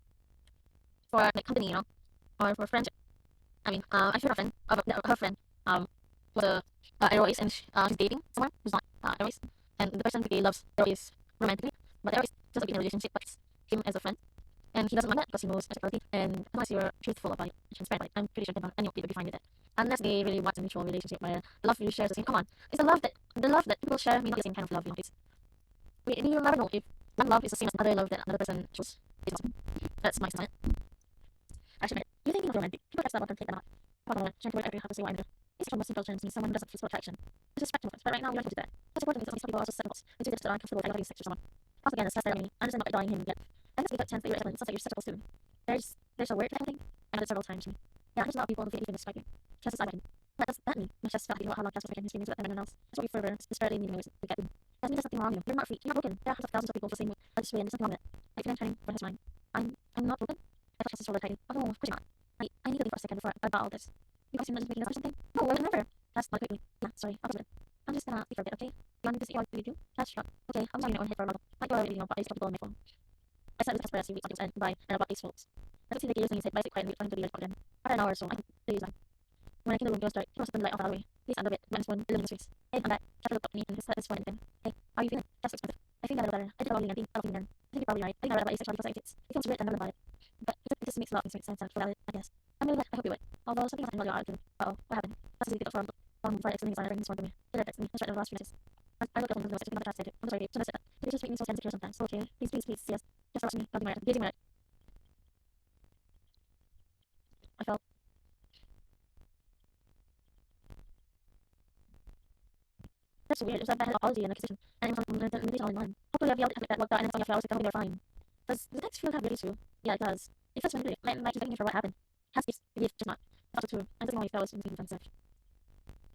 for like company, you know, or for friendship. I mean, I heard a friend of her friend was a arrow ace and she's dating someone who's not arrow ace, and the person really loves arrow ace romantically, but arrow ace doesn't be in a relationship, but him as a friend. And he doesn't want that because he knows sexuality. And unless you're truthful about it and transparent about it, I'm pretty sure that anyone would be fine with that. Unless they really want a mutual relationship where the love you share is the same. Come on, it's the love that people share may not be the same kind of love. You know, it's, you never know if one love is the same as another love that another person chose. It's awesome. That's my style. Actually, you think people are romantic? People have that take them out. Hold on, trying to work out how to say what I'm doing. It's more simple terms means someone who doesn't feel attraction. It's just spectrum of it, but right now we don't do that. What's important is that some people are also second into this that are uncomfortable with having sex with someone. Also, again, discuss that with me. I understand not adoring him yet. And that's because chance that you're Evelyn. It sounds like you're susceptible soon. There's a word for that thing. I heard it several times. Yeah, there's a lot of people who think anything describe you. Just as I reckon. What does that mean? My chest felt like you know how long Casper can his feelings with anyone else. That's what we further disparately meaning we get to. That means there's nothing wrong with you. You're not free. You're not broken. There are thousands of people the same way. This way, and there's nothing wrong with it. Like if I'm turning for his mind. I'm not broken. I touched his shoulder tightly. Oh, of course you're not. I need to leave for a second before I about all this. You guys seem to just making us or something? No, I would never. That's not quickly. Nah, sorry, I'll just I'm just gonna speak for a bit, okay? You want me to say what you do? That's shut. Okay, I'm sorry, you know, head for a model. Might go already, you know, but I just got people on my phone. I said this as weeks until end, goodbye, and about these folks. I could see the gears and he said, bye, sit quiet and wait for him to be like again. After an hour or so, I can do use them. When I came to the room, it was dark. He was suddenly light off the way. He's under it, went his phone, illuminating the streets. Hey, I'm back. Chapter looked up at me and his phone and hey, how are you feeling? Just expensive. I feel a little better. I did about you, I don't feel I think you're probably right. I think I read about asexuality because I it's. It feels weird and I about it. But it just makes a lot of sense and valid, I guess. I'm really glad. I hope you would. Although something was really odd. Uh-oh, what happened? That's easy to get up for explaining his line, everything sworn to me. Did I text me? That's right, the last few days. I looked up and noticed another task I did. I'm sorry, should I say that? It just makes me so insecure sometimes. So okay, please, yes. Just rush me. I'll be my gazing my I felt that's so weird. It was like bad apology and accusation. And it was on meditation all in one. Hopefully I'll be able to have that worked out and it's on your files, tell me they're fine. Does the text feel kind of really too? Yeah, it does. It feels really like he's begging you for what happened. Has to be just not. It's also true. And doesn't know if that was anything offensive.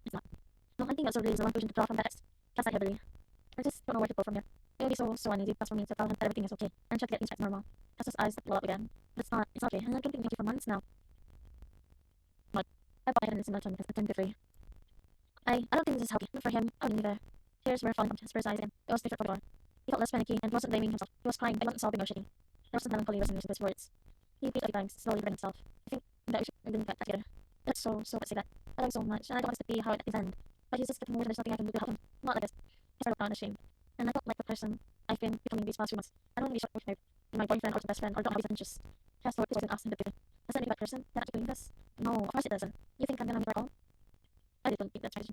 It's not. No, I think that's a really easy one conclusion to draw from that text. That's not heavily. I just don't know where to go from here. It would be so uneasy. That's for me to tell him that everything is okay and try to get things back to normal. That's his eyes well up again. But it's not okay. And I've been thinking for months now. Like, I bought my head in this much because it's good for you. I don't think this is healthy. But for him, I wouldn't either. Tears were falling from his eyes again. It was different for the He felt less panicky and wasn't blaming himself. He was crying, but wasn't sobbing or shaking. There was some melancholy resonance to his words. He repeated a few times, slowly burning himself. I think that we should really get back together. That's so to say that. I love him so much, and I don't want this to be how it is end. But he's just getting worse, and there's nothing I can do to help him. Not like this. He started down ashamed. And I don't like the person I've been becoming these past few months. I don't want to be short with my boyfriend or my best friend or don't have these interests. Fast forward, this wasn't us in the beginning. Does that make that person that actually doing this? No, of course it doesn't. You think I'm gonna make that call? I really don't think that's right.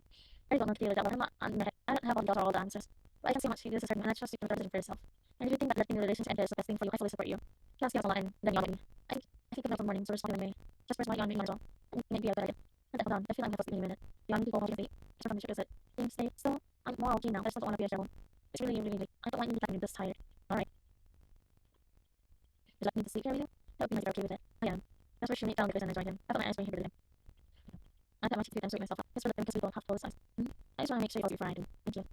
I don't know to deal with that. I'm not on my head. I don't have all the answers. But I can see how much he uses her, and I trust you to make a decision for yourself. And if you think that letting the relationship end is the best thing for you, I fully support you. Just give us a lot and then yawn at me. I think of the mornings or responding anyway. Just personally yawn as well. And maybe a good idea. And then hold on, I feel like I'm supposed to be in a minute. Yawn people watching the it's from the is it? Stay still. I'm more okay now, but I still don't want to be a trouble. It's really late. I don't want you to be this tired. Alright. Would you like me to sleep here with you? That would be nice if you're okay with it. I am. That's where she made down the person is right in. I thought my eyes were here today. I got much to do to myself up. It's for the thing because we both have closed eyes. I just want to make sure you all before I do. Thank you.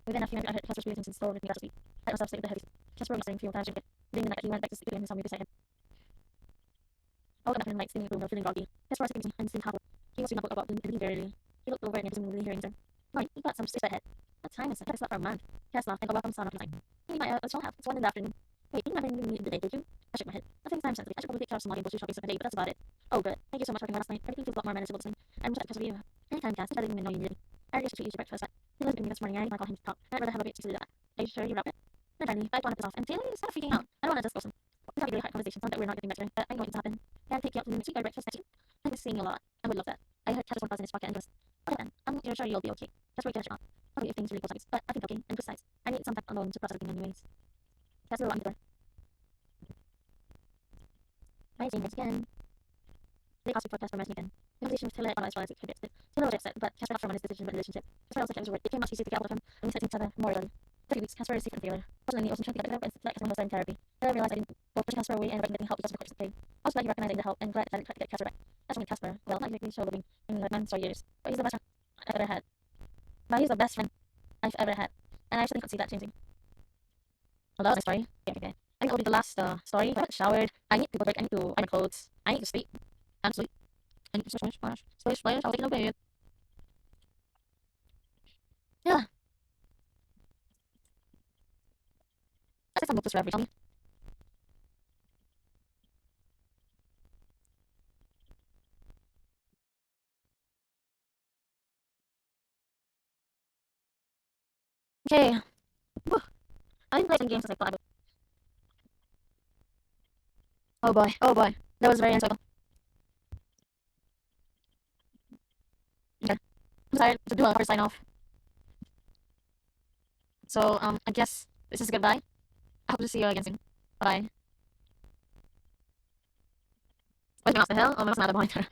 Within a few minutes, I heard Casper's breathing since slow with me to sleep. I myself sleep with the heavy. Casper was saying few times during the night that he went back to sleep again and saw me beside him. I woke up in the night, sleeping in the room, feeling groggy. Casper was sitting and seemed half. He was reading a book about reading very early. He looked over and presumably hearing her. Right, you got some sleep ahead. What time is it? I slept for a month. Cass laughed and got welcome sun up tonight. You might still have. It's 1 in the afternoon. Wait, you never knew me in the day, did you? I shook my head. Nothing's time sensitive. I should probably take care of some logging bullshit shopping stuff today, but that's about it. Oh, good. Thank you so much for coming last night. Everything feels a lot more manageable this time. I'm just because of you. Anytime, Cass. I didn't even know you really. I just treat you to breakfast. He lived with me this morning. I didn't want to call him to talk. I'd rather have a bit to do that. Are you sure you're up it? I'm tiny, but I want to piss off. And Taylor is kind of freaking out. I don't want to just go some. It's not really hard conversation. Sounds like we're not getting better, but I know what's happen. Can I take you out to the next week or breakfast next week? I'm just seeing you a lot. I would love that. I heard Cass' one in his pocket and just, okay then. You're sure you'll be okay. Just wait to catch up. Probably if things really go sideways, but I think okay. And besides, I need some time alone to process everything anyways. That's a lot either. Hi, Jane, again. They asked me for Casper again. The conversation with Taylor and I was a bit. Taylor was upset, but Casper not from his decision about the relationship. Casper also kept his word. It came much easier to get out of him, and we said to each other more readily. 3 weeks, Casper is safe from failure. Fortunately, I wasn't trying to get it up and like someone was in therapy. Then I realized I didn't both push Casper away and getting help because of the course of pain. I was glad you recognizing the help and glad that I didn't try to get Casper back. That's only Casper. Well, not exactly show living in like months or years, but he's the best friend I've ever had. But he's the best friend I've ever had, and I actually can't see that changing. Well, that was my story. Okay. I think it'll be the last story. I haven't showered. I need to go to work. I need to iron my clothes. I need to sleep. And sleep. I need to splash. I'll take no bed. Yeah. I think I'm booked this forever. Tell me. Okay. Whew. I didn't play some games since I thought I would. Oh boy. Oh boy. That was very enjoyable. Okay. I'm tired to do a hard sign off. So I guess this is goodbye. I hope to see you again soon. Bye. Where's my mouse? The hell? Oh, my mouse is not the monitor.